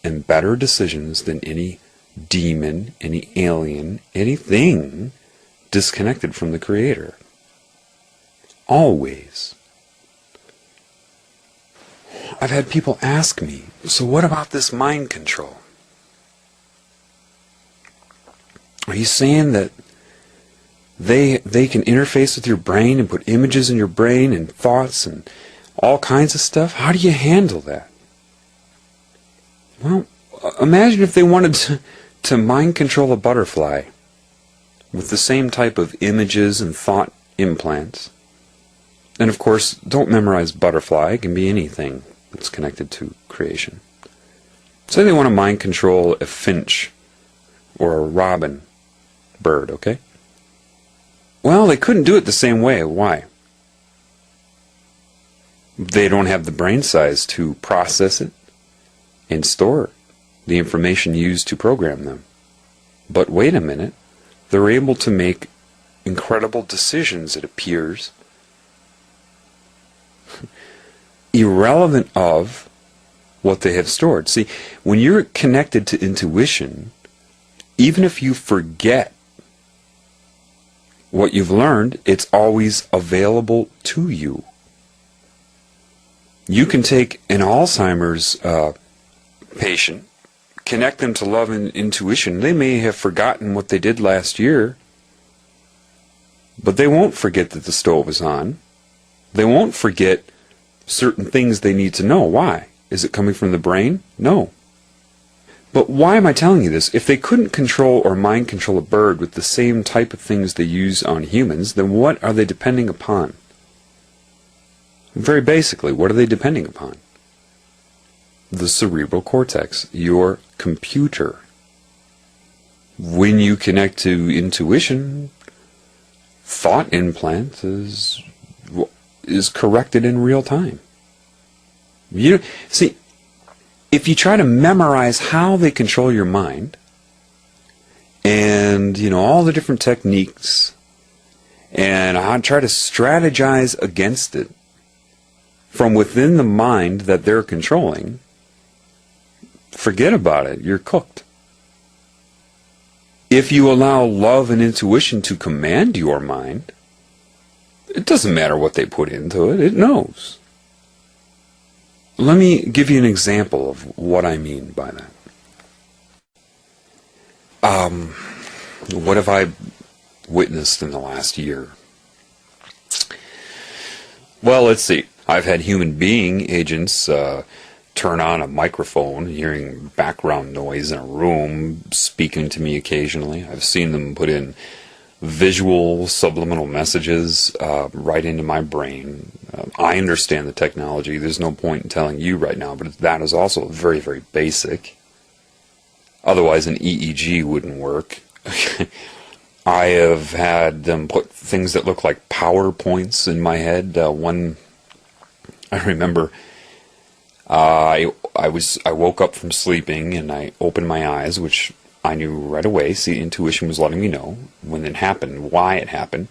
and better decisions than any demon, any alien, anything disconnected from the Creator. Always. I've had people ask me, so what about this mind control? Are you saying that they can interface with your brain and put images in your brain and thoughts and all kinds of stuff? How do you handle that? Well, imagine if they wanted to mind control a butterfly with the same type of images and thought implants. And of course, don't memorize butterfly. It can be anything that's connected to creation. Say they want to mind control a finch or a robin bird, okay? Well, they couldn't do it the same way. Why? They don't have the brain size to process it and store the information used to program them. But wait a minute, they're able to make incredible decisions, it appears, irrelevant of what they have stored. See, when you're connected to intuition, even if you forget what you've learned, it's always available to you. You can take an Alzheimer's patient, connect them to love and intuition. They may have forgotten what they did last year, but they won't forget that the stove is on. They won't forget certain things they need to know. Why? Is it coming from the brain? No. But why am I telling you this? If they couldn't control or mind control a bird with the same type of things they use on humans, then what are they depending upon? Very basically, what are they depending upon? The cerebral cortex, your computer. When you connect to intuition, thought implant is corrected in real time. See, if you try to memorize how they control your mind, and all the different techniques, and I try to strategize against it from within the mind that they're controlling, forget about it. You're cooked. If you allow love and intuition to command your mind, it doesn't matter what they put into it. It knows. Let me give you an example of what I mean by that. What have I witnessed in the last year? Well, let's see. I've had human being agents turn on a microphone, hearing background noise in a room, speaking to me occasionally. I've seen them put in visual subliminal messages right into my brain. I understand the technology. There's no point in telling you right now, but that is also very, very basic. Otherwise, an EEG wouldn't work. I have had them put things that look like PowerPoints in my head. I remember I woke up from sleeping and I opened my eyes, which I knew right away. See, intuition was letting me know when it happened, why it happened.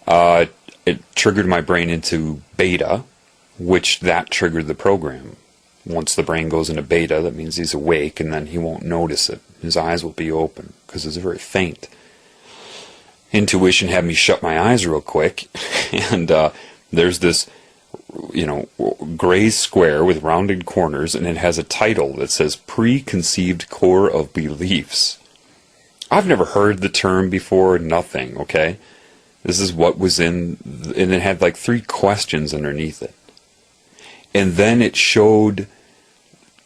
It triggered my brain into beta, which that triggered the program. Once the brain goes into beta, that means he's awake, and then he won't notice it. His eyes will be open because it's very faint. Intuition had me shut my eyes real quick, and there's this gray square with rounded corners, and it has a title that says Preconceived Core of Beliefs. I've never heard the term before, nothing, okay? This is what was in, and it had like 3 questions underneath it. And then it showed,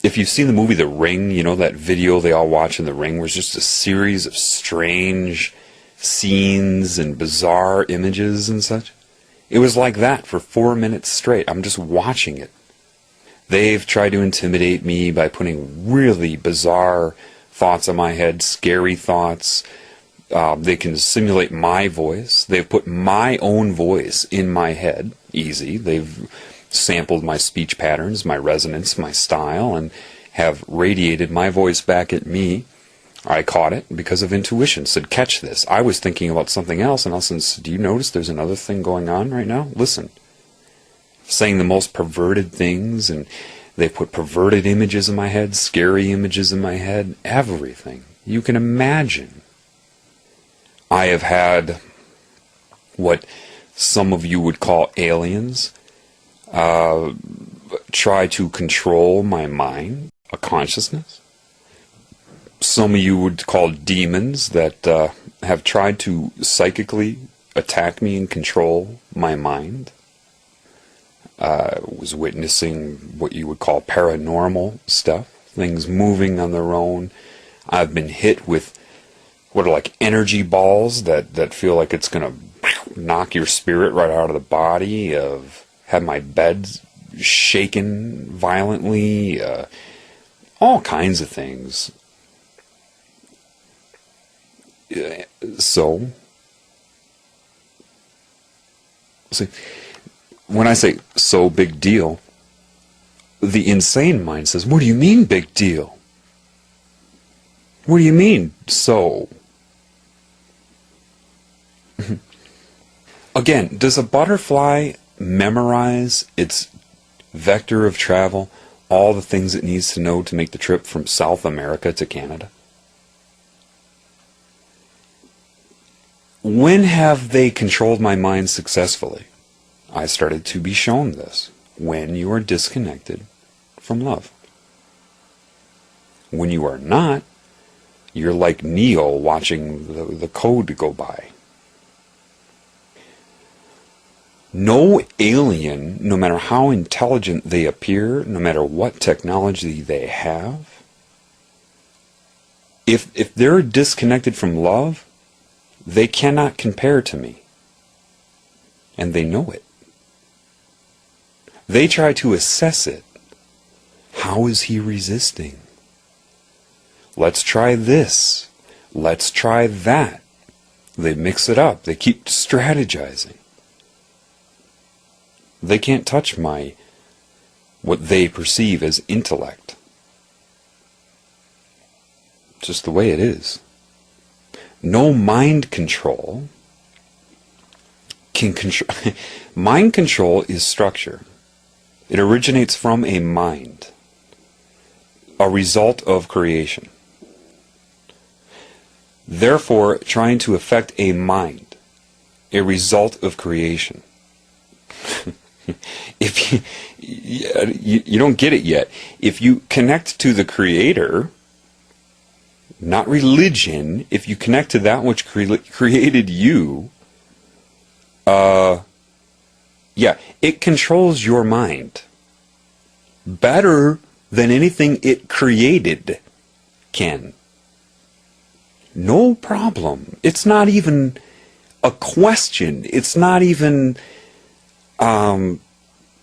if you've seen the movie The Ring, that video they all watch in The Ring, was just a series of strange scenes and bizarre images and such. It was like that for 4 minutes straight. I'm just watching it. They've tried to intimidate me by putting really bizarre thoughts in my head, scary thoughts. They can simulate my voice. They've put my own voice in my head. Easy. They've sampled my speech patterns, my resonance, my style, and have radiated my voice back at me. I caught it because of intuition. Said, catch this. I was thinking about something else, and all of a sudden said, do you notice there's another thing going on right now? Listen. saying the most perverted things, and they put perverted images in my head, scary images in my head, everything you can imagine. I have had what some of you would call aliens try to control my mind, a consciousness. Some of you would call demons that have tried to psychically attack me and control my mind. Was witnessing what you would call paranormal stuff, things moving on their own. I've been hit with what are like energy balls that feel like it's going to knock your spirit right out of the body. I've had my bed shaken violently, all kinds of things. So, see, when I say so big deal, the insane mind says, what do you mean big deal? What do you mean so? Again, does a butterfly memorize its vector of travel, all the things it needs to know to make the trip from South America to Canada? When have they controlled my mind successfully? I started to be shown this. When you are disconnected from love. When you are not, you're like Neo watching the code go by. No alien, no matter how intelligent they appear, no matter what technology they have, if they're disconnected from love, they cannot compare to me. And they know it. They try to assess it. How is he resisting? Let's try this. Let's try that. They mix it up. They keep strategizing. They can't touch what they perceive as intellect. Just the way it is. No mind control can control. Mind control is structure. It originates from a mind, a result of creation. Therefore, trying to affect a mind, a result of creation. If you don't get it yet, if you connect to the Creator, not religion, if you connect to that which created you, yeah, it controls your mind better than anything it created can. No problem. It's not even a question. It's not even,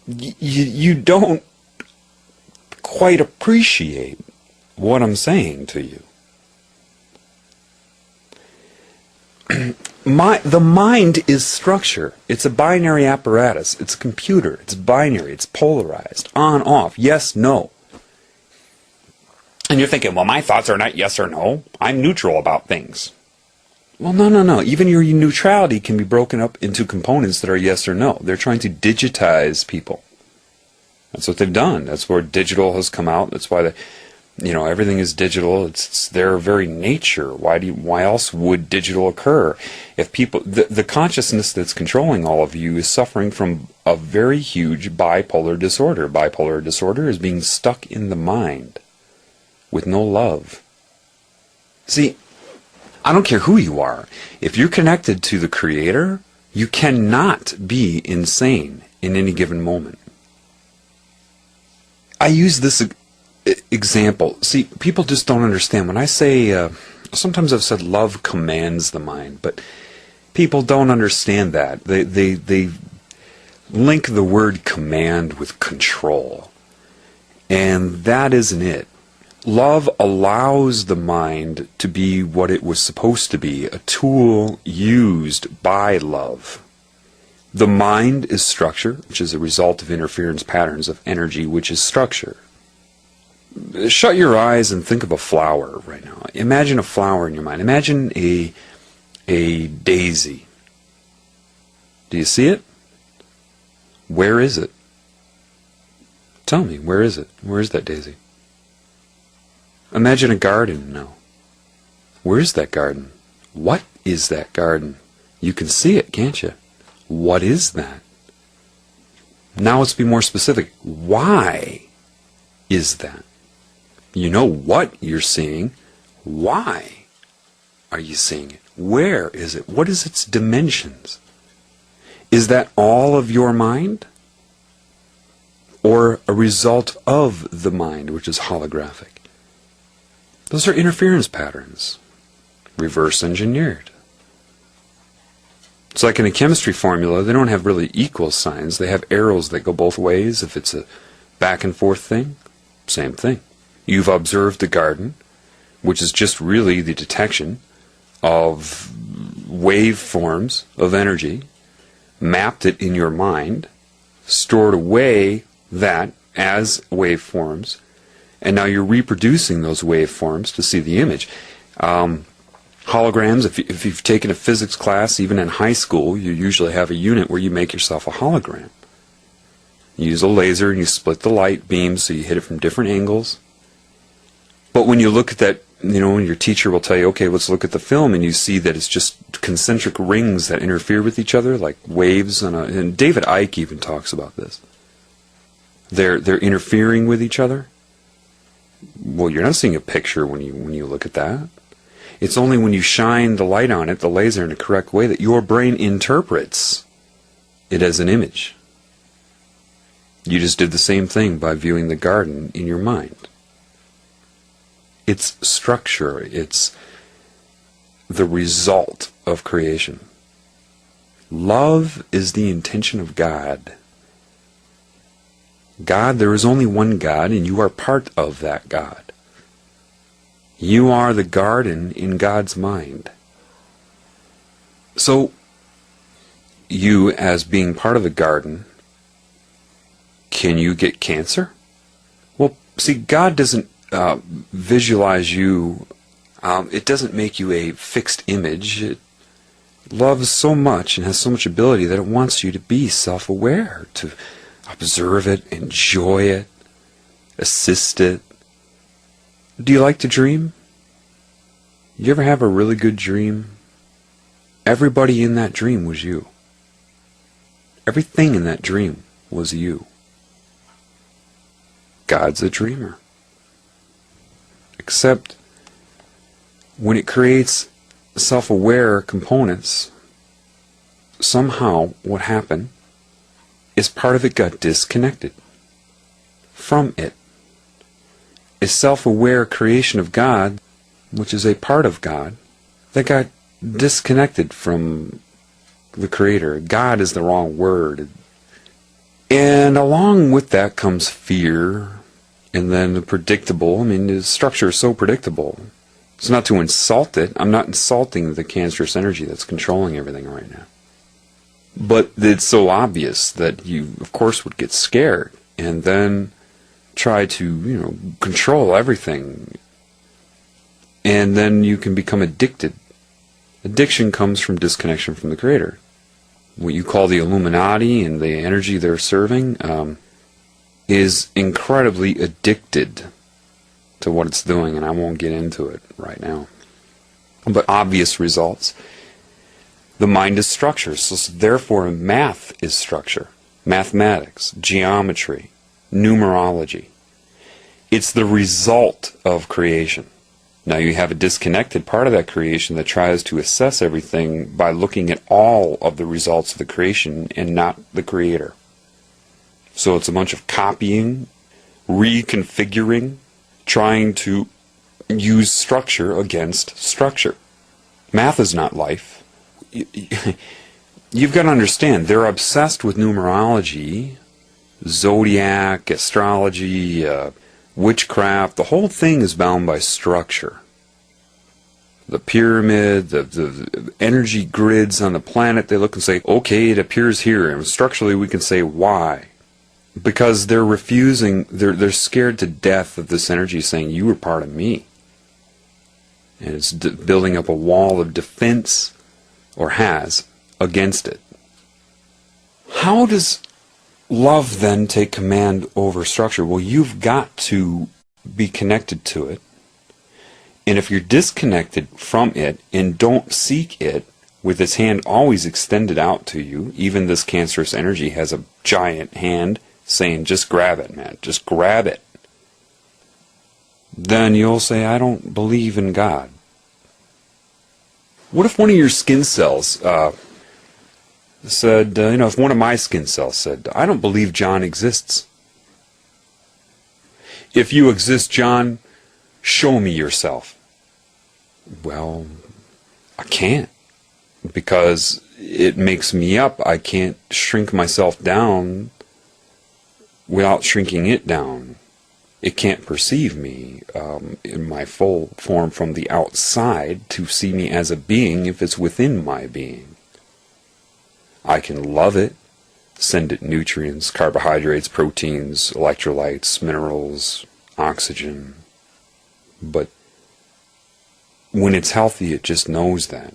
you don't quite appreciate what I'm saying to you. The mind is structure. It's a binary apparatus. It's a computer. It's binary. It's polarized. On, off. Yes, no. And you're thinking, well, my thoughts are not yes or no. I'm neutral about things. Well, no. Even your neutrality can be broken up into components that are yes or no. They're trying to digitize people. That's what they've done. That's where digital has come out. That's why everything is digital. It's their very nature. Why else would digital occur? If people, the consciousness that's controlling all of you is suffering from a very huge bipolar disorder. Bipolar disorder is being stuck in the mind with no love. See, I don't care who you are. If you're connected to the Creator, you cannot be insane in any given moment. I use this example. See, people just don't understand. When I say, sometimes I've said love commands the mind, but people don't understand that. They link the word command with control. And that isn't it. Love allows the mind to be what it was supposed to be, a tool used by love. The mind is structure, which is a result of interference patterns of energy, which is structure. Shut your eyes and think of a flower right now. Imagine a flower in your mind. Imagine a daisy. Do you see it? Where is it? Tell me, where is it? Where is that daisy? Imagine a garden now. Where is that garden? What is that garden? You can see it, can't you? What is that? Now let's be more specific. Why is that? You know what you're seeing. Why are you seeing it? Where is it? What is its dimensions? Is that all of your mind? Or a result of the mind, which is holographic? Those are interference patterns, reverse engineered. It's like in a chemistry formula, they don't have really equal signs. They have arrows that go both ways. If it's a back and forth thing, same thing. You've observed the garden, which is just really the detection of waveforms of energy, mapped it in your mind, stored away that as waveforms, and now you're reproducing those waveforms to see the image. Holograms, if you've taken a physics class, even in high school, you usually have a unit where you make yourself a hologram. You use a laser and you split the light beam so you hit it from different angles. But when you look at that, when your teacher will tell you, okay, let's look at the film, and you see that it's just concentric rings that interfere with each other, like waves and David Icke even talks about this. They're interfering with each other. Well, you're not seeing a picture when you look at that. It's only when you shine the light on it, the laser, in the correct way, that your brain interprets it as an image. You just did the same thing by viewing the garden in your mind. It's structure. It's the result of creation. Love is the intention of God. God, there is only one God, and you are part of that God. You are the garden in God's mind. So, you, as being part of the garden, can you get cancer? Well, see, God doesn't visualize you. It doesn't make you a fixed image. It loves so much and has so much ability that it wants you to be self-aware, to observe it, enjoy it, assist it. Do you like to dream? You ever have a really good dream? Everybody in that dream was you. Everything in that dream was you. God's a dreamer. Except when it creates self-aware components, somehow what happened is part of it got disconnected from it. A self-aware creation of God, which is a part of God, that got disconnected from the Creator. God is the wrong word. And along with that comes fear, and then the predictable. The structure is so predictable. It's not to insult it. I'm not insulting the cancerous energy that's controlling everything right now. But it's so obvious that you, of course, would get scared and then try to, control everything. And then you can become addicted. Addiction comes from disconnection from the Creator. What you call the Illuminati and the energy they're serving is incredibly addicted to what it's doing, and I won't get into it right now. But obvious results. The mind is structure, so therefore math is structure. Mathematics, geometry, numerology. It's the result of creation. Now you have a disconnected part of that creation that tries to assess everything by looking at all of the results of the creation and not the Creator. So it's a bunch of copying, reconfiguring, trying to use structure against structure. Math is not life. You've got to understand, they're obsessed with numerology, zodiac, astrology, witchcraft. The whole thing is bound by structure. The pyramid, the energy grids on the planet, they look and say, okay, it appears here. And structurally we can say why. Because they're refusing, they're scared to death of this energy saying, you were part of me. And it's building up a wall of defense, or has, against it. How does love then take command over structure? Well, you've got to be connected to it. And if you're disconnected from it and don't seek it, with its hand always extended out to you, even this cancerous energy has a giant hand saying, just grab it, man, just grab it. Then you'll say, I don't believe in God. What if one of your skin cells said, if one of my skin cells said, I don't believe John exists. If you exist, John, show me yourself. Well, I can't, because it makes me up. I can't shrink myself down without shrinking it down. It can't perceive me in my full form from the outside to see me as a being if it's within my being. I can love it, send it nutrients, carbohydrates, proteins, electrolytes, minerals, oxygen. But when it's healthy, it just knows that.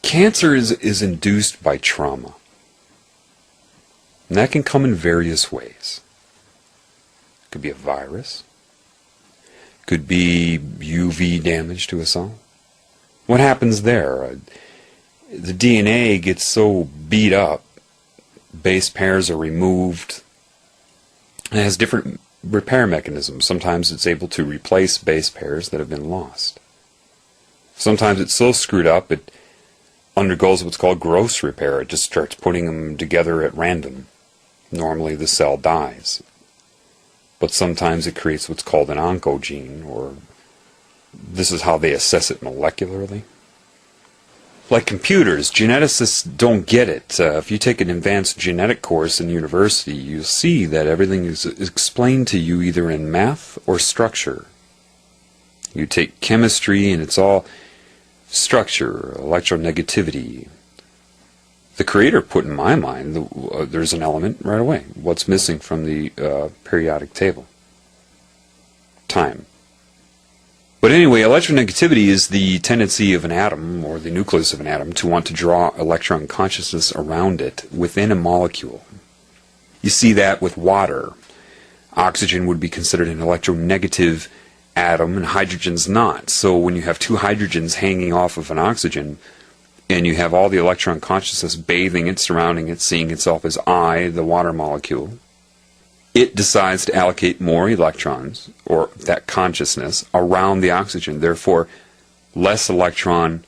Cancer is induced by trauma. And that can come in various ways. It could be a virus. It could be UV damage to a cell. What happens there? The DNA gets so beat up, base pairs are removed. It has different repair mechanisms. Sometimes it's able to replace base pairs that have been lost. Sometimes it's so screwed up it undergoes what's called gross repair. It just starts putting them together at random. Normally the cell dies. But sometimes it creates what's called an oncogene, or this is how they assess it molecularly. Like computers, geneticists don't get it. If you take an advanced genetic course in university, you'll see that everything is explained to you either in math or structure. You take chemistry and it's all structure, electronegativity. The Creator put in my mind, there's an element right away. What's missing from the periodic table? Time. But anyway, electronegativity is the tendency of an atom, or the nucleus of an atom, to want to draw electron consciousness around it within a molecule. You see that with water. Oxygen would be considered an electronegative atom, and hydrogen's not. So when you have two hydrogens hanging off of an oxygen, and you have all the electron consciousness bathing it, surrounding it, seeing itself as I, the water molecule, it decides to allocate more electrons, or that consciousness, around the oxygen. Therefore, less electron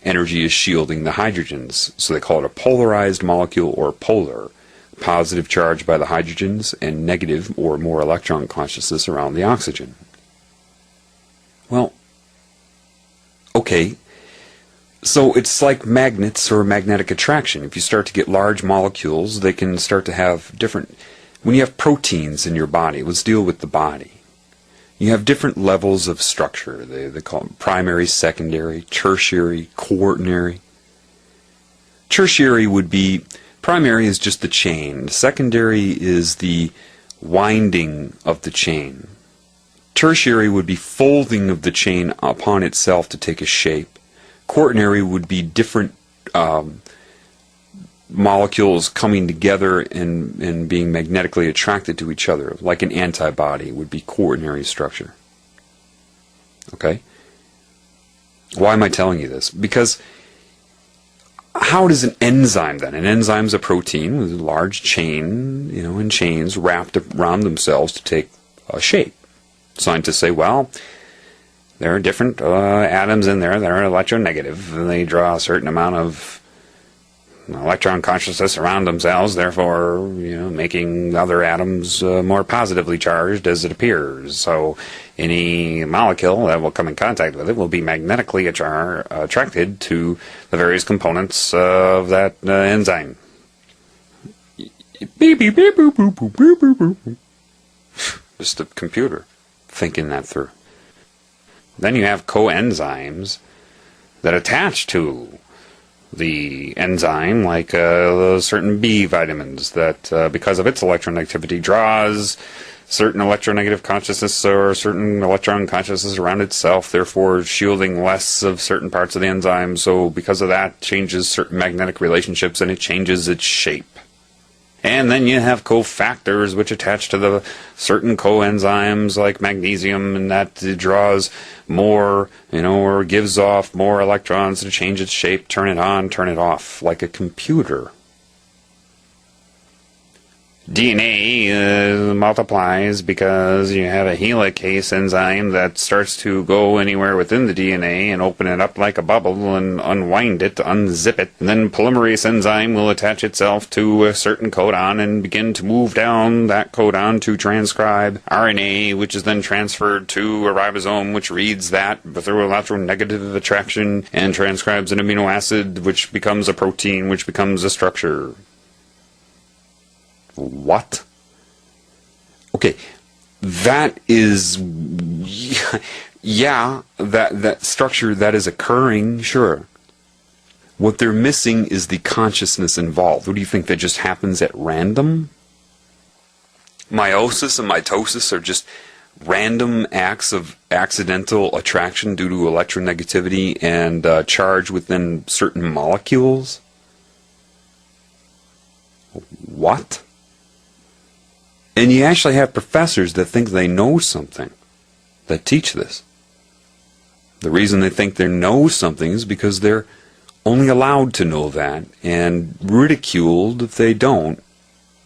energy is shielding the hydrogens. So they call it a polarized molecule, or polar. Positive charge by the hydrogens and negative or more electron consciousness around the oxygen. Well, okay. So it's like magnets or magnetic attraction. If you start to get large molecules, they can start to have different... When you have proteins in your body, let's deal with the body. You have different levels of structure. They call them primary, secondary, tertiary, quaternary. Tertiary would be... Primary is just the chain. Secondary is the winding of the chain. Tertiary would be folding of the chain upon itself to take a shape. Quaternary would be different molecules coming together and being magnetically attracted to each other, like an antibody would be quaternary structure. Okay? Why am I telling you this? Because how does an enzyme then? An enzyme is a protein with a large chain, in chains wrapped around themselves to take a shape. Scientists say, well, there are different atoms in there that are electronegative, and they draw a certain amount of electron consciousness around themselves, therefore, making other atoms more positively charged as it appears. So any molecule that will come in contact with it will be magnetically attracted to the various components of that enzyme. Beep, beep, beep, boop, boop, boop, boop, boop, boop. Just a computer thinking that through. Then you have coenzymes that attach to the enzyme, like certain B vitamins that, because of its electronegativity, draws certain electronegative consciousness or certain electron consciousness around itself, therefore shielding less of certain parts of the enzyme. So because of that, changes certain magnetic relationships and it changes its shape. And then you have cofactors which attach to the certain coenzymes like magnesium, and that draws more, or gives off more electrons to change its shape, turn it on, turn it off, like a computer. DNA multiplies because you have a helicase enzyme that starts to go anywhere within the DNA and open it up like a bubble and unwind it, unzip it. And then polymerase enzyme will attach itself to a certain codon and begin to move down that codon to transcribe RNA, which is then transferred to a ribosome, which reads that through electronegative attraction and transcribes an amino acid, which becomes a protein, which becomes a structure. What? Okay, that is, yeah, that structure that is occurring, sure. What they're missing is the consciousness involved. What do you think, that just happens at random? Meiosis and mitosis are just random acts of accidental attraction due to electronegativity and charge within certain molecules? What? And you actually have professors that think they know something, that teach this. The reason they think they know something is because they're only allowed to know that, and ridiculed if they don't,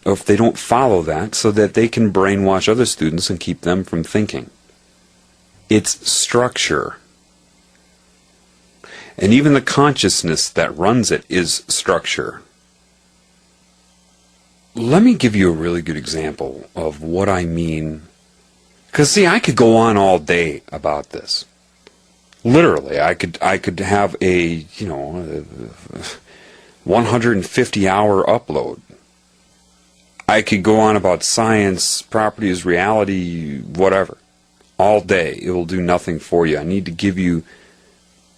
or if they don't follow that, so that they can brainwash other students and keep them from thinking. It's structure. And even the consciousness that runs it is structure. Let me give you a really good example of what I mean. Because, see, I could go on all day about this. Literally, I could have a 150-hour upload. I could go on about science, properties, reality, whatever, all day. It will do nothing for you. I need to give you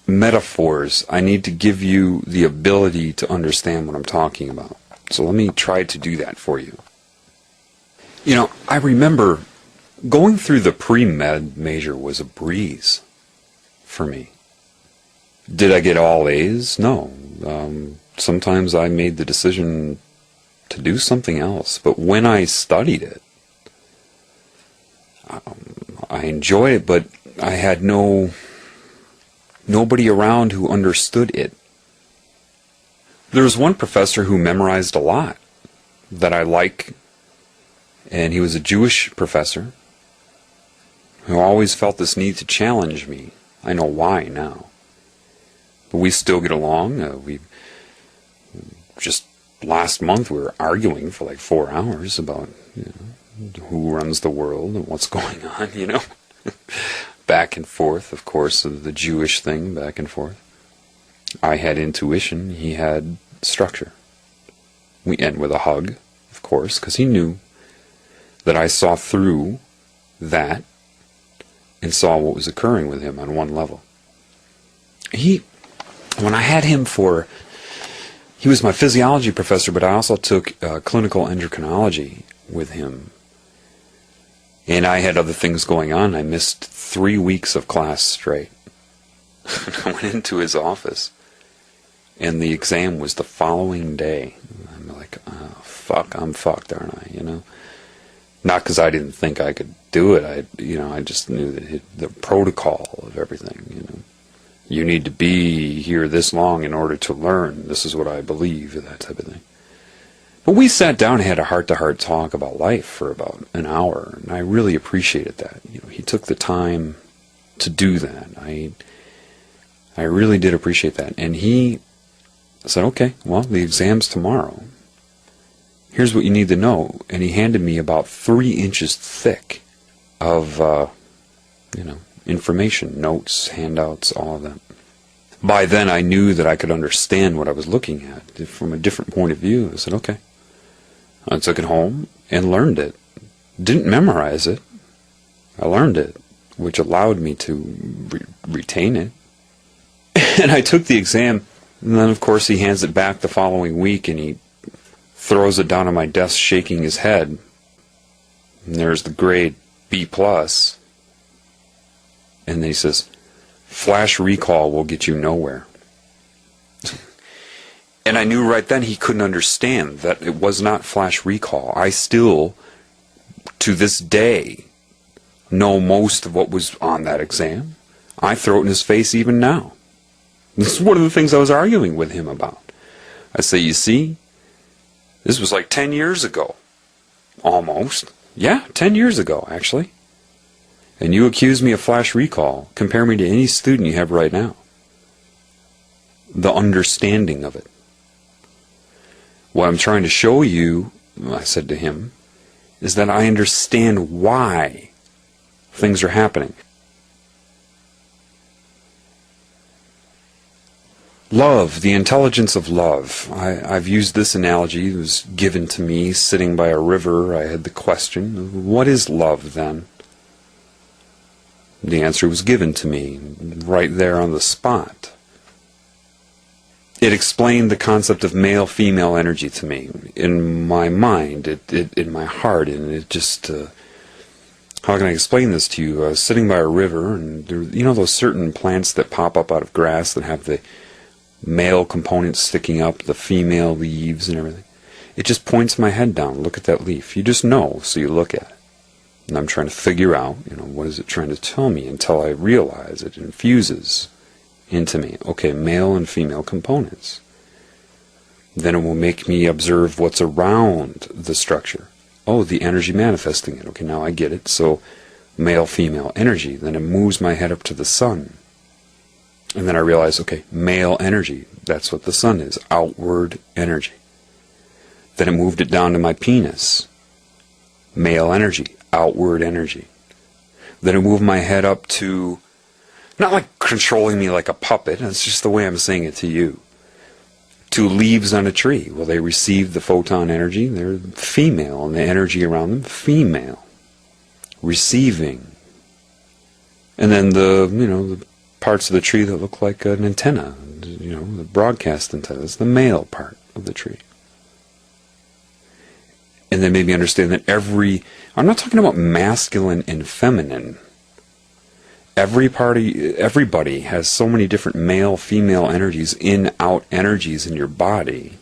metaphors. I need to give you the ability to understand what I'm talking about. So let me try to do that for you. I remember going through the pre-med major was a breeze for me. Did I get all A's? No. Sometimes I made the decision to do something else. But when I studied it, I enjoyed it, but I had nobody around who understood it. There was one professor who memorized a lot that I like, and he was a Jewish professor who always felt this need to challenge me. I know why now. But we still get along. We just last month we were arguing for like 4 hours about who runs the world and what's going on, back and forth, of course, of the Jewish thing, back and forth. I had intuition, he had structure. We end with a hug, of course, because he knew that I saw through that and saw what was occurring with him on one level. When I had him he was my physiology professor, but I also took clinical endocrinology with him. And I had other things going on. I missed 3 weeks of class straight. I went into his office, and the exam was the following day. I'm like, oh, fuck, I'm fucked, aren't I? Not because I didn't think I could do it. I just knew that the protocol of everything. You need to be here this long in order to learn. This is what I believe, that type of thing. But we sat down and had a heart-to-heart talk about life for about an hour, and I really appreciated that. He took the time to do that. I really did appreciate that. And he said, okay, well, the exam's tomorrow. Here's what you need to know. And he handed me about 3 inches thick of, information, notes, handouts, all of that. By then, I knew that I could understand what I was looking at from a different point of view. I said, okay. I took it home and learned it. Didn't memorize it. I learned it, which allowed me to retain it. And I took the exam, and then, of course, he hands it back the following week, and he throws it down on my desk, shaking his head. And there's the grade B+. And then he says, flash recall will get you nowhere. And I knew right then he couldn't understand that it was not flash recall. I still, to this day, know most of what was on that exam. I throw it in his face even now. This is one of the things I was arguing with him about. I say, you see, this was like 10 years ago. Almost. Yeah, 10 years ago, actually. And you accuse me of flash recall. Compare me to any student you have right now. The understanding of it. What I'm trying to show you, I said to him, is that I understand why things are happening. Love, the intelligence of love. I've used this analogy. It was given to me sitting by a river. I had the question, what is love then? The answer was given to me right there on the spot. It explained the concept of male-female energy to me in my mind, in my heart, and it just, how can I explain this to you? I was sitting by a river, and there, you know those certain plants that pop up out of grass that have the male components sticking up, the female leaves and everything? It just points my head down. Look at that leaf. You just know, so you look at it. And I'm trying to figure out, what is it trying to tell me until I realize it infuses into me. Okay, male and female components. Then it will make me observe what's around the structure. Oh, the energy manifesting it. Okay, now I get it. So, male-female energy. Then it moves my head up to the sun. And then I realize, okay, male energy. That's what the sun is. Outward energy. Then it moved it down to my penis. Male energy. Outward energy. Then it moved my head up to, not like controlling me like a puppet, that's just the way I'm saying it to you, to leaves on a tree. Well, they receive the photon energy, they're female, and the energy around them, female. Receiving. And then the parts of the tree that look like an antenna, the broadcast antenna, that's the male part of the tree. And then maybe understand that I'm not talking about masculine and feminine. Everybody has so many different male, female energies, in, out energies in your body.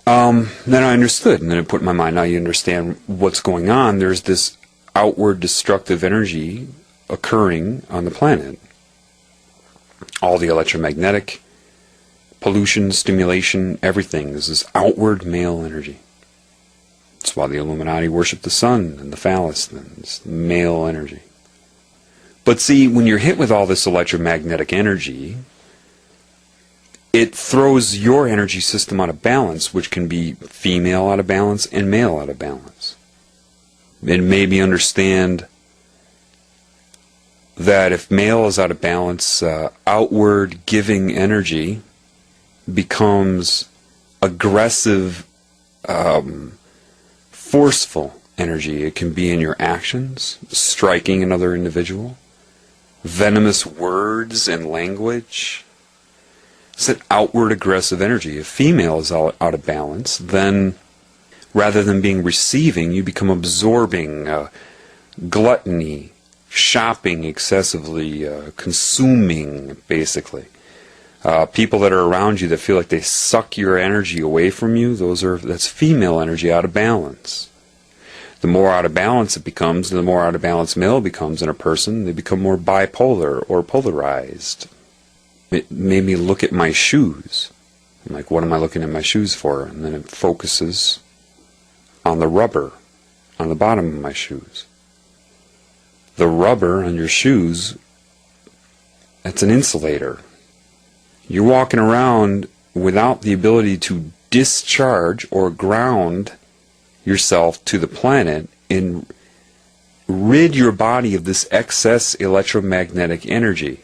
Then I understood, and then it put in my mind, now you understand what's going on. There's this outward destructive energy occurring on the planet. All the electromagnetic pollution, stimulation, everything is this outward male energy. That's why the Illuminati worship the sun and the phallus, then it's male energy. But see, when you're hit with all this electromagnetic energy, it throws your energy system out of balance, which can be female out of balance and male out of balance. It made me understand that if male is out of balance, outward giving energy becomes aggressive, forceful energy. It can be in your actions, striking another individual, venomous words and language. It's an outward aggressive energy. If female is out of balance, then rather than being receiving, you become absorbing, gluttony, shopping excessively, consuming, basically. People that are around you that feel like they suck your energy away from you, that's female energy out of balance. The more out of balance it becomes, the more out of balance male becomes in a person, they become more bipolar or polarized. It made me look at my shoes. I'm like, what am I looking at my shoes for? And then it focuses on the rubber on the bottom of my shoes. The rubber on your shoes, that's an insulator. You're walking around without the ability to discharge or ground yourself to the planet and rid your body of this excess electromagnetic energy,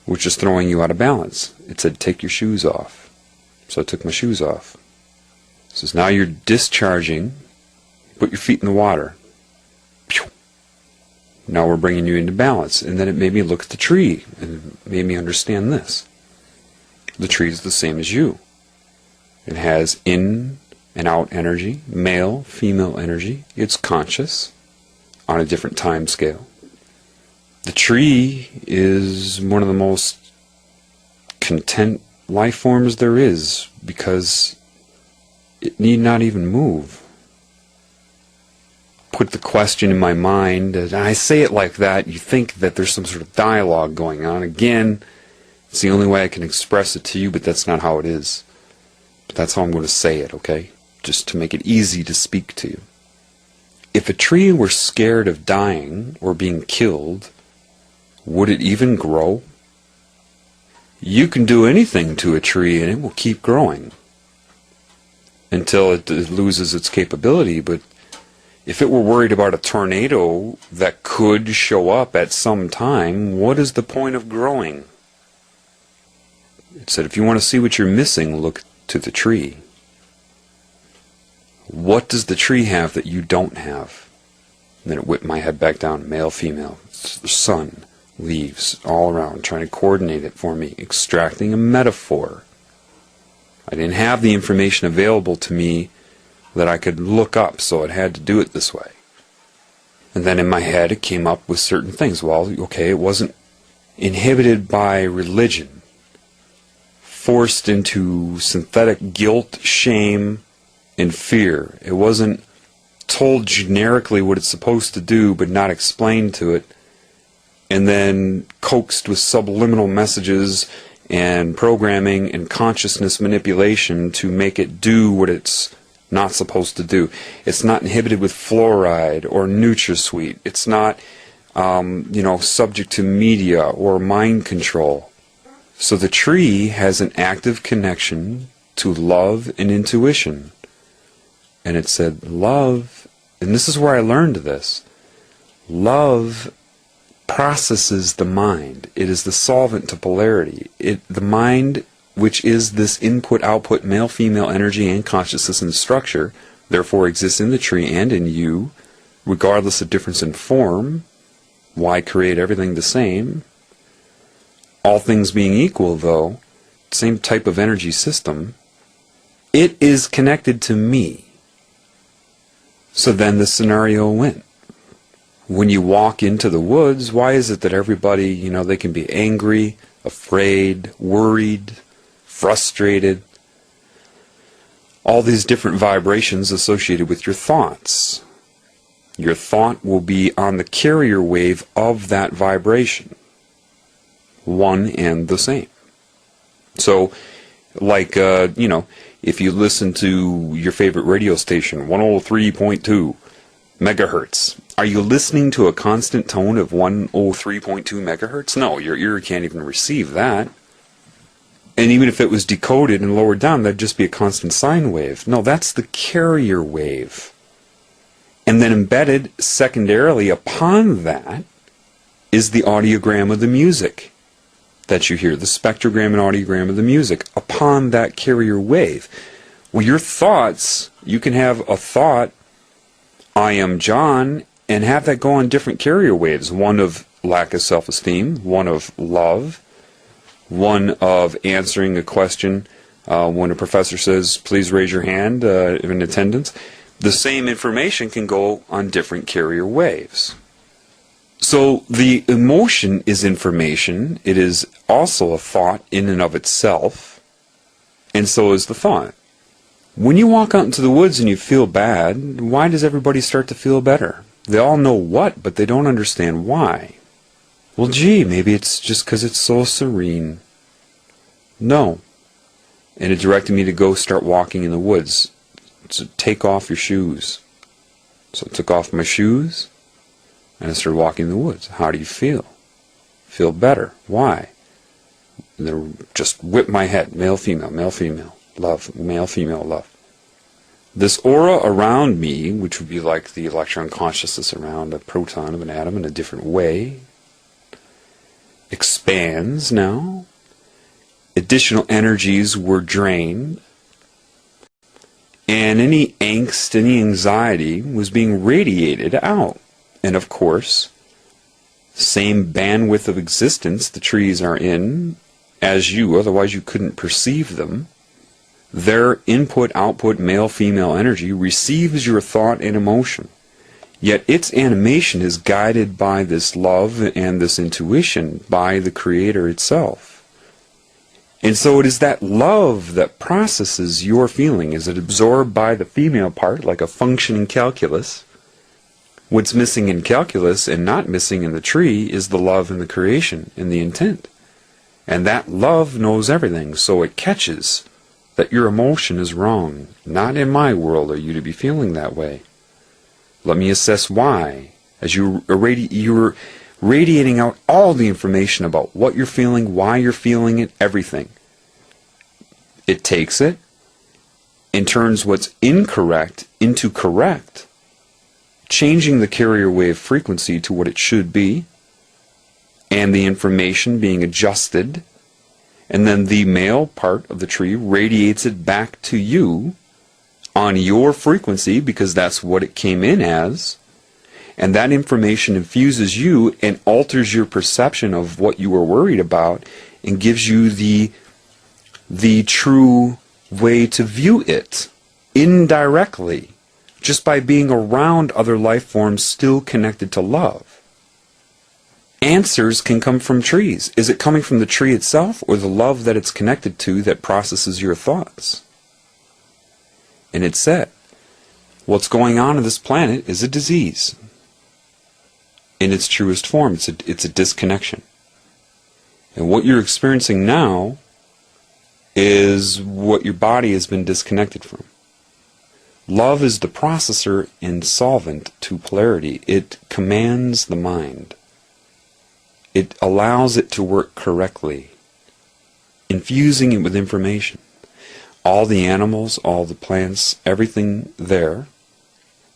which is throwing you out of balance. It said, take your shoes off. So I took my shoes off. It says, now you're discharging. Put your feet in the water. Now we're bringing you into balance. And then it made me look at the tree and it made me understand this. The tree is the same as you. It has in and out energy, male, female energy. It's conscious on a different time scale. The tree is one of the most content life forms there is, because it need not even move. Put the question in my mind, and I say it like that, you think that there's some sort of dialogue going on. Again, it's the only way I can express it to you, but that's not how it is. But that's how I'm going to say it, okay? Just to make it easy to speak to you. If a tree were scared of dying or being killed, would it even grow? You can do anything to a tree and it will keep growing until it loses its capability. But if it were worried about a tornado that could show up at some time, what is the point of growing? It said, if you want to see what you're missing, look to the tree. What does the tree have that you don't have? And then it whipped my head back down, male, female, the sun, leaves, all around, trying to coordinate it for me, extracting a metaphor. I didn't have the information available to me that I could look up, so it had to do it this way. And then in my head it came up with certain things. Well, okay, it wasn't inhibited by religion, forced into synthetic guilt, shame, and fear. It wasn't told generically what it's supposed to do but not explained to it, and then coaxed with subliminal messages and programming and consciousness manipulation to make it do what it's not supposed to do. It's not inhibited with fluoride or NutraSweet. It's not subject to media or mind control. So the tree has an active connection to love and intuition. And it said, love, and this is where I learned this, love processes the mind. It is the solvent to polarity. The mind, which is this input-output male-female energy and consciousness and structure, therefore exists in the tree and in you, regardless of difference in form. Why create everything the same? All things being equal, though, same type of energy system, it is connected to me. So then the scenario went. When you walk into the woods, why is it that everybody, they can be angry, afraid, worried, frustrated? All these different vibrations associated with your thoughts. Your thought will be on the carrier wave of that vibration. One and the same. So, like, if you listen to your favorite radio station, 103.2 megahertz, are you listening to a constant tone of 103.2 megahertz? No, your ear can't even receive that. And even if it was decoded and lowered down, that'd just be a constant sine wave. No, that's the carrier wave. And then embedded secondarily upon that is the audiogram of the music that you hear, the spectrogram and audiogram of the music upon that carrier wave. Well, your thoughts, you can have a thought, I am John, and have that go on different carrier waves. One of lack of self-esteem, one of love, one of answering a question when a professor says, please raise your hand in attendance. The same information can go on different carrier waves. So the emotion is information. It is also a thought in and of itself, and so is the thought. When you walk out into the woods and you feel bad, why does everybody start to feel better? They all know what, but they don't understand why. Well, gee, maybe it's just because it's so serene. No. And it directed me to go start walking in the woods. So take off your shoes. So I took off my shoes, and I started walking in the woods. How do you feel? Feel better. Why? And then just whip my head. Male, female, love, male, female, love. This aura around me, which would be like the electron consciousness around a proton of an atom in a different way, expands now. Additional energies were drained. And any angst, any anxiety was being radiated out. And of course, same bandwidth of existence the trees are in as you, otherwise you couldn't perceive them. Their input-output male-female energy receives your thought and emotion. Yet its animation is guided by this love and this intuition by the Creator itself. And so it is that love that processes your feeling. Is it absorbed by the female part, like a functioning calculus? What's missing in calculus and not missing in the tree is the love and the creation and the intent. And that love knows everything, so it catches that your emotion is wrong. Not in my world are you to be feeling that way. Let me assess why. As you're radiating out all the information about what you're feeling, why you're feeling it, everything. It takes it and turns what's incorrect into correct, changing the carrier wave frequency to what it should be, and the information being adjusted, and then the male part of the tree radiates it back to you on your frequency, because that's what it came in as, and that information infuses you and alters your perception of what you were worried about and gives you the true way to view it indirectly, just by being around other life forms still connected to love. Answers can come from trees. Is it coming from the tree itself or the love that it's connected to that processes your thoughts? And it said, what's going on this planet is a disease. In its truest form, it's a disconnection. And what you're experiencing now is what your body has been disconnected from. Love is the processor and solvent to polarity. It commands the mind. It allows it to work correctly, infusing it with information. All the animals, all the plants, everything there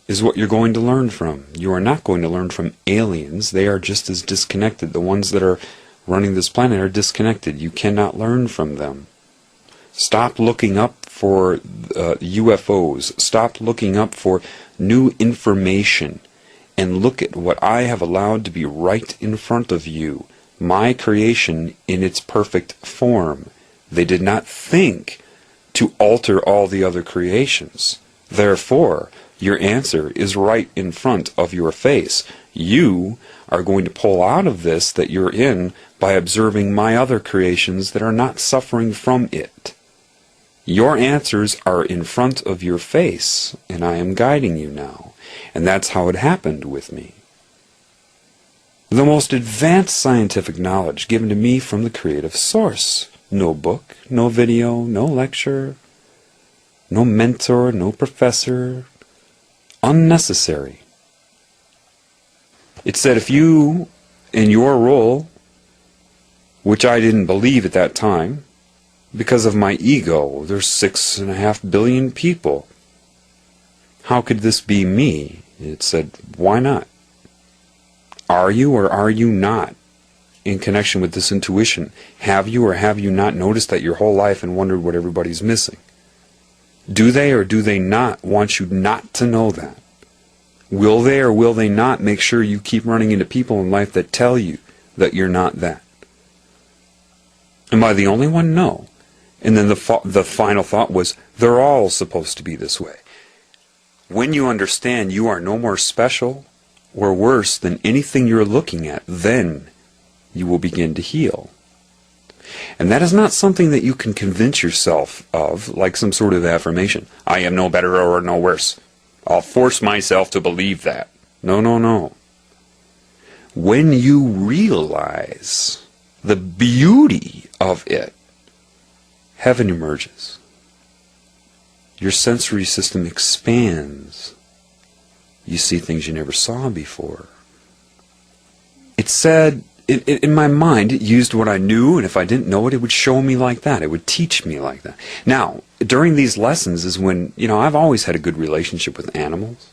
is what you're going to learn from. You are not going to learn from aliens. They are just as disconnected. The ones that are running this planet are disconnected. You cannot learn from them. Stop looking up for UFOs. Stop looking up for new information. And look at what I have allowed to be right in front of you. My creation in its perfect form. They did not think to alter all the other creations. Therefore, your answer is right in front of your face. You are going to pull out of this that you're in by observing my other creations that are not suffering from it. Your answers are in front of your face, and I am guiding you now. And that's how it happened with me. The most advanced scientific knowledge given to me from the creative source. No book, no video, no lecture, no mentor, no professor. Unnecessary. It said if you, in your role, which I didn't believe at that time, because of my ego, there's 6.5 billion people. How could this be me? It said, why not? Are you or are you not in connection with this intuition? Have you or have you not noticed that your whole life and wondered what everybody's missing? Do they or do they not want you not to know that? Will they or will they not make sure you keep running into people in life that tell you that you're not that? Am I the only one? No. And then the final thought was, they're all supposed to be this way. When you understand you are no more special or worse than anything you're looking at, then you will begin to heal. And that is not something that you can convince yourself of, like some sort of affirmation. I am no better or no worse. I'll force myself to believe that. No, no, no. When you realize the beauty of it, heaven emerges. Your sensory system expands. You see things you never saw before. It said, in my mind, it used what I knew, and if I didn't know it, it would show me like that. It would teach me like that. Now, during these lessons is when, I've always had a good relationship with animals.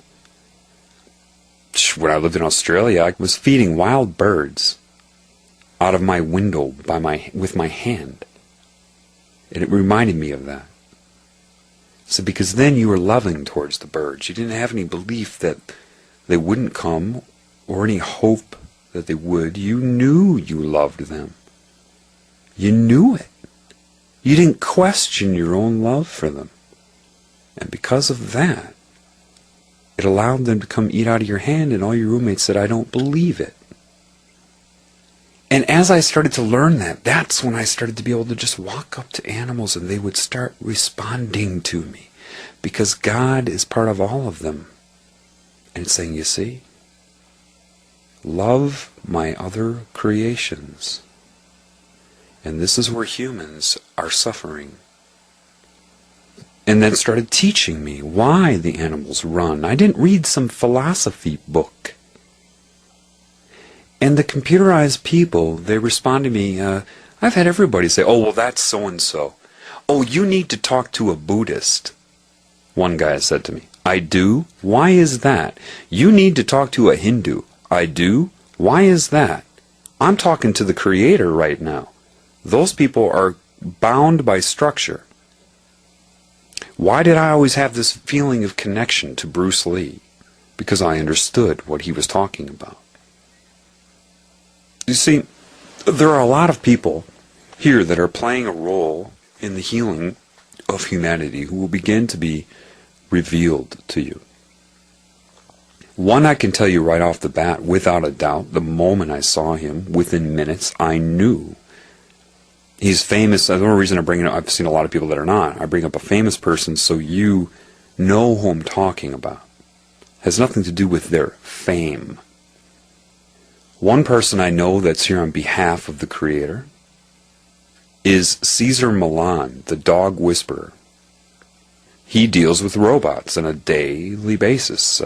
When I lived in Australia, I was feeding wild birds out of my window with my hand. And it reminded me of that. So because then you were loving towards the birds. You didn't have any belief that they wouldn't come or any hope that they would. You knew you loved them. You knew it. You didn't question your own love for them. And because of that, it allowed them to come eat out of your hand, and all your roommates said, I don't believe it. And as I started to learn that, that's when I started to be able to just walk up to animals and they would start responding to me. Because God is part of all of them. And it's saying, you see, love my other creations. And this is where humans are suffering. And then started teaching me why the animals run. I didn't read some philosophy book. And the computerized people, they respond to me, I've had everybody say, oh, well, that's so-and-so. Oh, you need to talk to a Buddhist, one guy said to me. I do? Why is that? You need to talk to a Hindu. I do? Why is that? I'm talking to the Creator right now. Those people are bound by structure. Why did I always have this feeling of connection to Bruce Lee? Because I understood what he was talking about. You see, there are a lot of people here that are playing a role in the healing of humanity who will begin to be revealed to you. One I can tell you right off the bat, without a doubt, the moment I saw him, within minutes, I knew. He's famous. The only reason I bring it up, I've seen a lot of people that are not. I bring up a famous person so you know who I'm talking about. It has nothing to do with their fame. One person I know that's here on behalf of the Creator is Caesar Milan, the dog whisperer. He deals with robots on a daily basis.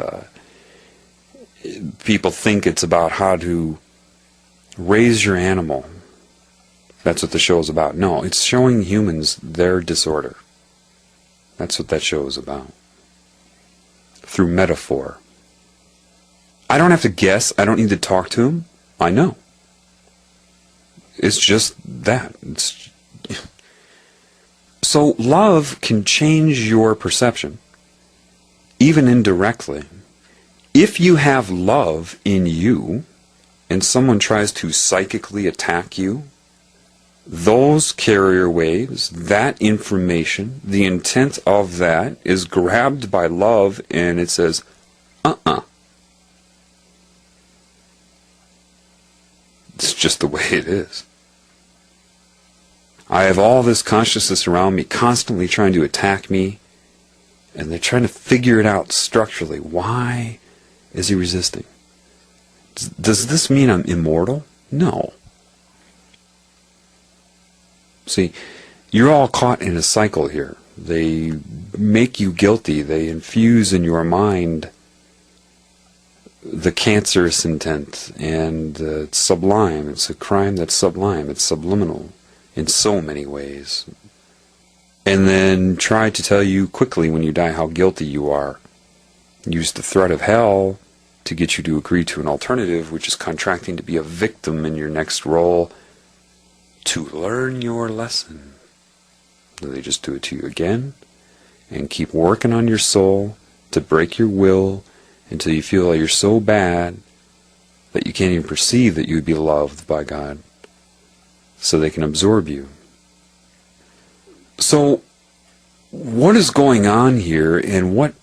People think it's about how to raise your animal. That's what the show is about. No, it's showing humans their disorder. That's what that show is about. Through metaphor. I don't have to guess. I don't need to talk to him. I know. It's just that. So love can change your perception, even indirectly. If you have love in you, and someone tries to psychically attack you, those carrier waves, that information, the intent of that is grabbed by love and it says, It's just the way it is. I have all this consciousness around me constantly trying to attack me, and they're trying to figure it out structurally. Why is he resisting? Does this mean I'm immortal? No. See, you're all caught in a cycle here. They make you guilty. They infuse in your mind the cancerous intent, and it's sublime. It's a crime that's sublime. It's subliminal in so many ways. And then try to tell you quickly when you die how guilty you are. Use the threat of hell to get you to agree to an alternative, which is contracting to be a victim in your next role to learn your lesson. They just do it to you again and keep working on your soul to break your will until you feel like you're so bad that you can't even perceive that you would be loved by God, so they can absorb you. So what is going on here, and what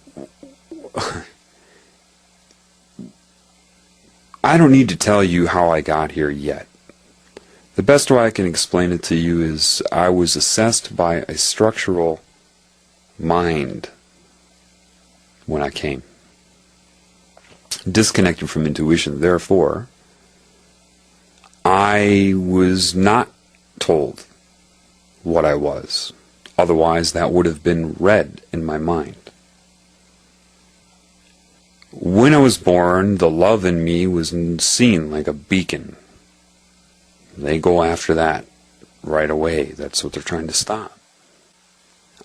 I don't need to tell you how I got here yet. The best way I can explain it to you is I was assessed by a structural mind when I came. Disconnected from intuition. Therefore, I was not told what I was. Otherwise, that would have been read in my mind. When I was born, the love in me was seen like a beacon. They go after that right away. That's what they're trying to stop.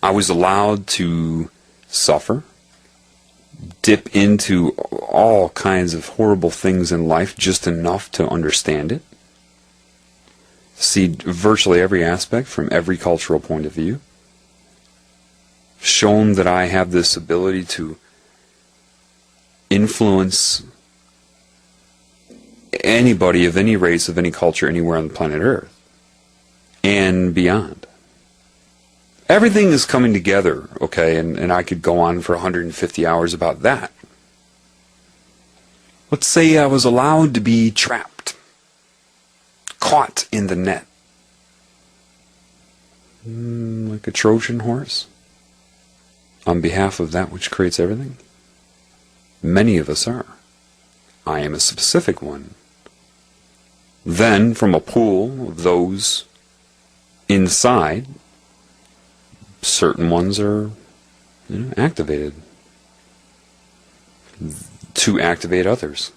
I was allowed to suffer, dip into all kinds of horrible things in life, just enough to understand it. See virtually every aspect from every cultural point of view. Shown that I have this ability to influence anybody of any race, of any culture, anywhere on the planet Earth, and beyond. Everything is coming together, okay, and I could go on for 150 hours about that. Let's say I was allowed to be trapped, caught in the net. Like a Trojan horse, on behalf of that which creates everything? Many of us are. I am a specific one. Then, from a pool of those inside, certain ones are activated to activate others.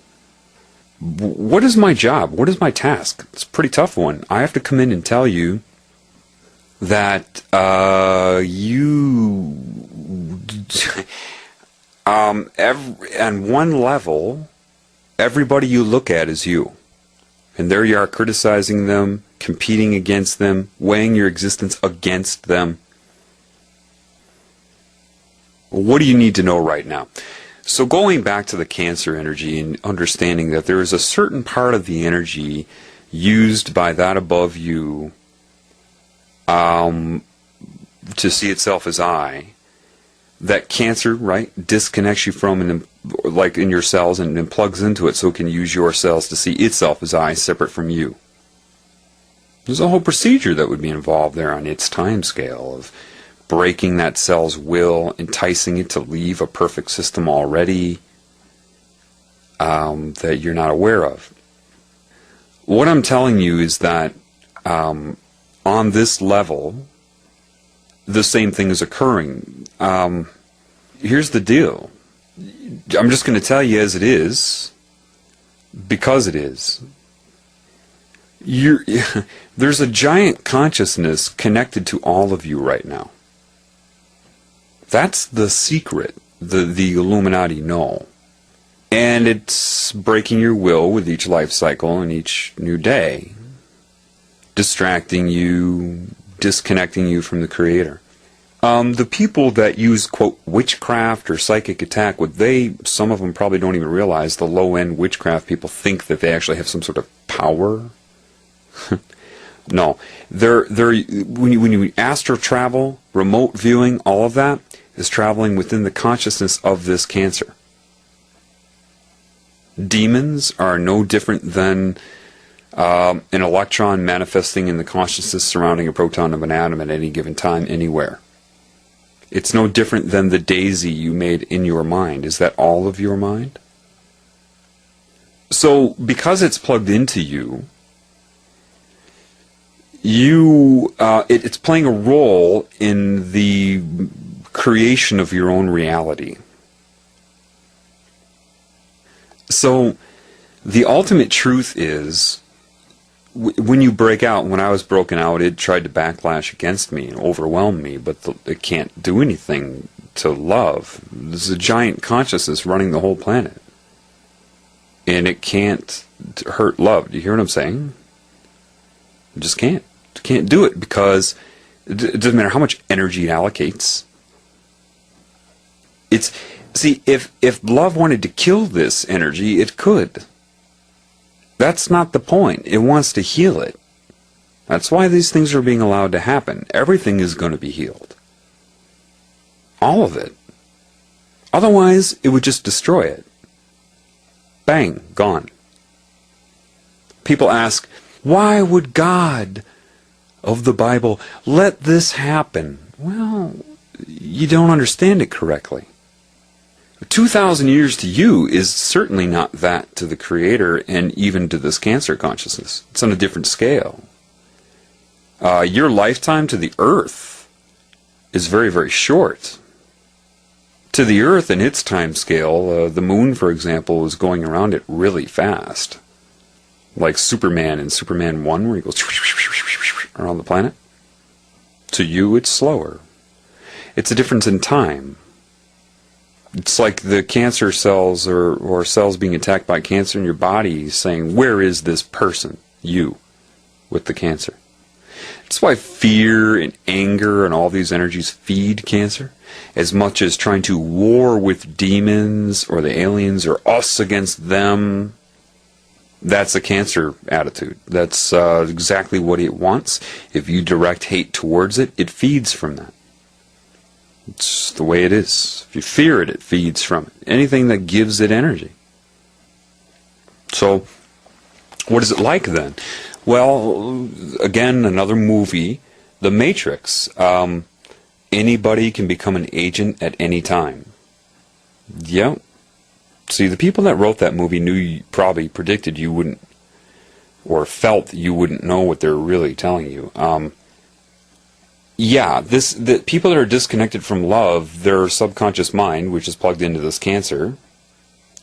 What is my job? What is my task? It's a pretty tough one. I have to come in and tell you that on one level, everybody you look at is you. And there you are criticizing them, competing against them, weighing your existence against them. What do you need to know right now? So going back to the Cancer energy and understanding that there is a certain part of the energy used by that above you to see itself as I, that Cancer, right, disconnects you from, and like in your cells, and plugs into it so it can use your cells to see itself as I, separate from you. There's a whole procedure that would be involved there on its time scale of breaking that cell's will, enticing it to leave a perfect system already that you're not aware of. What I'm telling you is that on this level, the same thing is occurring. Here's the deal. I'm just going to tell you as it is, because it is. There's a giant consciousness connected to all of you right now. That's the secret the Illuminati know. And it's breaking your will with each life cycle and each new day, distracting you, disconnecting you from the Creator. The people that use, quote, witchcraft or psychic attack, some of them probably don't even realize the low-end witchcraft people think that they actually have some sort of power. No. When you astral travel, remote viewing, all of that is traveling within the consciousness of this Cancer. Demons are no different than an electron manifesting in the consciousness surrounding a proton of an atom at any given time, anywhere. It's no different than the daisy you made in your mind. Is that all of your mind? So, because it's plugged into you, it's playing a role in the creation of your own reality. So, the ultimate truth is, when you break out, when I was broken out, it tried to backlash against me and overwhelm me, but it can't do anything to love. There's a giant consciousness running the whole planet. And it can't hurt love. Do you hear what I'm saying? It just can't. It can't do it because it doesn't matter how much energy it allocates. See, if love wanted to kill this energy, it could. That's not the point. It wants to heal it. That's why these things are being allowed to happen. Everything is going to be healed. All of it. Otherwise, it would just destroy it. Bang, gone. People ask, why would God of the Bible let this happen? Well, you don't understand it correctly. 2,000 years to you is certainly not that to the Creator and even to this Cancer consciousness. It's on a different scale. Your lifetime to the Earth is very, very short. To the Earth and its time scale, the Moon, for example, is going around it really fast. Like Superman in Superman 1, where he goes around the planet. To you, it's slower. It's a difference in time. It's like the cancer cells or cells being attacked by cancer in your body saying, where is this person, you, with the cancer? That's why fear and anger and all these energies feed cancer, as much as trying to war with demons or the aliens or us against them. That's a Cancer attitude. That's exactly what it wants. If you direct hate towards it, it feeds from that. It's the way it is. If you fear it, it feeds from it. Anything that gives it energy. So, what is it like then? Well, again, another movie, The Matrix. Anybody can become an agent at any time. Yep. See, the people that wrote that movie probably predicted you wouldn't, or felt that you wouldn't know what they're really telling you. Yeah, the people that are disconnected from love, their subconscious mind, which is plugged into this cancer,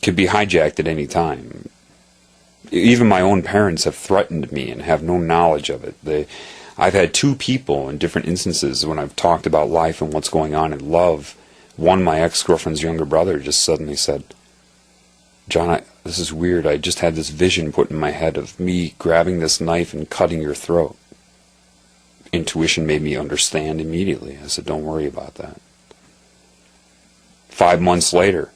could be hijacked at any time. Even my own parents have threatened me and have no knowledge of it. I've had two people in different instances when I've talked about life and what's going on in love. One, my ex-girlfriend's younger brother, just suddenly said, John, this is weird. I just had this vision put in my head of me grabbing this knife and cutting your throat. Intuition made me understand immediately. I said, don't worry about that. 5 months later,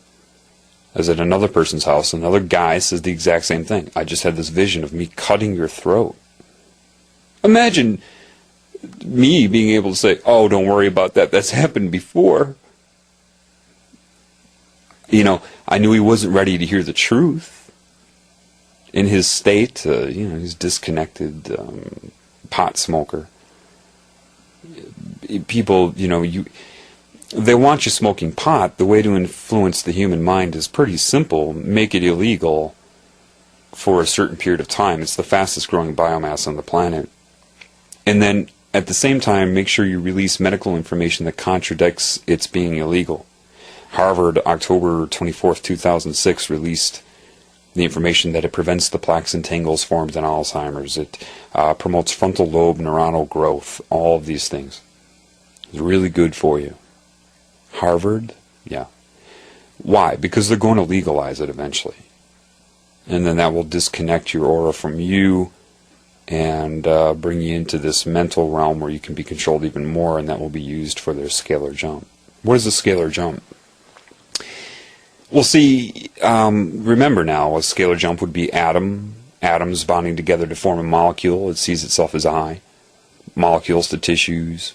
I was at another person's house. Another guy says the exact same thing. I just had this vision of me cutting your throat. Imagine me being able to say, oh, don't worry about that. That's happened before. You know, I knew he wasn't ready to hear the truth. In his state, he's disconnected, pot smoker. People, they want you smoking pot. The way to influence the human mind is pretty simple. Make it illegal for a certain period of time. It's the fastest growing biomass on the planet. And then, at the same time, make sure you release medical information that contradicts its being illegal. Harvard, October 24th, 2006, released the information that it prevents the plaques and tangles formed in Alzheimer's. It promotes frontal lobe neuronal growth. All of these things. It's really good for you. Harvard? Yeah. Why? Because they're going to legalize it eventually. And then that will disconnect your aura from you and bring you into this mental realm where you can be controlled even more, and that will be used for their scalar jump. What is a scalar jump? Well, see, remember now, a scalar jump would be atoms bonding together to form a molecule. It sees itself as I. Molecules to tissues,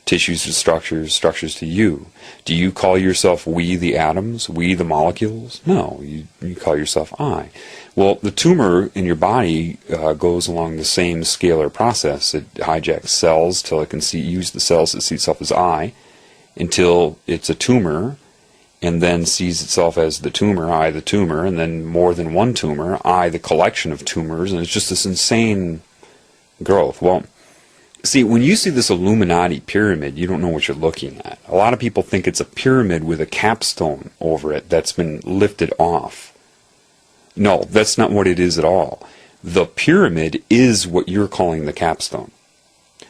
tissues to structures, structures to you. Do you call yourself we the atoms, we the molecules? No, you call yourself I. Well, the tumor in your body goes along the same scalar process. It hijacks cells till it can use the cells to see itself as I, until it's a tumor, and then sees itself as the tumor, I the tumor, and then more than one tumor, I the collection of tumors, and it's just this insane growth. Well, see, when you see this Illuminati pyramid, you don't know what you're looking at. A lot of people think it's a pyramid with a capstone over it that's been lifted off. No, that's not what it is at all. The pyramid is what you're calling the capstone.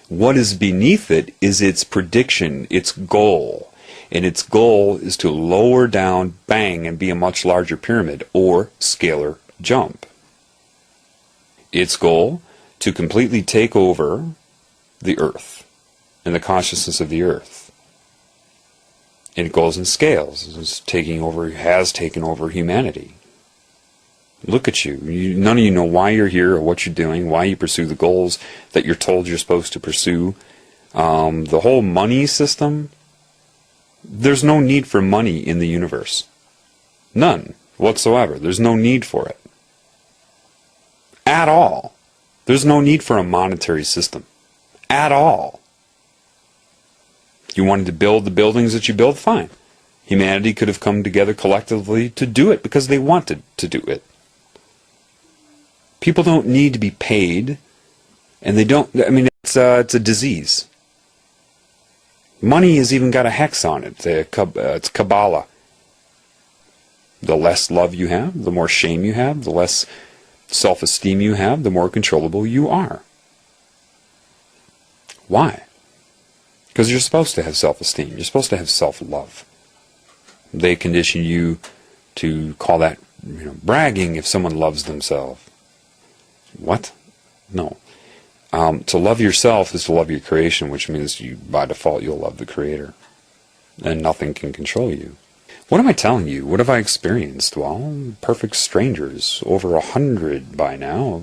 What is beneath it is its prediction, its goal. And its goal is to lower down, bang, and be a much larger pyramid, or scalar jump. Its goal, to completely take over the earth and the consciousness of the earth. And it goes in scales. It's has taken over humanity. Look at you. None of you know why you're here or what you're doing, why you pursue the goals that you're told you're supposed to pursue. The whole money system, there's no need for money in the universe. None whatsoever. There's no need for it. At all. There's no need for a monetary system. At all. You wanted to build the buildings that you build? Fine. Humanity could have come together collectively to do it because they wanted to do it. People don't need to be paid, and they don't, it's a disease. Money has even got a hex on it. It's Kabbalah. The less love you have, the more shame you have, the less self-esteem you have, the more controllable you are. Why? Because you're supposed to have self-esteem. You're supposed to have self-love. They condition you to call that bragging if someone loves themselves. What? No. To love yourself is to love your creation, which means by default you'll love the Creator. And nothing can control you. What am I telling you? What have I experienced? Well, perfect strangers, over 100 by now,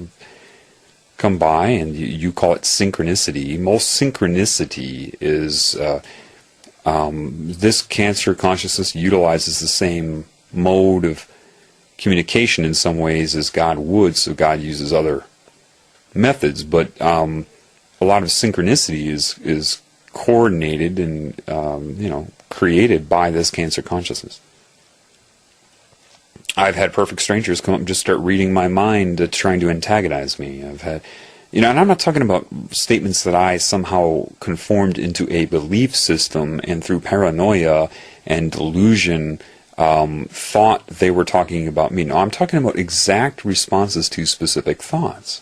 come by, and you call it synchronicity. Most synchronicity is this cancer consciousness utilizes the same mode of communication in some ways as God would, so God uses other methods, but a lot of synchronicity is coordinated and created by this cancer consciousness. I've had perfect strangers come up and just start reading my mind, trying to antagonize me. I've had, and I'm not talking about statements that I somehow conformed into a belief system and through paranoia and delusion thought they were talking about me. No, I'm talking about exact responses to specific thoughts.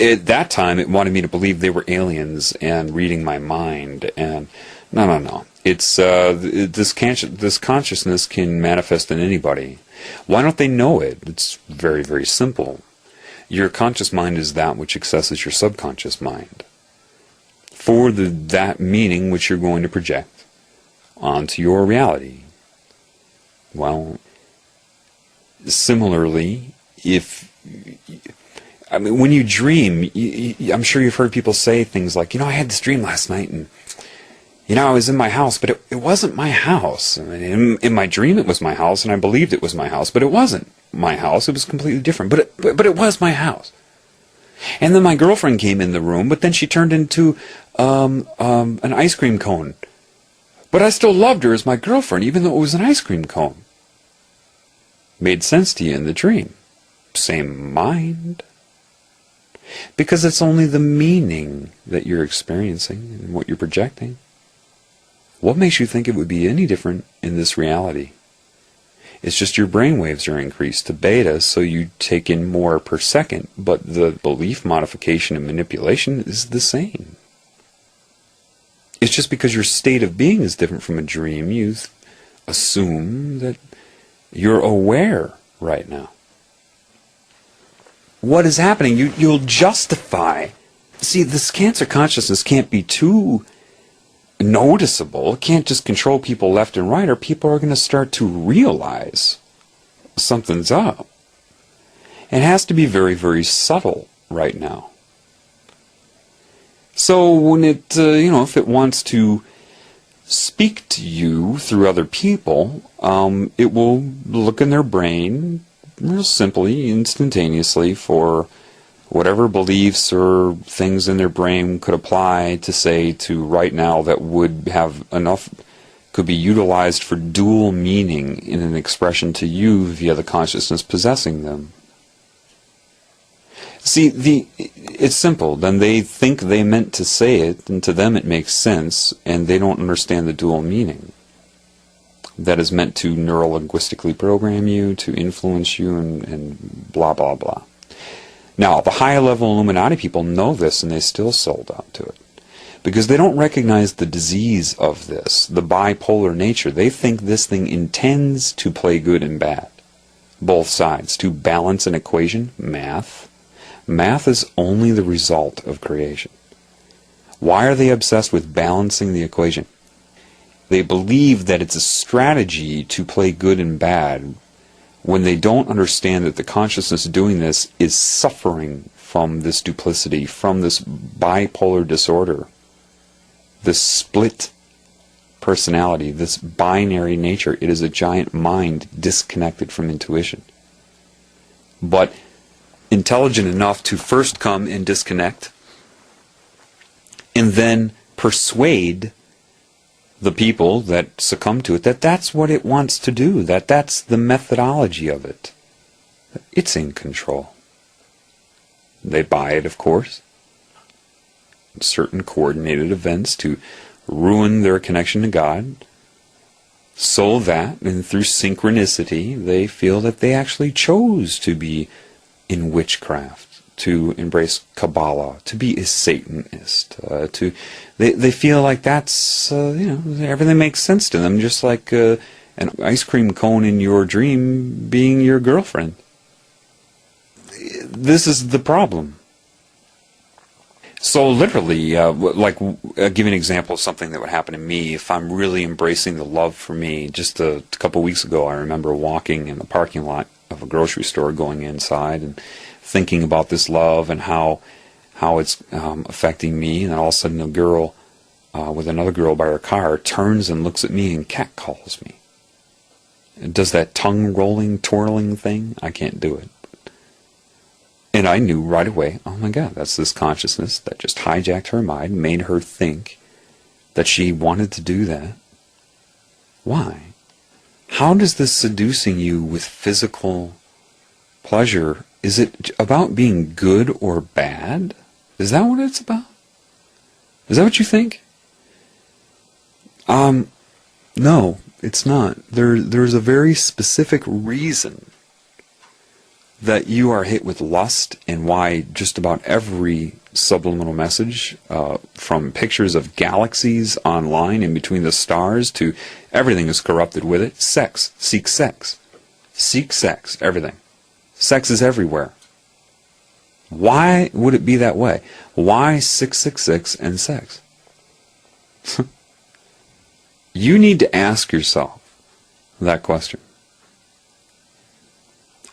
At that time, it wanted me to believe they were aliens and reading my mind. And no. It's this consciousness can manifest in anybody. Why don't they know it? It's very, very simple. Your conscious mind is that which accesses your subconscious mind for that meaning which you're going to project onto your reality. Well, similarly, when you dream, I'm sure you've heard people say things like, I had this dream last night, and I was in my house, but it wasn't my house. In my dream, it was my house, and I believed it was my house, but it wasn't my house. It was completely different, but it was my house. And then my girlfriend came in the room, but then she turned into an ice cream cone. But I still loved her as my girlfriend, even though it was an ice cream cone. Made sense to you in the dream. Same mind. Because it's only the meaning that you're experiencing and what you're projecting. What makes you think it would be any different in this reality? It's just your brain waves are increased to beta, so you take in more per second, but the belief modification and manipulation is the same. It's just because your state of being is different from a dream, you assume that you're aware right now. What is happening? You'll justify. See, this cancer consciousness can't be too noticeable. It can't just control people left and right, or people are going to start to realize something's up. It has to be very, very subtle right now. So when it, if it wants to speak to you through other people, it will look in their brain real simply, instantaneously, for whatever beliefs or things in their brain could apply to say to right now that would have enough, could be utilized for dual meaning in an expression to you via the consciousness possessing them. See, it's simple. Then they think they meant to say it, and to them it makes sense, and they don't understand the dual meaning that is meant to neuro-linguistically program you, to influence you, and blah, blah, blah. Now, the high-level Illuminati people know this, and they still sold out to it. Because they don't recognize the disease of this, the bipolar nature. They think this thing intends to play good and bad. Both sides. To balance an equation, math. Math is only the result of creation. Why are they obsessed with balancing the equation? They believe that it's a strategy to play good and bad when they don't understand that the consciousness doing this is suffering from this duplicity, from this bipolar disorder, this split personality, this binary nature. It is a giant mind disconnected from intuition. But intelligent enough to first come and disconnect, and then persuade the people that succumb to it that that's what it wants to do, that that's the methodology of it. It's in control. They buy it, of course. Certain coordinated events to ruin their connection to God, so that, and through synchronicity, they feel that they actually chose to be in witchcraft, to embrace Kabbalah, to be a Satanist, they feel like that's, everything makes sense to them, just like an ice cream cone in your dream being your girlfriend. This is the problem. So literally, give you an example of something that would happen to me if I'm really embracing the love for me. Just a couple weeks ago, I remember walking in the parking lot of a grocery store, going inside and thinking about this love and how it's affecting me, and then all of a sudden a girl with another girl by her car turns and looks at me and catcalls me. It does that tongue rolling, twirling thing. I can't do it. And I knew right away, oh my God, that's this consciousness that just hijacked her mind, made her think that she wanted to do that. Why? How does this seducing you with physical pleasure, is it about being good or bad? Is that what it's about? Is that what you think? No, it's not. There's a very specific reason that you are hit with lust, and why just about every subliminal message, from pictures of galaxies online in between the stars to everything is corrupted with it. Sex. Seek sex. Seek sex. Everything. Sex is everywhere. Why would it be that way? Why 666 and sex? You need to ask yourself that question.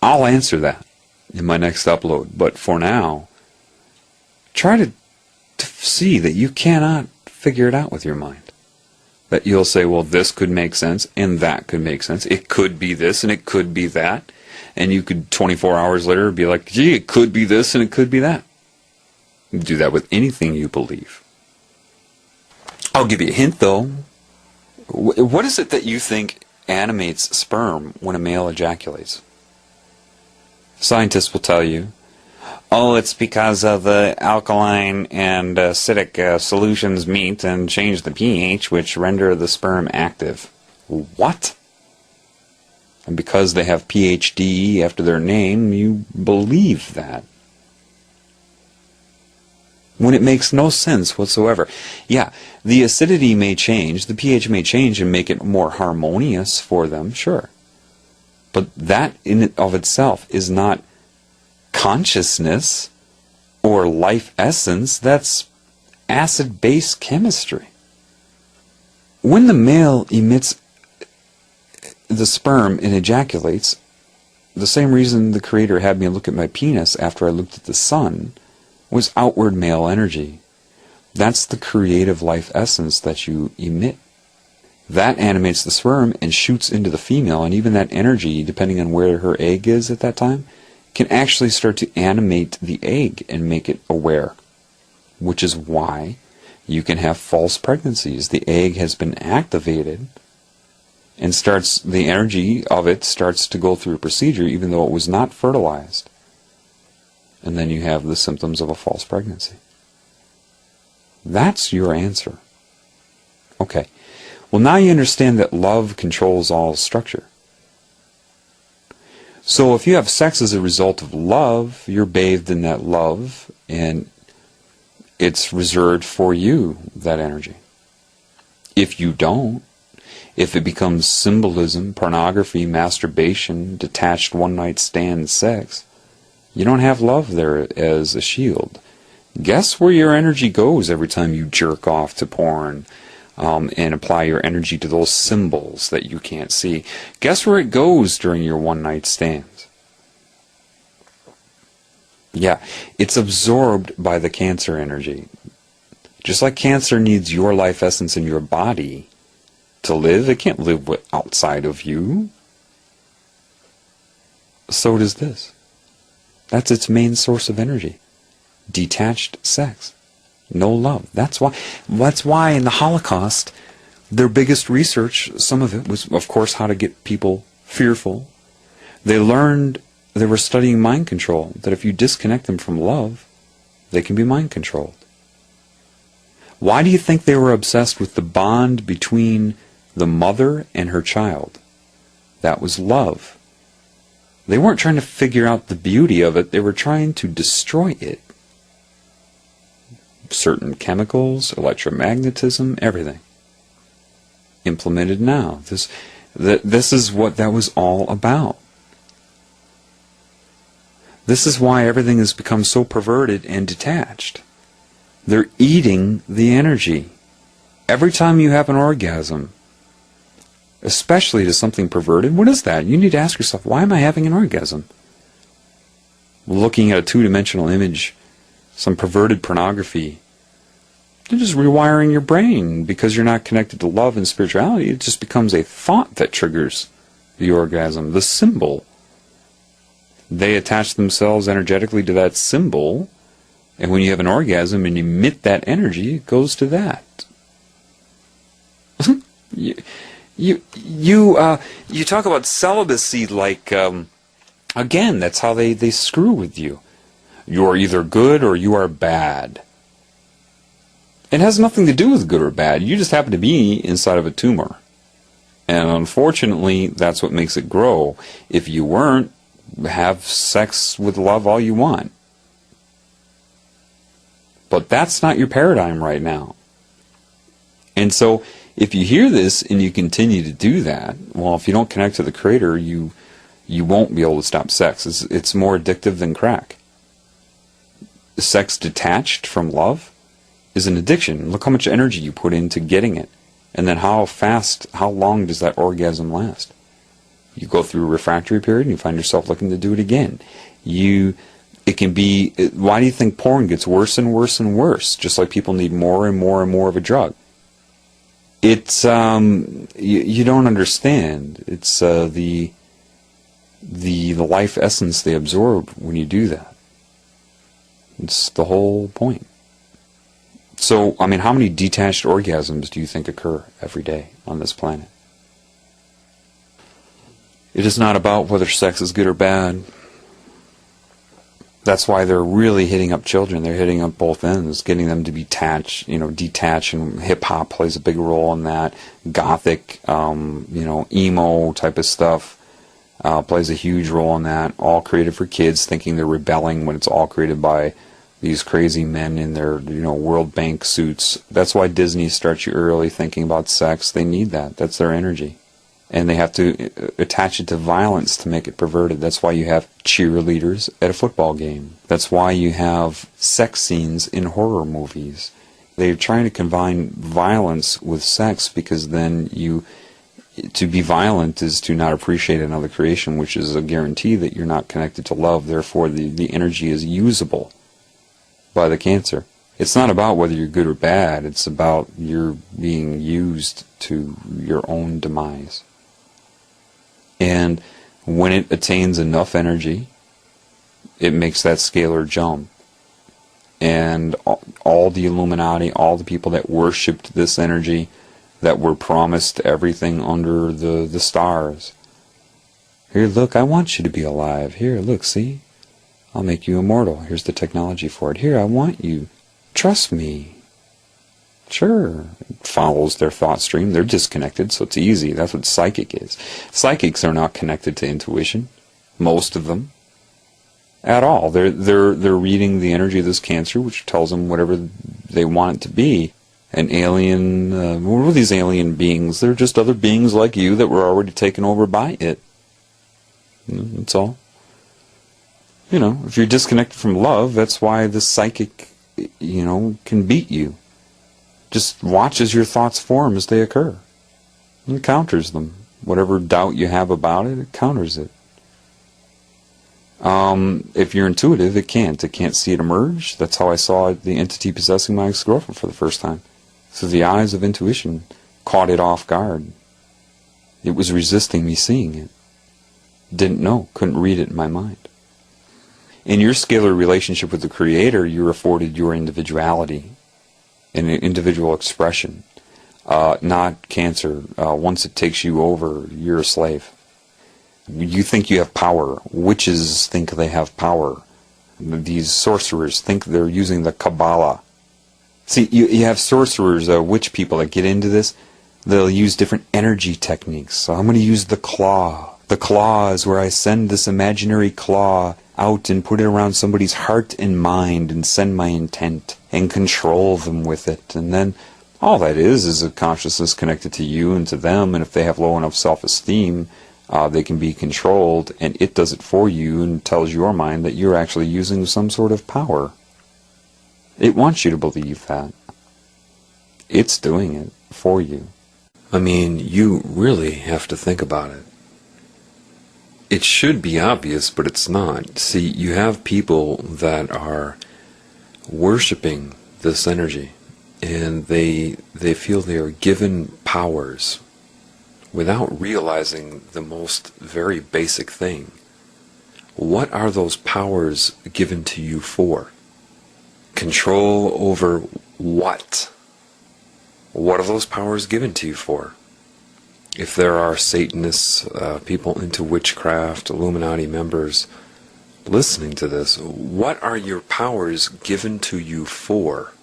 I'll answer that in my next upload, but for now, try to see that you cannot figure it out with your mind. That you'll say, well, this could make sense, and that could make sense. It could be this, and it could be that. And you could, 24 hours later, be like, gee, it could be this, and it could be that. Do that with anything you believe. I'll give you a hint, though. What is it that you think animates sperm when a male ejaculates? Scientists will tell you, oh, it's because of the alkaline and acidic solutions meet and change the pH, which render the sperm active. What? And because they have PhD after their name, you believe that. When it makes no sense whatsoever. Yeah, the acidity may change, the pH may change and make it more harmonious for them, sure. But that in and of itself is not consciousness or life essence. That's acid-base chemistry. When the male emits the sperm and ejaculates, the same reason the Creator had me look at my penis after I looked at the sun was outward male energy. That's the creative life essence that you emit. That animates the sperm and shoots into the female, and even that energy, depending on where her egg is at that time, can actually start to animate the egg and make it aware. Which is why you can have false pregnancies. The egg has been activated, and the energy of it starts to go through a procedure even though it was not fertilized. And then you have the symptoms of a false pregnancy. That's your answer. Okay. Well, now you understand that love controls all structure. So if you have sex as a result of love, you're bathed in that love, and it's reserved for you, that energy. If you don't, if it becomes symbolism, pornography, masturbation, detached one-night stand sex, you don't have love there as a shield. Guess where your energy goes every time you jerk off to porn and apply your energy to those symbols that you can't see? Guess where it goes during your one-night stands? Yeah, it's absorbed by the Cancer energy. Just like Cancer needs your life essence in your body to live, it can't live outside of you. So does this. That's its main source of energy. Detached sex. No love. That's why in the Holocaust, their biggest research, some of it was, of course, how to get people fearful. They were studying mind control, that if you disconnect them from love, they can be mind controlled. Why do you think they were obsessed with the bond between the mother and her child? That was love. They weren't trying to figure out the beauty of it, they were trying to destroy it. Certain chemicals, electromagnetism, everything. Implemented now. This is what that was all about. This is why everything has become so perverted and detached. They're eating the energy. Every time you have an orgasm, especially to something perverted, what is that? You need to ask yourself, why am I having an orgasm? Looking at a two-dimensional image, some perverted pornography, you're just rewiring your brain because you're not connected to love and spirituality. It just becomes a thought that triggers the orgasm, the symbol. They attach themselves energetically to that symbol, and when you have an orgasm and emit that energy, it goes to that. You talk about celibacy like, again, that's how they screw with you. You are either good or you are bad. It has nothing to do with good or bad. You just happen to be inside of a tumor. And unfortunately, that's what makes it grow. If you weren't, have sex with love all you want. But that's not your paradigm right now. And so, if you hear this and you continue to do that, well, if you don't connect to the Creator, you won't be able to stop sex. It's more addictive than crack. Sex detached from love is an addiction. Look how much energy you put into getting it. And then how long does that orgasm last? You go through a refractory period and you find yourself looking to do it again. It can be, why do you think porn gets worse and worse and worse? Just like people need more and more and more of a drug. It's, you don't understand. It's the life essence they absorb when you do that. It's the whole point. So, I mean, how many detached orgasms do you think occur every day on this planet? It is not about whether sex is good or bad. That's why they're really hitting up children. They're hitting up both ends, getting them to detach, and hip-hop plays a big role in that. Gothic, emo type of stuff plays a huge role in that. All created for kids, thinking they're rebelling when it's all created by these crazy men in their, World Bank suits. That's why Disney starts you early thinking about sex. They need that. That's their energy. And they have to attach it to violence to make it perverted. That's why you have cheerleaders at a football game. That's why you have sex scenes in horror movies. They're trying to combine violence with sex because then to be violent is to not appreciate another creation, which is a guarantee that you're not connected to love. Therefore, the energy is usable by the cancer. It's not about whether you're good or bad. It's about you're being used to your own demise. And when it attains enough energy, it makes that scalar jump. And all the Illuminati, all the people that worshipped this energy, that were promised everything under the stars. Here, look, I want you to be alive. Here, look, see? I'll make you immortal. Here's the technology for it. Here, I want you. Trust me. Sure. It follows their thought stream. They're disconnected, so it's easy. That's what psychic is. Psychics are not connected to intuition. Most of them. At all. They're reading the energy of this cancer, which tells them whatever they want it to be. An alien, what are these alien beings? They're just other beings like you that were already taken over by it. That's all. If you're disconnected from love, that's why the psychic, can beat you. Just watch as your thoughts form as they occur. And it counters them. Whatever doubt you have about it, it counters it. If you're intuitive, it can't. It can't see it emerge. That's how I saw the entity possessing my ex-girlfriend for the first time. Through the eyes of intuition, caught it off guard. It was resisting me seeing it. Didn't know, couldn't read it in my mind. In your scalar relationship with the Creator, you're afforded your individuality and individual expression, not cancer. Once it takes you over, you're a slave. You think you have power. Witches think they have power. These sorcerers think they're using the Kabbalah. See, you have sorcerers, witch people that get into this. They'll use different energy techniques. So I'm going to use the claw. The claw is where I send this imaginary claw out and put it around somebody's heart and mind and send my intent and control them with it. And then all that is a consciousness connected to you and to them. And if they have low enough self-esteem, they can be controlled, and it does it for you and tells your mind that you're actually using some sort of power. It wants you to believe that. It's doing it for you. I mean, you really have to think about it. It should be obvious, but it's not. See, you have people that are worshiping this energy, and they feel they are given powers without realizing the most very basic thing. what are those powers given to you for? Control over what? What are those powers given to you for? If there are Satanists, people into witchcraft, Illuminati members listening to this, what are your powers given to you for?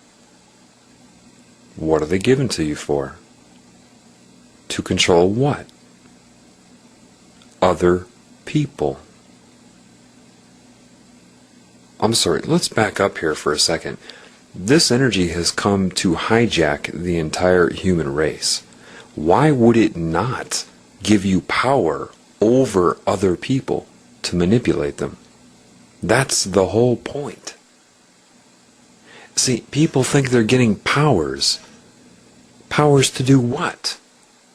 What are they given to you for? To control what? Other people. I'm sorry, let's back up here for a second. This energy has come to hijack the entire human race. Why would it not give you power over other people to manipulate them? That's the whole point. See, people think they're getting powers. Powers to do what?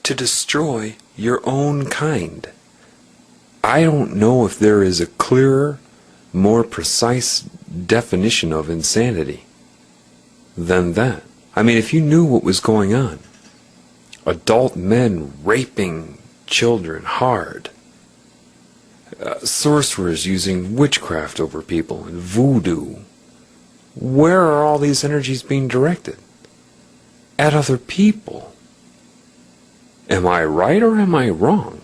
To destroy your own kind. I don't know if there is a clearer, more precise definition of insanity than that. I mean, if you knew what was going on, adult men raping children hard, sorcerers using witchcraft over people and voodoo, where are all these energies being directed? At other people. Am I right or am I wrong?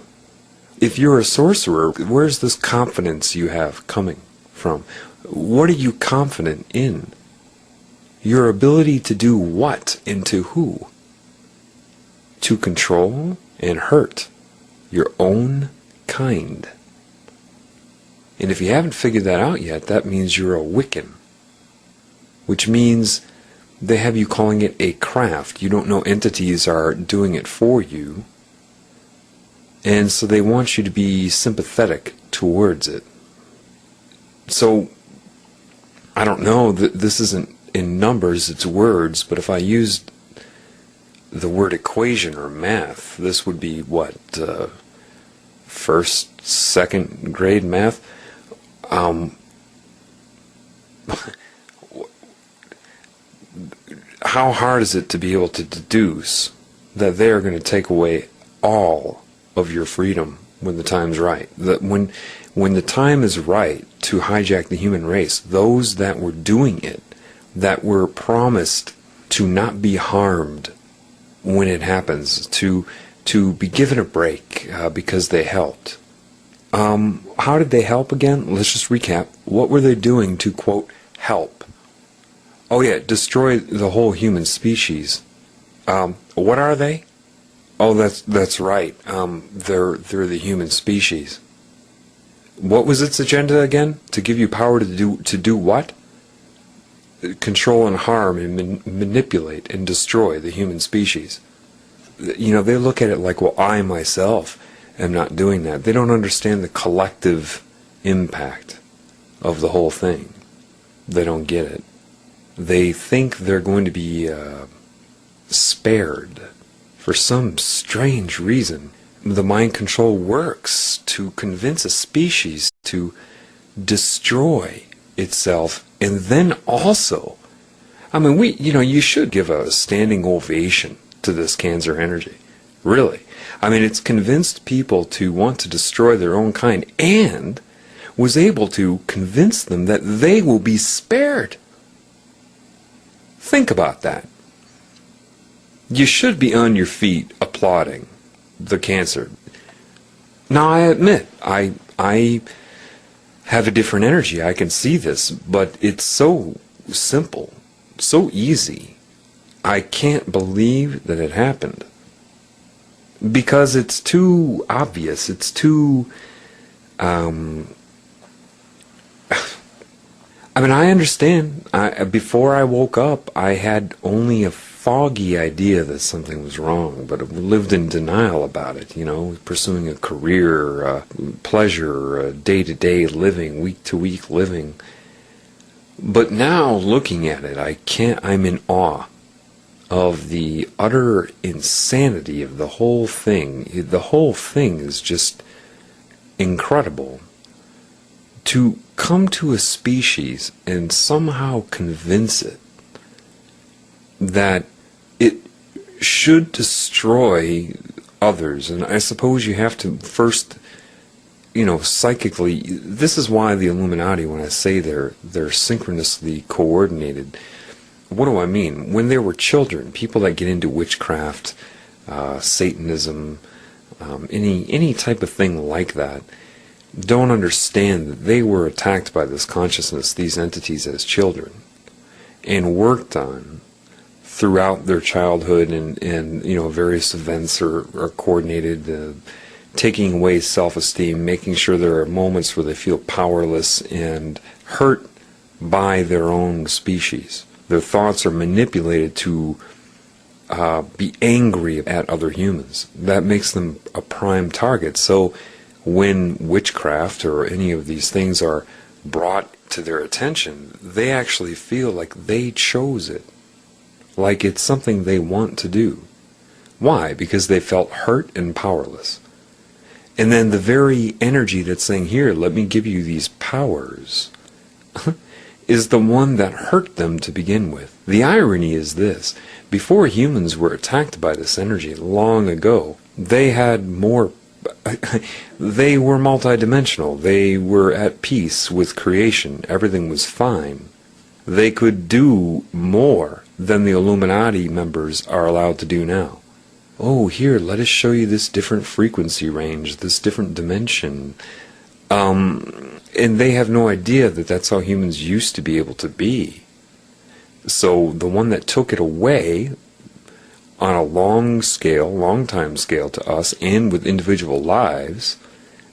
If you're a sorcerer, where's this confidence you have coming from? What are you confident in? Your ability to do what and to who? To control and hurt your own kind. And if you haven't figured that out yet, that means you're a Wiccan. Which means they have you calling it a craft. You don't know entities are doing it for you. And so they want you to be sympathetic towards it. So, I don't know, this isn't in numbers, it's words, but if I used the word equation or math, this would be what, first, second grade math? How hard is it to be able to deduce that they are going to take away all of your freedom when the time's right? That when the time is right to hijack the human race, those that were doing it, that were promised to not be harmed when it happens, to be given a break because they helped. How did they help again? Let's just recap. What were they doing to, quote, help? Oh yeah, destroy the whole human species. What are they? Oh, that's right. They're the human species. What was its agenda again? To give you power to do what? Control and harm and manipulate and destroy the human species. You know, they look at it like, well, I myself am not doing that. They don't understand the collective impact of the whole thing. They don't get it. They think they're going to be spared for some strange reason. The mind control works to convince a species to destroy itself, and then also, I mean, you should give a standing ovation to this Cancer energy. Really. I mean, it's convinced people to want to destroy their own kind and was able to convince them that they will be spared. Think about that. You should be on your feet applauding the Cancer. Now, I admit, I have a different energy. I can see this, but it's so simple, so easy. I can't believe that it happened. Because it's too obvious. It's too... I mean, I understand. Before I woke up, I had only a foggy idea that something was wrong, but I lived in denial about it, pursuing a career, pleasure, day-to-day living, week-to-week living. But now, looking at it, I'm in awe of the utter insanity of the whole thing. The whole thing is just incredible. To come to a species and somehow convince it that it should destroy others, and I suppose you have to first psychically, this is why the Illuminati, when I say they're synchronously coordinated, what do I mean? When they were children, people that get into witchcraft, Satanism, any type of thing like that, don't understand that they were attacked by this consciousness, these entities, as children, and worked on throughout their childhood, and various events are coordinated, taking away self-esteem, making sure there are moments where they feel powerless and hurt by their own species. Their thoughts are manipulated to be angry at other humans. That makes them a prime target. So when witchcraft or any of these things are brought to their attention, they actually feel like they chose it, like it's something they want to do. Why? Because they felt hurt and powerless. And then the very energy that's saying, here, let me give you these powers, is the one that hurt them to begin with. The irony is this: before humans were attacked by this energy long ago, they had more, they were multidimensional, they were at peace with creation, everything was fine. They could do more than the Illuminati members are allowed to do now. Oh, here, let us show you this different frequency range, this different dimension. And they have no idea that that's how humans used to be able to be. So the one that took it away on a long time scale to us, and with individual lives,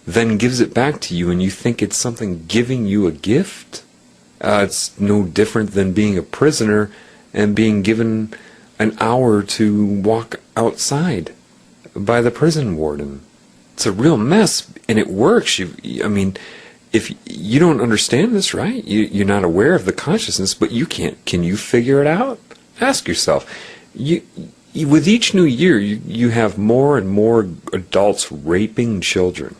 then gives it back to you, and you think it's something giving you a gift? It's no different than being a prisoner and being given an hour to walk outside by the prison warden. It's a real mess, and it works. If you don't understand this, right? You're not aware of the consciousness, but you can't. Can you figure it out? Ask yourself. With each new year, you have more and more adults raping children,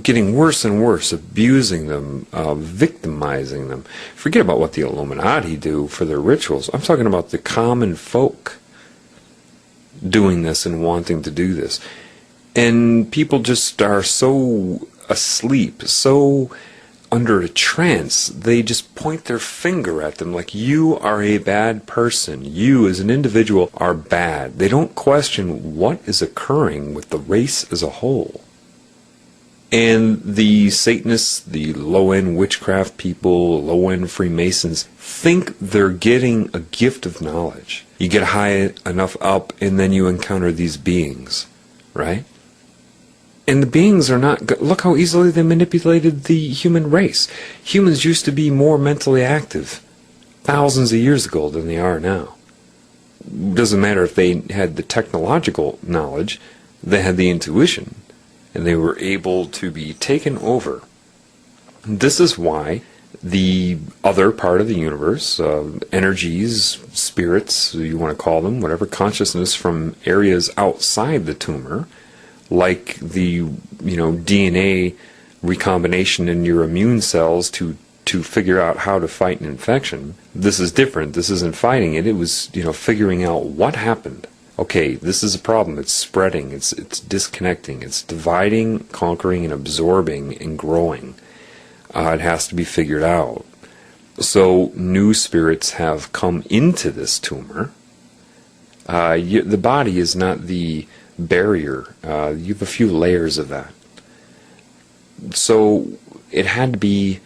getting worse and worse, abusing them, victimizing them. Forget about what the Illuminati do for their rituals. I'm talking about the common folk doing this and wanting to do this. And people just are so asleep, so under a trance, they just point their finger at them like, you are a bad person. You as an individual are bad. They don't question what is occurring with the race as a whole. And the Satanists, the low-end witchcraft people, low-end Freemasons, think they're getting a gift of knowledge. You get high enough up, and then you encounter these beings, right? And the beings are not... Look how easily they manipulated the human race. Humans used to be more mentally active thousands of years ago than they are now. Doesn't matter if they had the technological knowledge, they had the intuition. And they were able to be taken over. This is why the other part of the universe, energies, spirits, you want to call them, whatever, consciousness from areas outside the tumor, like the DNA recombination in your immune cells to figure out how to fight an infection. This is different. This isn't fighting it. It was figuring out what happened. Okay, this is a problem. It's spreading. It's disconnecting. It's dividing, conquering, and absorbing and growing. It has to be figured out. So new spirits have come into this tumor. The body is not the barrier. You have a few layers of that. So it had to be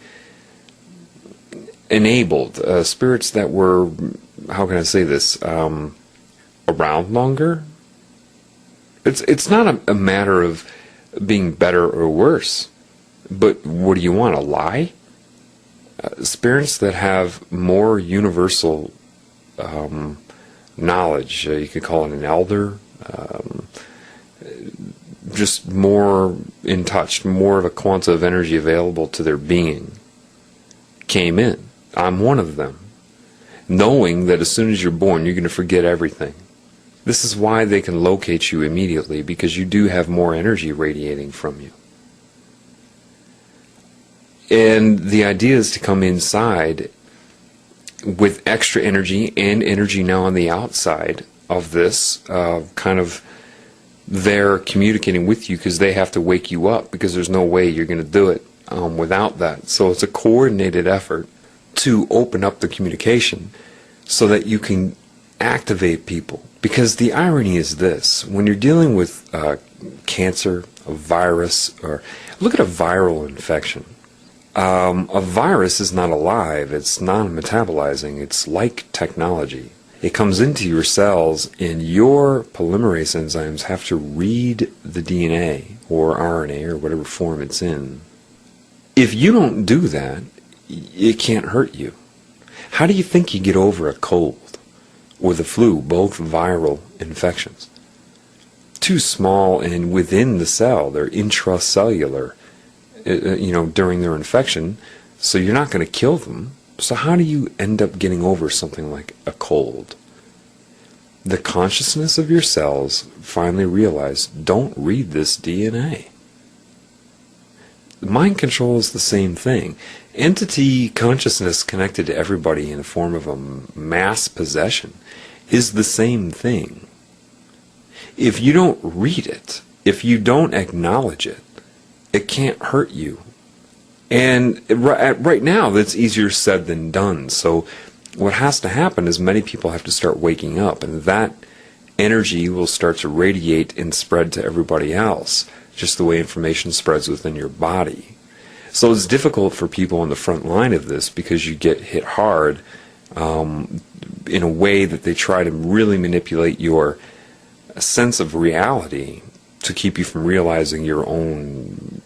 enabled. Spirits that were, how can I say this, around longer. It's not a matter of being better or worse, but what do you want, a lie? Spirits that have more universal knowledge, you could call it an elder, just more in touch, more of a quanta of energy available to their being, came in. I'm one of them, knowing that as soon as you're born, you're going to forget everything. This is why they can locate you immediately, because you do have more energy radiating from you. And the idea is to come inside with extra energy and energy now on the outside of this kind of They're communicating with you because they have to wake you up, because there's no way you're going to do it without that. So it's a coordinated effort to open up the communication so that you can activate people. Because the irony is this: when you're dealing with cancer, a virus, or look at a viral infection. A virus is not alive, it's non-metabolizing, it's like technology. It comes into your cells, and your polymerase enzymes have to read the DNA or RNA or whatever form it's in. If you don't do that, it can't hurt you. How do you think you get over a cold or the flu, both viral infections? Too small, and within the cell, they're intracellular, during their infection, so you're not going to kill them. So how do you end up getting over something like a cold? The consciousness of your cells finally realize, don't read this DNA. Mind control is the same thing. Entity consciousness connected to everybody in the form of a mass possession is the same thing. If you don't read it, if you don't acknowledge it, it can't hurt you. And right now, that's easier said than done. So what has to happen is many people have to start waking up, and that energy will start to radiate and spread to everybody else, just the way information spreads within your body. So it's difficult for people on the front line of this, because you get hit hard in a way that they try to really manipulate your sense of reality to keep you from realizing your own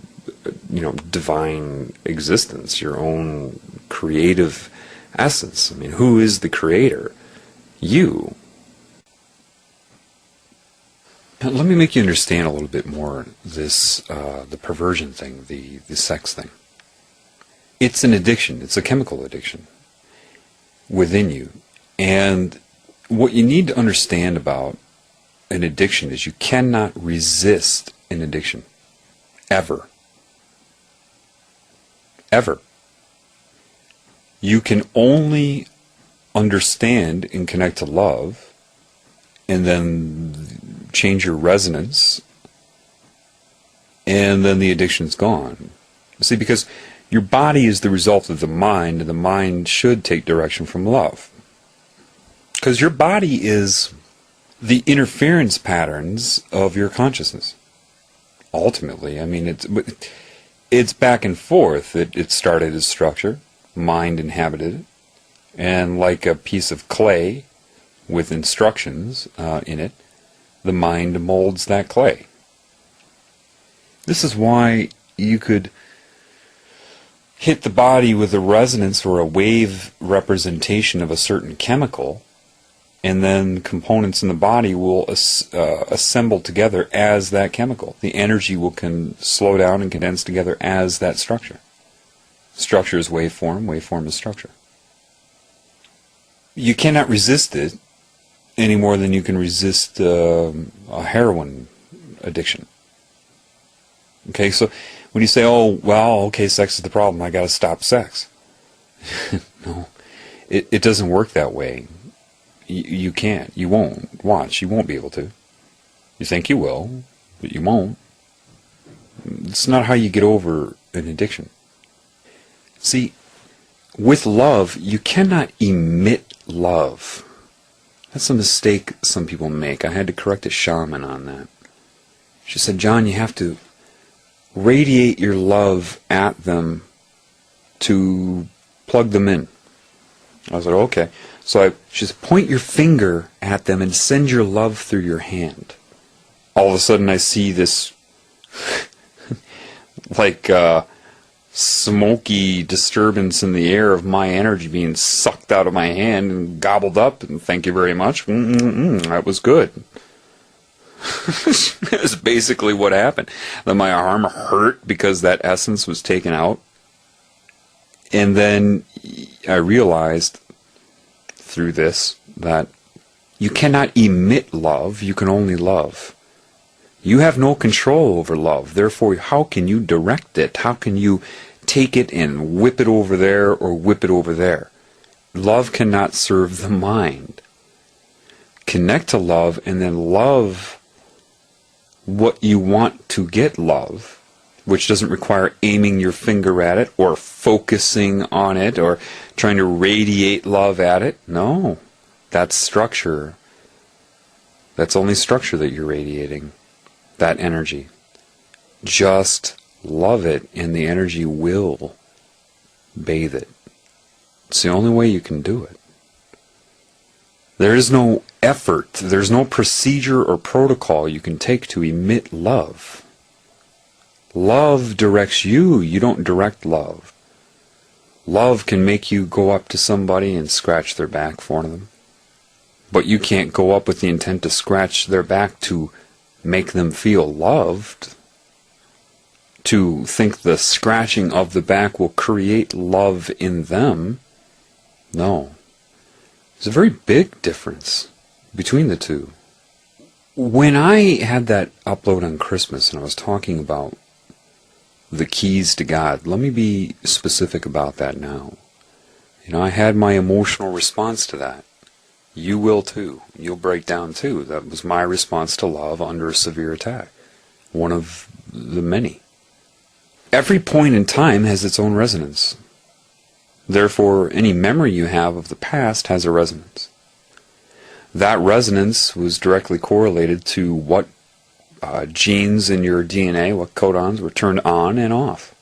divine existence, your own creative essence. I mean, who is the creator? You. Now, let me make you understand a little bit more this, the perversion thing, the sex thing. It's an addiction. It's a chemical addiction within you. And what you need to understand about an addiction is you cannot resist an addiction. Ever. Ever. You can only understand and connect to love, and then change your resonance, and then the addiction's gone. See, because your body is the result of the mind, and the mind should take direction from love. Because your body is the interference patterns of your consciousness. Ultimately, I mean, it's back and forth. It started as structure, mind inhabited it, and like a piece of clay with instructions in it, the mind molds that clay. This is why you could hit the body with a resonance or a wave representation of a certain chemical, and then components in the body will assemble together as that chemical. The energy will slow down and condense together as that structure. Structure is waveform, waveform is structure. You cannot resist it any more than you can resist a heroin addiction. Okay, so when you say, oh, well, okay, sex is the problem, I got to stop sex. No, it doesn't work that way. You can't. You won't. Watch. You won't be able to. You think you will, but you won't. It's not how you get over an addiction. See, with love, you cannot emit love. That's a mistake some people make. I had to correct a shaman on that. She said, John, you have to radiate your love at them to plug them in. I was like, okay. So she said, point your finger at them and send your love through your hand. All of a sudden I see this smoky disturbance in the air of my energy being sucked out of my hand and gobbled up, and thank you very much. That was good. That's basically what happened. Then my arm hurt because that essence was taken out. And then I realized through this that you cannot emit love, you can only love. You have no control over love, therefore how can you direct it? How can you take it and whip it over there or whip it over there? Love cannot serve the mind. Connect to love, and then love what you want to get love, which doesn't require aiming your finger at it or focusing on it or trying to radiate love at it. No, that's structure. That's only structure that you're radiating, that energy. Just love it, and the energy will bathe it. It's the only way you can do it. There is no effort, there's no procedure or protocol you can take to emit love. Love directs you, you don't direct love. Love can make you go up to somebody and scratch their back for them. But you can't go up with the intent to scratch their back to make them feel loved. To think the scratching of the back will create love in them. No. There's a very big difference between the two. When I had that upload on Christmas and I was talking about the keys to God, let me be specific about that now. I had my emotional response to that. You will too. You'll break down too. That was my response to love under a severe attack. One of the many. Every point in time has its own resonance. Therefore, any memory you have of the past has a resonance. That resonance was directly correlated to what genes in your DNA, what codons were turned on and off.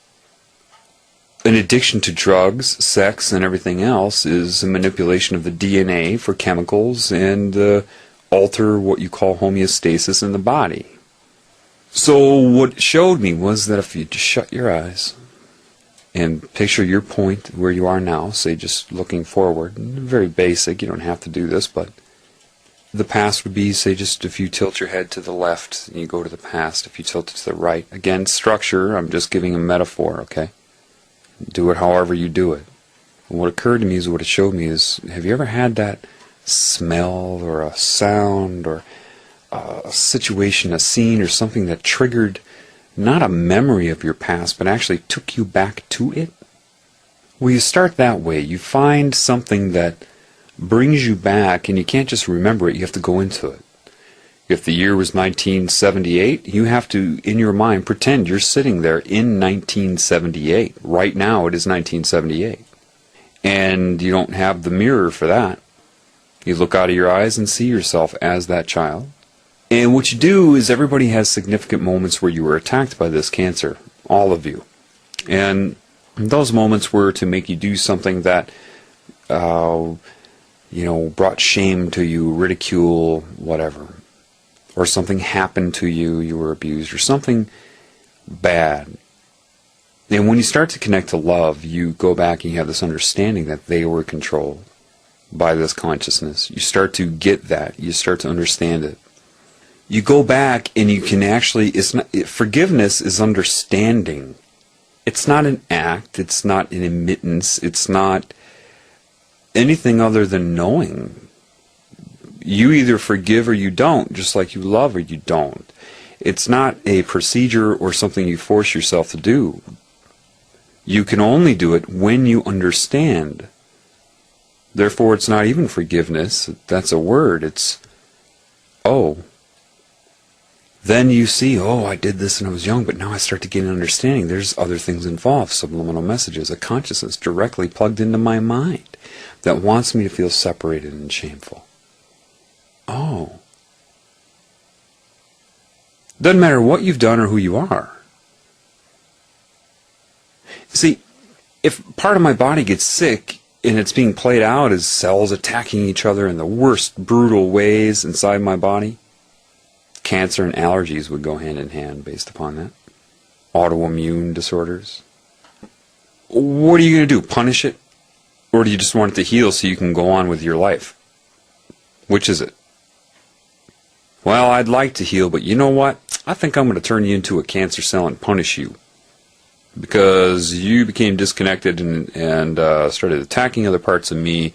An addiction to drugs, sex, and everything else is a manipulation of the DNA for chemicals and alter what you call homeostasis in the body. So what it showed me was that if you just shut your eyes and picture your point where you are now, say just looking forward, very basic, you don't have to do this, but the past would be, say, just if you tilt your head to the left and you go to the past, if you tilt it to the right. Again, structure, I'm just giving a metaphor, okay? Do it however you do it. And what occurred to me is what it showed me is, have you ever had that smell or a sound or a situation, a scene or something that triggered not a memory of your past, but actually took you back to it? Well, you start that way. You find something that brings you back, and you can't just remember it, you have to go into it. If the year was 1978, you have to, in your mind, pretend you're sitting there in 1978. Right now it is 1978. And you don't have the mirror for that. You look out of your eyes and see yourself as that child. And what you do is everybody has significant moments where you were attacked by this cancer. All of you. And those moments were to make you do something that brought shame to you, ridicule, whatever. Or something happened to you, you were abused, or something bad. And when you start to connect to love, you go back and you have this understanding that they were controlled by this consciousness. You start to get that. You start to understand it. You go back and you can actually, forgiveness is understanding. It's not an act, it's not an admittance, it's not anything other than knowing. You either forgive or you don't, just like you love or you don't. It's not a procedure or something you force yourself to do. You can only do it when you understand. Therefore, it's not even forgiveness. That's a word. It's, oh. Then you see, oh, I did this when I was young, but now I start to get an understanding. There's other things involved, subliminal messages, a consciousness directly plugged into my mind that wants me to feel separated and shameful. Oh. Doesn't matter what you've done or who you are. See, if part of my body gets sick and it's being played out as cells attacking each other in the worst brutal ways inside my body, cancer and allergies would go hand in hand based upon that. Autoimmune disorders. What are you going to do? Punish it? Or do you just want it to heal so you can go on with your life? Which is it? Well, I'd like to heal, but you know what? I think I'm going to turn you into a cancer cell and punish you. Because you became disconnected and started attacking other parts of me.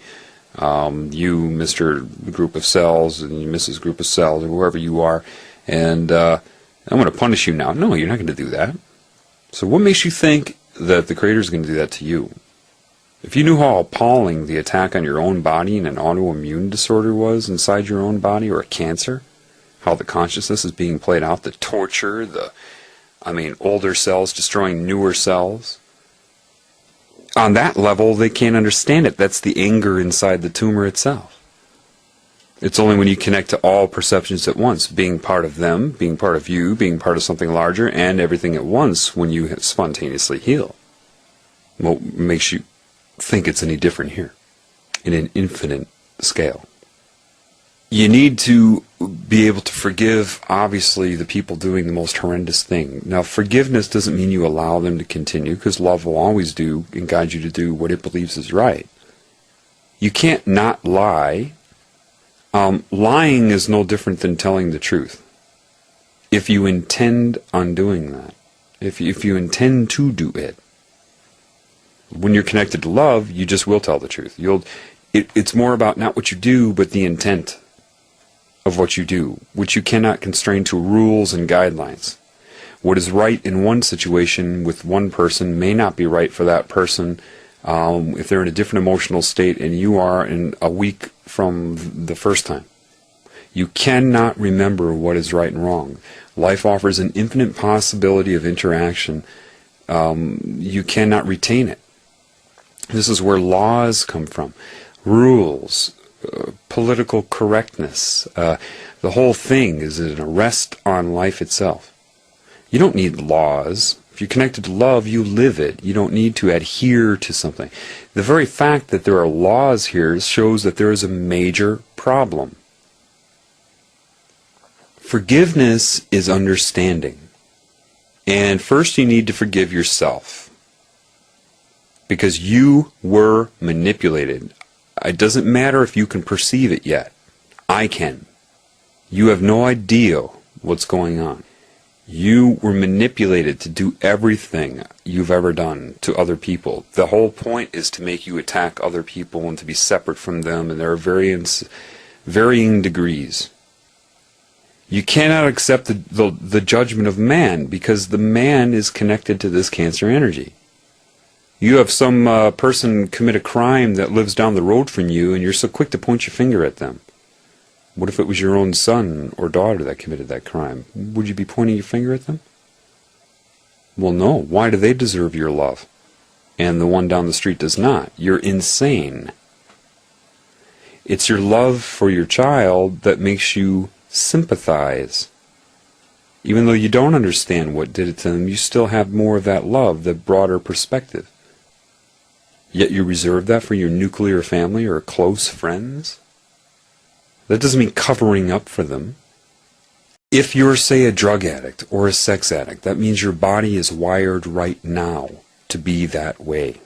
You, Mr. Group of Cells, and you, Mrs. Group of Cells, or whoever you are. And I'm going to punish you now. No, you're not going to do that. So what makes you think that the Creator is going to do that to you? If you knew how appalling the attack on your own body and an autoimmune disorder was inside your own body, or a cancer, how the consciousness is being played out, the torture, older cells destroying newer cells. On that level, they can't understand it. That's the anger inside the tumor itself. It's only when you connect to all perceptions at once, being part of them, being part of you, being part of something larger, and everything at once, when you spontaneously heal. What makes you think it's any different here, in an infinite scale? You need to be able to forgive, obviously, the people doing the most horrendous thing. Now, forgiveness doesn't mean you allow them to continue, because love will always do and guide you to do what it believes is right. You can't not lie. Lying is no different than telling the truth. If you intend on doing that, if you intend to do it, when you're connected to love, you just will tell the truth. It's more about not what you do, but the intent of what you do, which you cannot constrain to rules and guidelines. What is right in one situation with one person may not be right for that person if they're in a different emotional state and you are in a week from the first time. You cannot remember what is right and wrong. Life offers an infinite possibility of interaction. You cannot retain it. This is where laws come from. Rules, political correctness. The whole thing is an arrest on life itself. You don't need laws. If you're connected to love, you live it. You don't need to adhere to something. The very fact that there are laws here shows that there is a major problem. Forgiveness is understanding. And first you need to forgive yourself. Because you were manipulated. It doesn't matter if you can perceive it yet. I can. You have no idea what's going on. You were manipulated to do everything you've ever done to other people. The whole point is to make you attack other people and to be separate from them, and there are varying degrees. You cannot accept the judgment of man because the man is connected to this Cancer energy. You have some person commit a crime that lives down the road from you, and you're so quick to point your finger at them. What if it was your own son or daughter that committed that crime? Would you be pointing your finger at them? Well, no. Why do they deserve your love? And the one down the street does not. You're insane. It's your love for your child that makes you sympathize. Even though you don't understand what did it to them, you still have more of that love, the broader perspective. Yet you reserve that for your nuclear family or close friends? That doesn't mean covering up for them. If you're, say, a drug addict or a sex addict, that means your body is wired right now to be that way.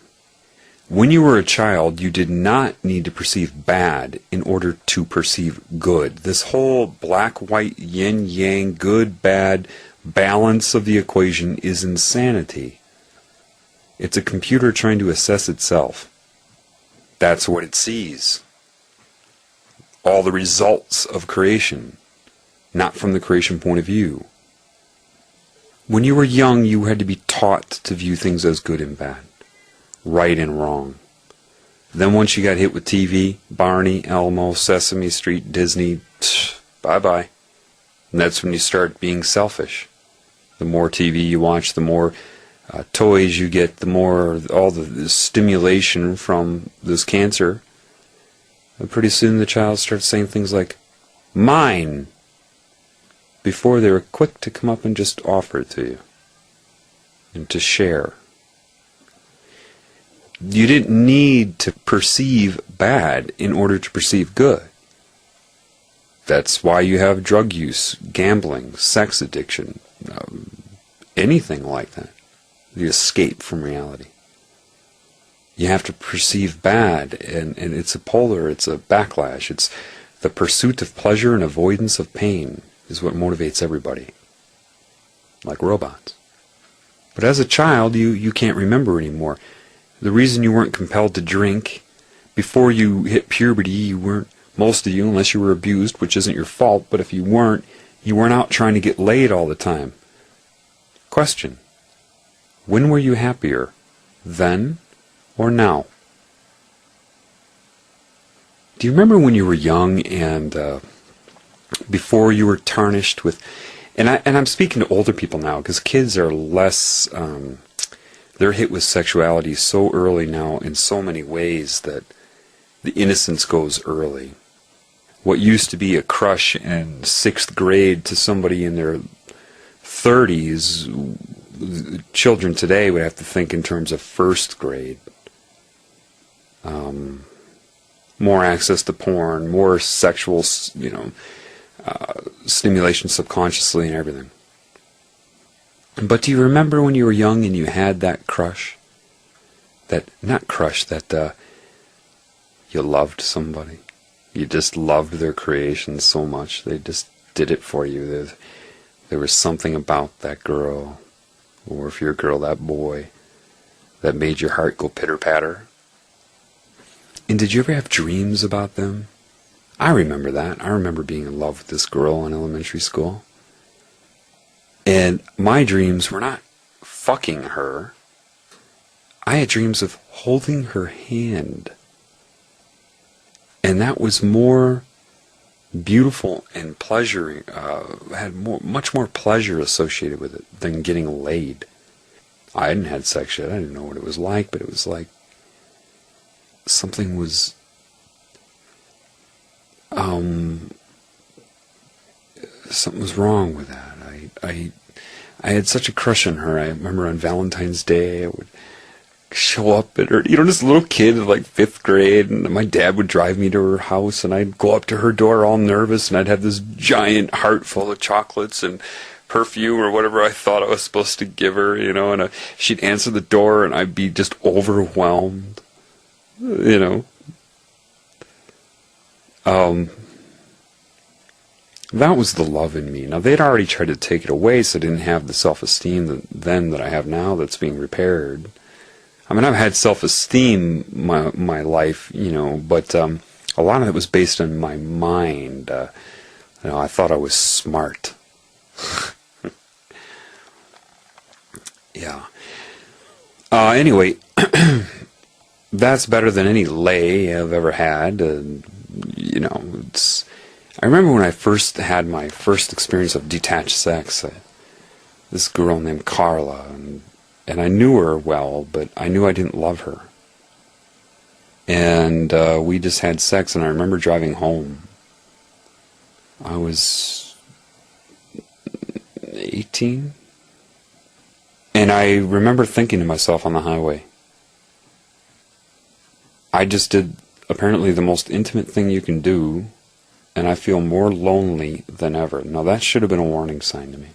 When you were a child, you did not need to perceive bad in order to perceive good. This whole black-white, yin-yang, good-bad balance of the equation is insanity. It's a computer trying to assess itself. That's what it sees. All the results of creation, not from the creation point of view. When you were young, you had to be taught to view things as good and bad, right and wrong. Then once you got hit with TV, Barney, Elmo, Sesame Street, Disney, bye-bye. And that's when you start being selfish. The more TV you watch, the more toys you get, the more all the stimulation from this cancer. And pretty soon the child starts saying things like, mine, before they were quick to come up and just offer it to you and to share. You didn't need to perceive bad in order to perceive good. That's why you have drug use, gambling, sex addiction, anything like that. The escape from reality. You have to perceive bad, and it's a polar, it's a backlash. It's the pursuit of pleasure and avoidance of pain is what motivates everybody. Like robots. But as a child, you can't remember anymore. The reason you weren't compelled to drink, before you hit puberty, you weren't, most of you, unless you were abused, which isn't your fault, but if you weren't out trying to get laid all the time. Question. When were you happier? Then or now? Do you remember when you were young and before you were tarnished with, and I'm speaking to older people now, because kids are less, they're hit with sexuality so early now in so many ways that the innocence goes early. What used to be a crush in 6th grade to somebody in their 30s, children today would have to think in terms of 1st grade. More access to porn, more sexual, stimulation subconsciously and everything. But do you remember when you were young and you had that crush? That you loved somebody. You just loved their creation so much. They just did it for you. There was something about that girl, or if you're a girl, that boy, that made your heart go pitter-patter. And did you ever have dreams about them? I remember that. I remember being in love with this girl in elementary school. And my dreams were not fucking her. I had dreams of holding her hand. And that was more beautiful and pleasuring, had much more pleasure associated with it than getting laid. I hadn't had sex yet. I didn't know what it was like, but it was like something was wrong with that. I had such a crush on her. I remember on Valentine's Day I would show up at her, this little kid in like 5th grade, and my dad would drive me to her house, and I'd go up to her door all nervous, and I'd have this giant heart full of chocolates and perfume or whatever I thought I was supposed to give her, and she'd answer the door, and I'd be just overwhelmed, That was the love in me. Now, they'd already tried to take it away, so I didn't have the self-esteem that I have now that's being repaired. I mean, I've had self-esteem my life, but a lot of it was based on my mind. I thought I was smart. Yeah. Anyway, that's better than any lay I've ever had. I remember when I first had my first experience of detached sex. This girl named Carla, and I knew her well, but I knew I didn't love her. And we just had sex, and I remember driving home. I was 18. And I remember thinking to myself on the highway, I just did apparently the most intimate thing you can do, and I feel more lonely than ever. Now that should have been a warning sign to me.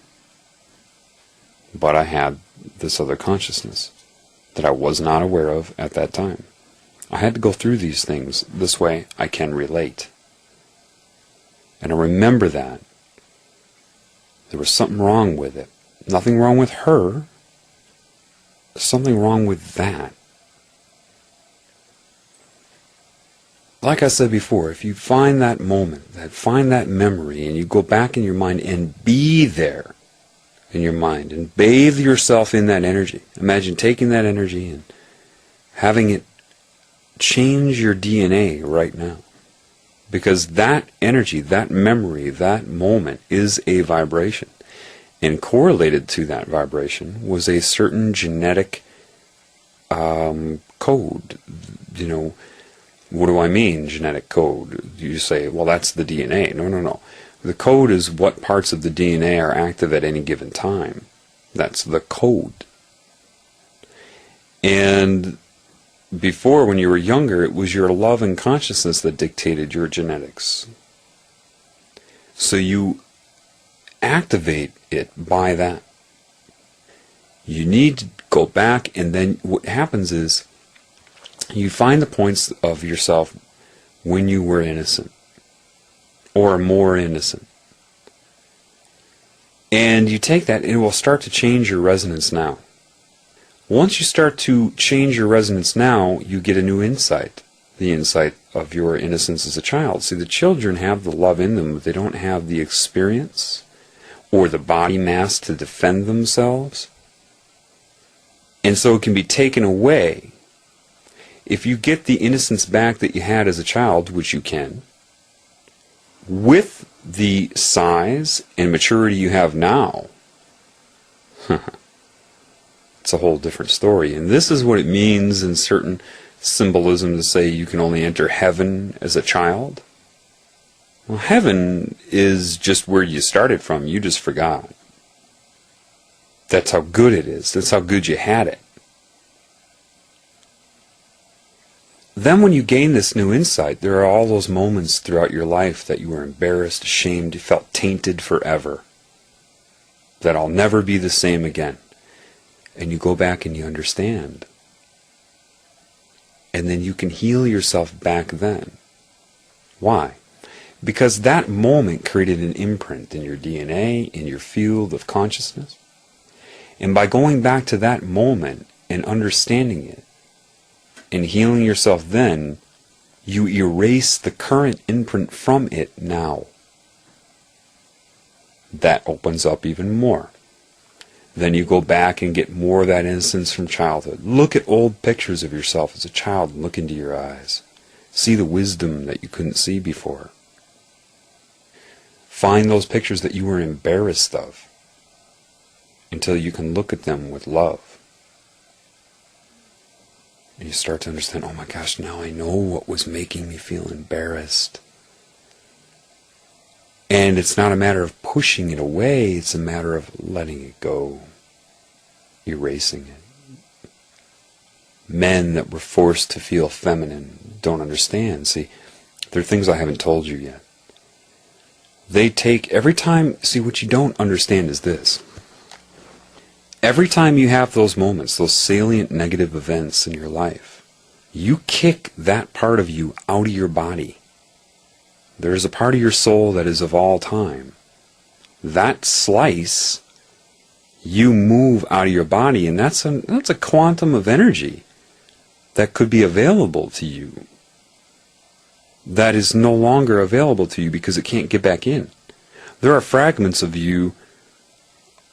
But I had this other consciousness that I was not aware of at that time. I had to go through these things. This way I can relate. And I remember that. There was something wrong with it. Nothing wrong with her. Something wrong with that. Like I said before, if you find that moment, find that memory, and you go back in your mind and be there in your mind and bathe yourself in that energy. Imagine taking that energy and having it change your DNA right now. Because that energy, that memory, that moment is a vibration. And correlated to that vibration was a certain genetic code. What do I mean, genetic code? You say, well, that's the DNA. No. The code is what parts of the DNA are active at any given time. That's the code. And before, when you were younger, it was your love and consciousness that dictated your genetics. So you activate it by that. You need to go back, and then what happens is you find the points of yourself when you were innocent or more innocent. And you take that and it will start to change your resonance now. Once you start to change your resonance now, you get a new insight. The insight of your innocence as a child. See, the children have the love in them, but they don't have the experience or the body mass to defend themselves. And so it can be taken away. If you get the innocence back that you had as a child, which you can, with the size and maturity you have now, it's a whole different story. And this is what it means in certain symbolism to say you can only enter heaven as a child. Well, heaven is just where you started from. You just forgot. That's how good it is. That's how good you had it. Then when you gain this new insight, there are all those moments throughout your life that you were embarrassed, ashamed, you felt tainted forever. That I'll never be the same again. And you go back and you understand. And then you can heal yourself back then. Why? Because that moment created an imprint in your DNA, in your field of consciousness. And by going back to that moment and understanding it, and healing yourself then, you erase the current imprint from it now. That opens up even more. Then you go back and get more of that innocence from childhood. Look at old pictures of yourself as a child and look into your eyes. See the wisdom that you couldn't see before. Find those pictures that you were embarrassed of until you can look at them with love. And you start to understand, oh my gosh, now I know what was making me feel embarrassed. And it's not a matter of pushing it away, it's a matter of letting it go, erasing it. Men that were forced to feel feminine don't understand. See, there are things I haven't told you yet. They take, every time, see what you don't understand is this. Every time you have those moments, those salient negative events in your life, you kick that part of you out of your body. There is a part of your soul that is of all time. That slice, you move out of your body, and that's a quantum of energy that could be available to you. That is no longer available to you because it can't get back in. There are fragments of you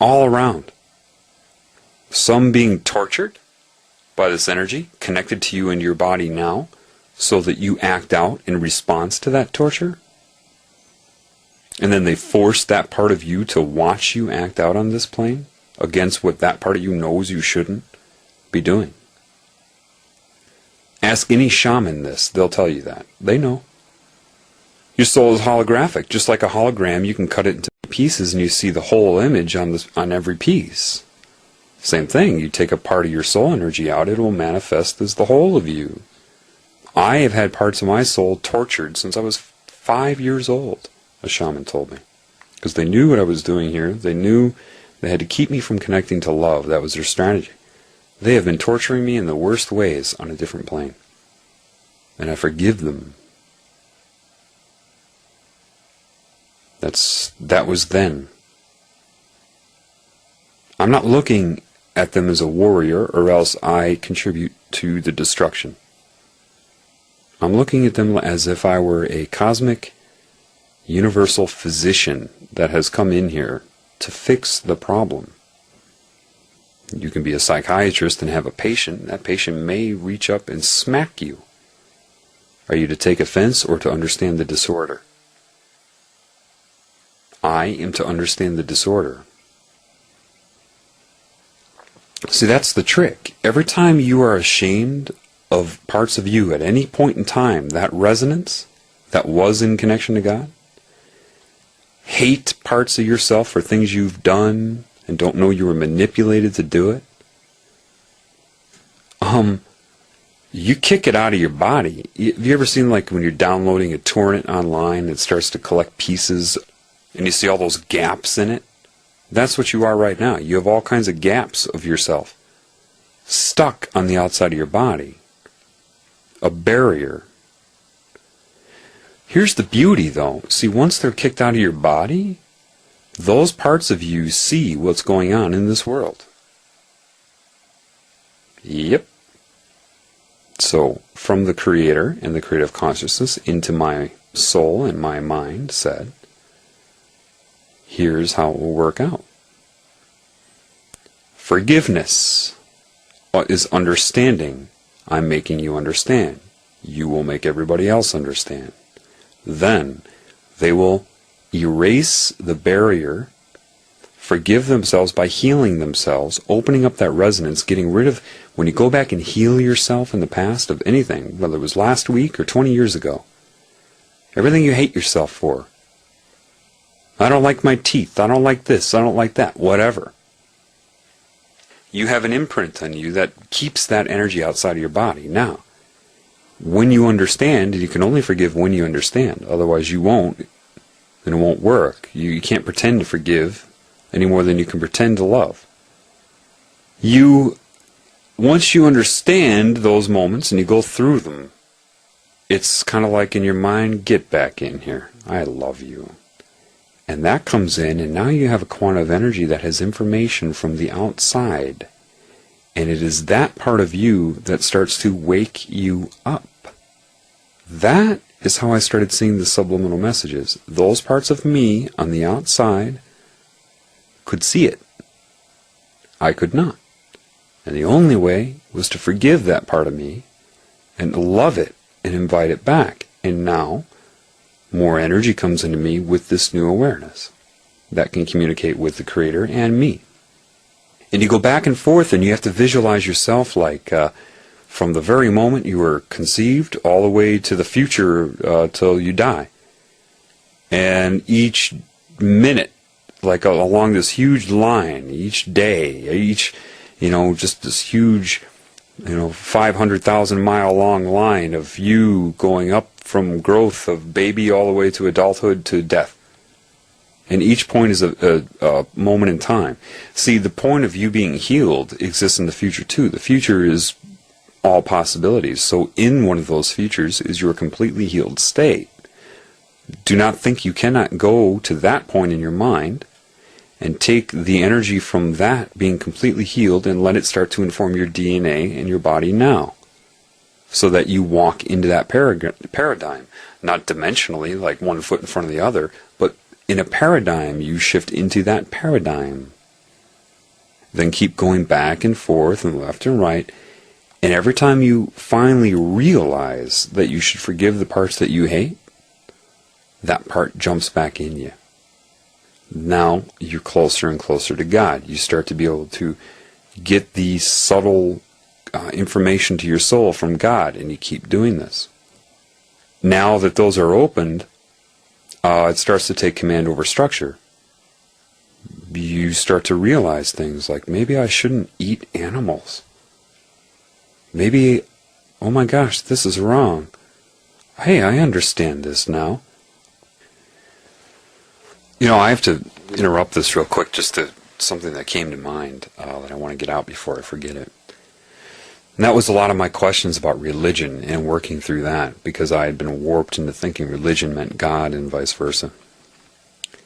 all around. Some being tortured by this energy, connected to you and your body now, so that you act out in response to that torture. And then they force that part of you to watch you act out on this plane against what that part of you knows you shouldn't be doing. Ask any shaman this, they'll tell you that. They know. Your soul is holographic. Just like a hologram, you can cut it into pieces and you see the whole image on every piece. Same thing, you take a part of your soul energy out, it will manifest as the whole of you. I have had parts of my soul tortured since I was 5 years old, a shaman told me. Because they knew what I was doing here. They knew they had to keep me from connecting to love. That was their strategy. They have been torturing me in the worst ways on a different plane. And I forgive them. That was then. I'm not looking at them as a warrior, or else I contribute to the destruction. I'm looking at them as if I were a cosmic, universal physician that has come in here to fix the problem. You can be a psychiatrist and have a patient. That patient may reach up and smack you. Are you to take offense or to understand the disorder? I am to understand the disorder. See, that's the trick. Every time you are ashamed of parts of you at any point in time, that resonance that was in connection to God, hate parts of yourself for things you've done and don't know you were manipulated to do it, you kick it out of your body. Have you ever seen, like, when you're downloading a torrent online, it starts to collect pieces and you see all those gaps in it? That's what you are right now. You have all kinds of gaps of yourself stuck on the outside of your body. A barrier. Here's the beauty, though. See, once they're kicked out of your body, those parts of you see what's going on in this world. Yep. So, from the Creator and the creative consciousness into my soul and my mind said, here's how it will work out. Forgiveness is understanding. I'm making you understand. You will make everybody else understand. Then they will erase the barrier, forgive themselves by healing themselves, opening up that resonance, getting rid of, when you go back and heal yourself in the past of anything, whether it was last week or 20 years ago, everything you hate yourself for. I don't like my teeth, I don't like this, I don't like that, whatever. You have an imprint on you that keeps that energy outside of your body. Now, when you understand, and you can only forgive when you understand, otherwise you won't, and it won't work. You can't pretend to forgive any more than you can pretend to love. Once you understand those moments and you go through them, it's kind of like in your mind, get back in here. I love you. And that comes in, and now you have a quantum of energy that has information from the outside. And it is that part of you that starts to wake you up. That is how I started seeing the subliminal messages. Those parts of me on the outside could see it. I could not. And the only way was to forgive that part of me and love it and invite it back. And now, more energy comes into me with this new awareness that can communicate with the Creator and me. And you go back and forth, and you have to visualize yourself like from the very moment you were conceived all the way to the future till you die. And each minute, like along this huge line, each day, just this huge, 500,000 mile long line of you going up from growth of baby all the way to adulthood to death. And each point is a moment in time. See, the point of you being healed exists in the future too. The future is all possibilities. So in one of those futures is your completely healed state. Do not think you cannot go to that point in your mind and take the energy from that being completely healed and let it start to inform your DNA and your body now. So that you walk into that paradigm. Not dimensionally, like one foot in front of the other, but in a paradigm, you shift into that paradigm. Then keep going back and forth and left and right. And every time you finally realize that you should forgive the parts that you hate, that part jumps back in you. Now you're closer and closer to God. You start to be able to get the subtle information to your soul from God, and you keep doing this. Now that those are opened, it starts to take command over structure. You start to realize things like, maybe I shouldn't eat animals. Maybe, oh my gosh, this is wrong. Hey, I understand this now. I have to interrupt this real quick, just to something that came to mind that I want to get out before I forget it. And that was a lot of my questions about religion and working through that, because I had been warped into thinking religion meant God and vice versa. I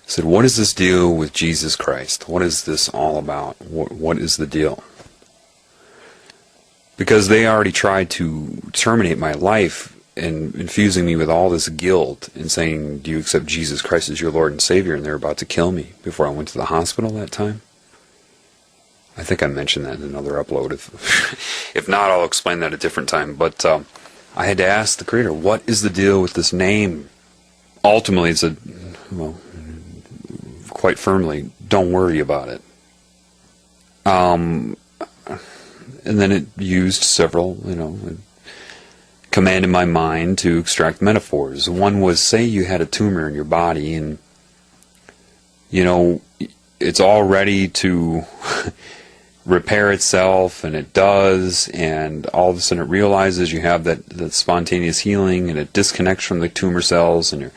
said, what is this deal with Jesus Christ? What is this all about? What is the deal? Because they already tried to terminate my life and infusing me with all this guilt and saying, do you accept Jesus Christ as your Lord and Savior? And they're about to kill me before I went to the hospital that time. I think I mentioned that in another upload. If not, I'll explain that at a different time. But I had to ask the Creator, what is the deal with this name? Ultimately, it's quite firmly, don't worry about it. And then it used several, commanded my mind to extract metaphors. One was, say you had a tumor in your body and, it's all ready to repair itself, and it does, and all of a sudden it realizes you have that spontaneous healing, and it disconnects from the tumor cells, and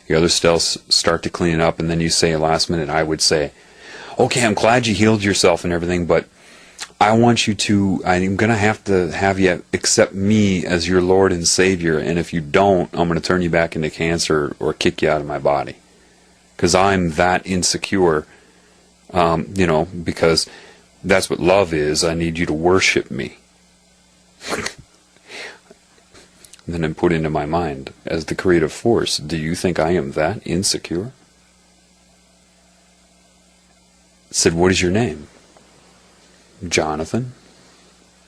your other cells start to clean it up, and then you say last minute, I would say, okay, I'm glad you healed yourself and everything, but I'm going to have you accept me as your Lord and Savior, and if you don't, I'm going to turn you back into cancer or kick you out of my body. Because I'm that insecure, because that's what love is. I need you to worship me. And then I put into my mind, as the creative force, do you think I am that insecure? I said, what is your name? Jonathan.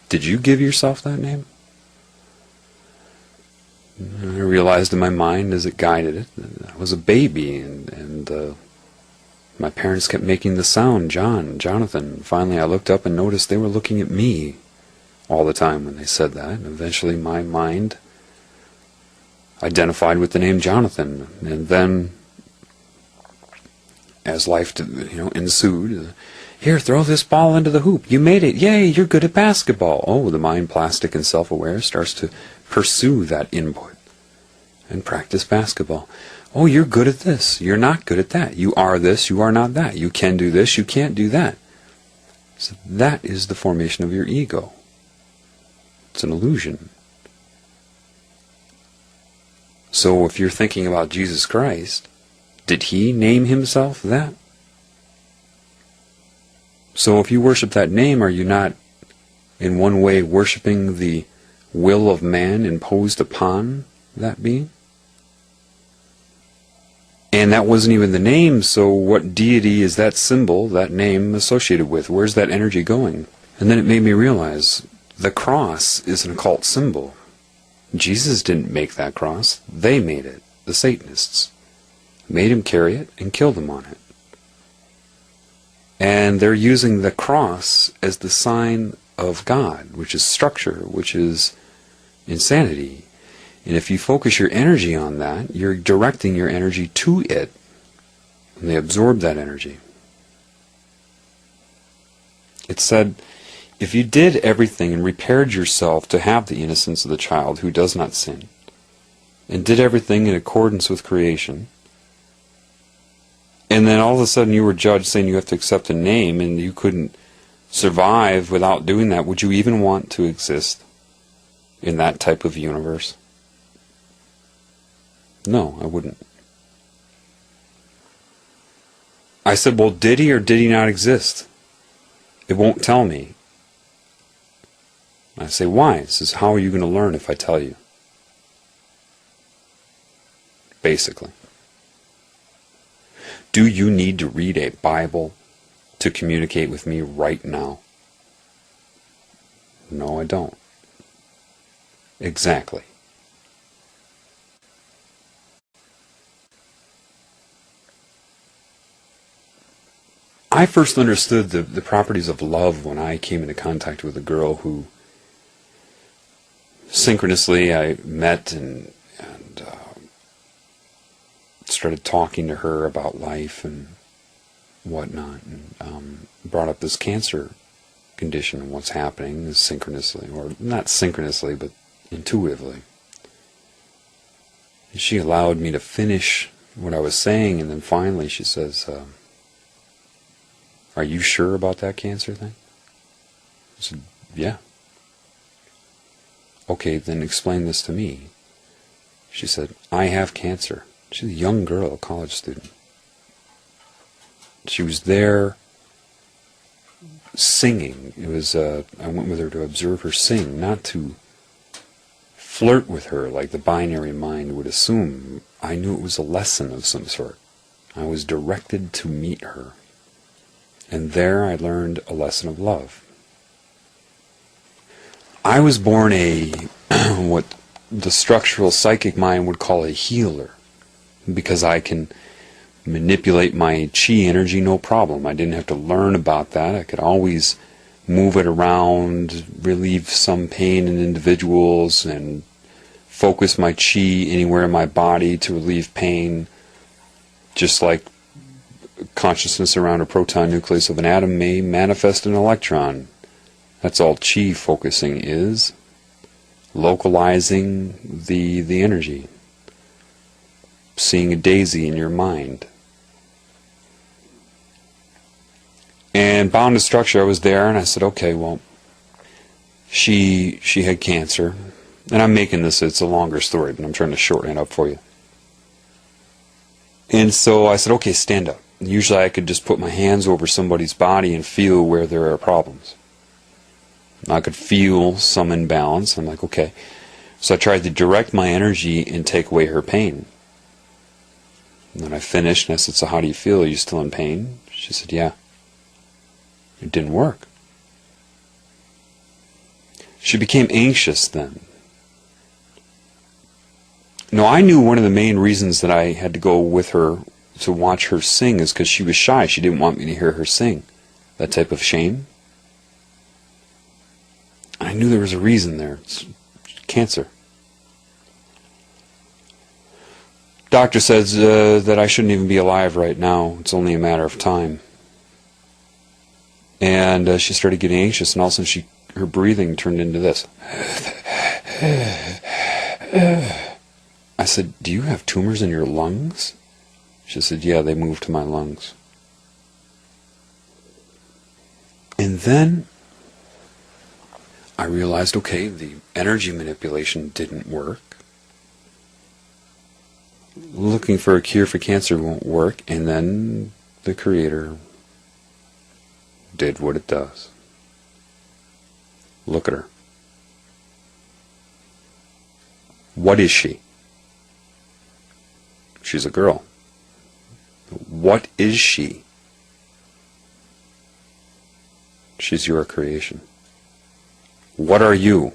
Did you give yourself that name? And I realized in my mind as it guided it that I was a baby, and my parents kept making the sound, John, Jonathan. Finally I looked up and noticed they were looking at me all the time when they said that. And eventually my mind identified with the name Jonathan. And then, as life ensued, here, throw this ball into the hoop. You made it. Yay, you're good at basketball. Oh, the mind, plastic and self-aware, starts to pursue that input and practice basketball. Oh, you're good at this. You're not good at that. You are this. You are not that. You can do this. You can't do that. So that is the formation of your ego. It's an illusion. So if you're thinking about Jesus Christ, did he name himself that? So if you worship that name, are you not in one way worshiping the will of man imposed upon that being? And that wasn't even the name, so what deity is that symbol, that name associated with? Where's that energy going? And then it made me realize the cross is an occult symbol. Jesus didn't make that cross. They made it. The Satanists made him carry it and killed him on it. And they're using the cross as the sign of God, which is structure, which is insanity. And if you focus your energy on that, you're directing your energy to it. And they absorb that energy. It said, if you did everything and repaired yourself to have the innocence of the child who does not sin, and did everything in accordance with creation, and then all of a sudden you were judged saying you have to accept a name and you couldn't survive without doing that, would you even want to exist in that type of universe? No, I wouldn't. I said, well, did he or did he not exist? It won't tell me. I say, why? It says, how are you going to learn if I tell you? Basically. Do you need to read a Bible to communicate with me right now? No, I don't. Exactly. I first understood the properties of love when I came into contact with a girl who synchronously I met and started talking to her about life and whatnot, and brought up this cancer condition and what's happening synchronously, or not synchronously, but intuitively. And she allowed me to finish what I was saying, and then finally she says, are you sure about that cancer thing? I said, yeah. Okay, then explain this to me. She said, I have cancer. She's a young girl, a college student. She was there singing. It was I went with her to observe her sing, not to flirt with her like the binary mind would assume. I knew it was a lesson of some sort. I was directed to meet her. And there I learned a lesson of love. I was born what the structural psychic mind would call a healer, because I can manipulate my chi energy no problem. I didn't have to learn about that. I could always move it around, relieve some pain in individuals, and focus my chi anywhere in my body to relieve pain, just like consciousness around a proton nucleus of an atom may manifest an electron. That's all chi focusing is. Localizing the energy. Seeing a daisy in your mind. And bound to structure, I was there and I said, okay, well, she had cancer. And I'm making this, it's a longer story, but I'm trying to shorten it up for you. And so I said, okay, stand up. Usually I could just put my hands over somebody's body and feel where there are problems. I could feel some imbalance. I'm like, okay. So I tried to direct my energy and take away her pain. And then I finished and I said, so how do you feel? Are you still in pain? She said, yeah. It didn't work. She became anxious then. No, I knew one of the main reasons that I had to go with her to watch her sing is because she was shy. She didn't want me to hear her sing. That type of shame. I knew there was a reason there. It's cancer. Doctor says that I shouldn't even be alive right now. It's only a matter of time. And she started getting anxious, and all of a sudden her breathing turned into this. I said, "Do you have tumors in your lungs?" She said, "Yeah, they moved to my lungs." And then I realized, okay, the energy manipulation didn't work. Looking for a cure for cancer won't work, and then the Creator did what it does. Look at her. What is she? She's a girl. What is she? She's your creation. What are you?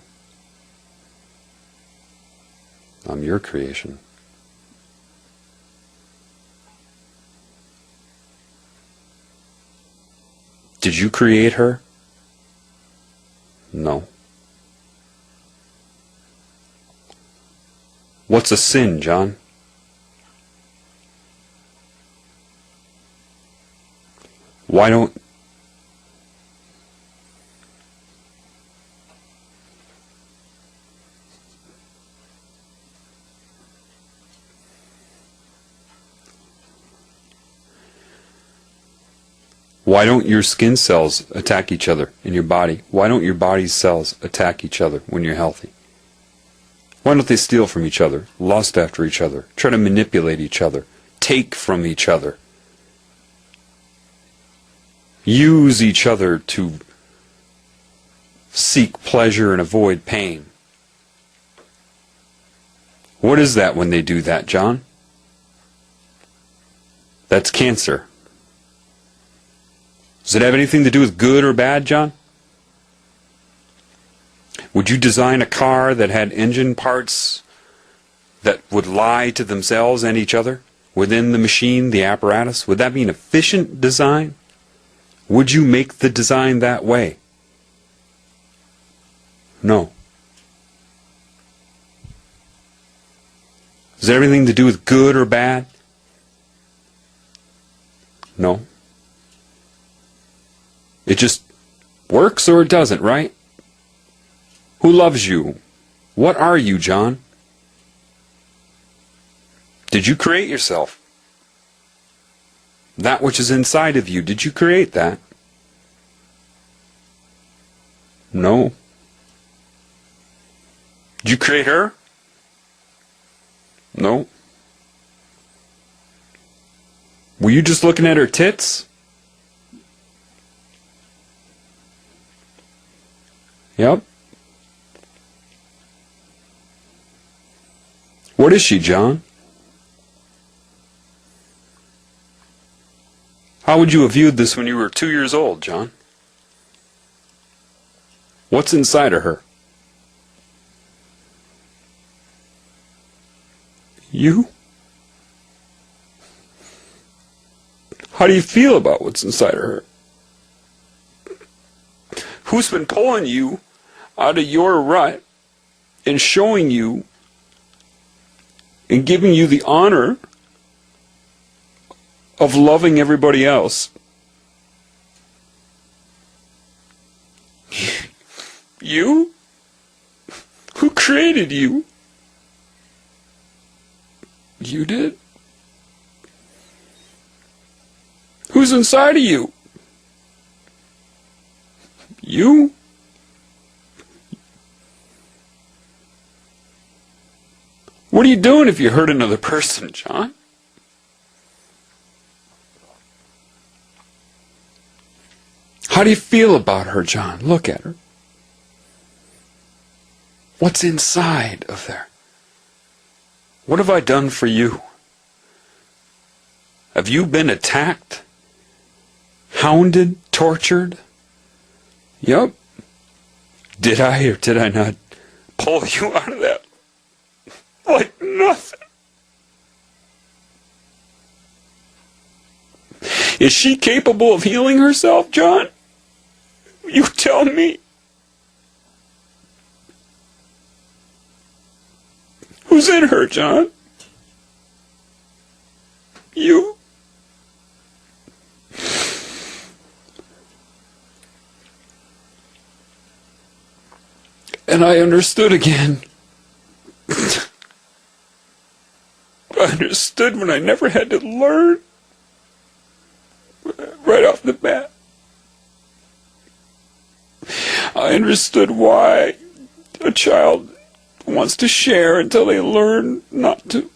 I'm your creation. Did you create her? No. What's a sin, John? Why don't your skin cells attack each other in your body? Why don't your body's cells attack each other when you're healthy? Why don't they steal from each other, lust after each other, try to manipulate each other, take from each other, use each other to seek pleasure and avoid pain? What is that when they do that, John? That's cancer. Does it have anything to do with good or bad, John? Would you design a car that had engine parts that would lie to themselves and each other within the machine, the apparatus? Would that be an efficient design? Would you make the design that way? No. Does it have anything to do with good or bad? No. It just works or it doesn't, right? Who loves you? What are you, John? Did you create yourself? That which is inside of you, did you create that? No. Did you create her? No. Were you just looking at her tits? Yep. What is she, John? How would you have viewed this when you were 2 years old, John? What's inside of her? You? How do you feel about what's inside of her? Who's been pulling you out of your rut and showing you and giving you the honor of loving everybody else? You? Who created you? You did? Who's inside of you? You? What are you doing if you hurt another person, John? How do you feel about her, John? Look at her. What's inside of there? What have I done for you? Have you been attacked? Hounded? Tortured? Yep. Did I or did I not pull you out of that? Like nothing. Is she capable of healing herself, John? You tell me. Who's in her, John? You? And I understood again. I understood when I never had to learn. Right off the bat. I understood why a child wants to share until they learn not to.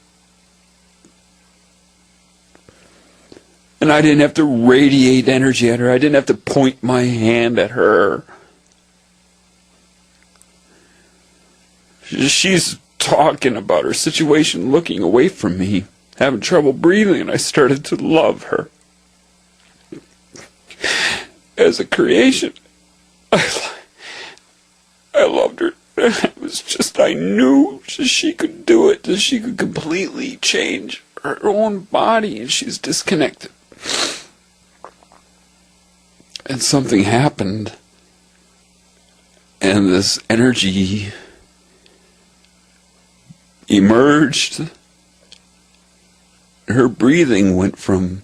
And I didn't have to radiate energy at her. I didn't have to point my hand at her. She's talking about her situation, looking away from me, having trouble breathing, and I started to love her. As a creation, I loved her. It was just, I knew she could do it, that she could completely change her own body, and she's disconnected. And something happened, and this energy emerged. Her breathing went from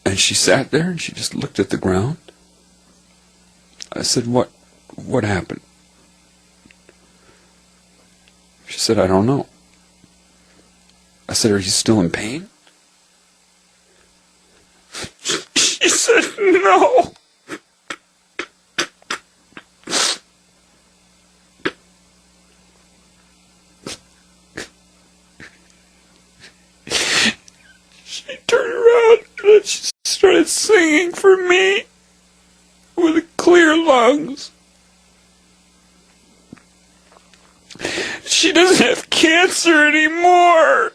and she sat there and she just looked at the ground. I said, what happened? She said, I don't know. I said, are you still in pain? She said, no. She turned around and she started singing for me with clear lungs. She doesn't have cancer anymore.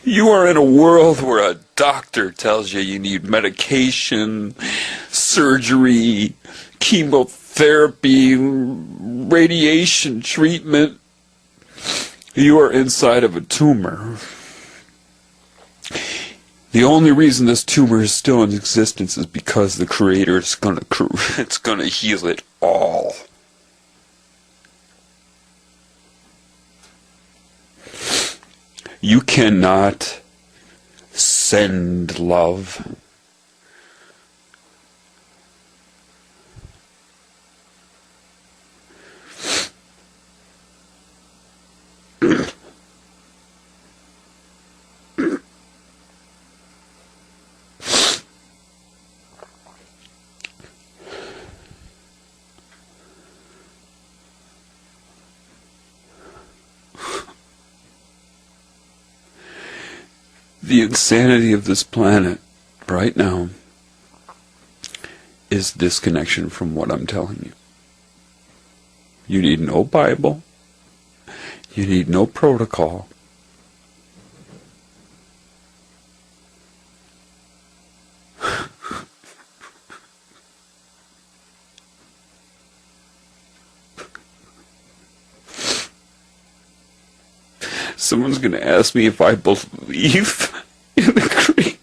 You are in a world where a doctor tells you need medication, surgery, chemotherapy, radiation treatment. You are inside of a tumor. The only reason this tumor is still in existence is because the Creator is going to heal it all. You cannot send love. The insanity of this planet right now is disconnection from what I'm telling you. You need no Bible. You need no protocol. Someone's going to ask me if I believe in the Creator.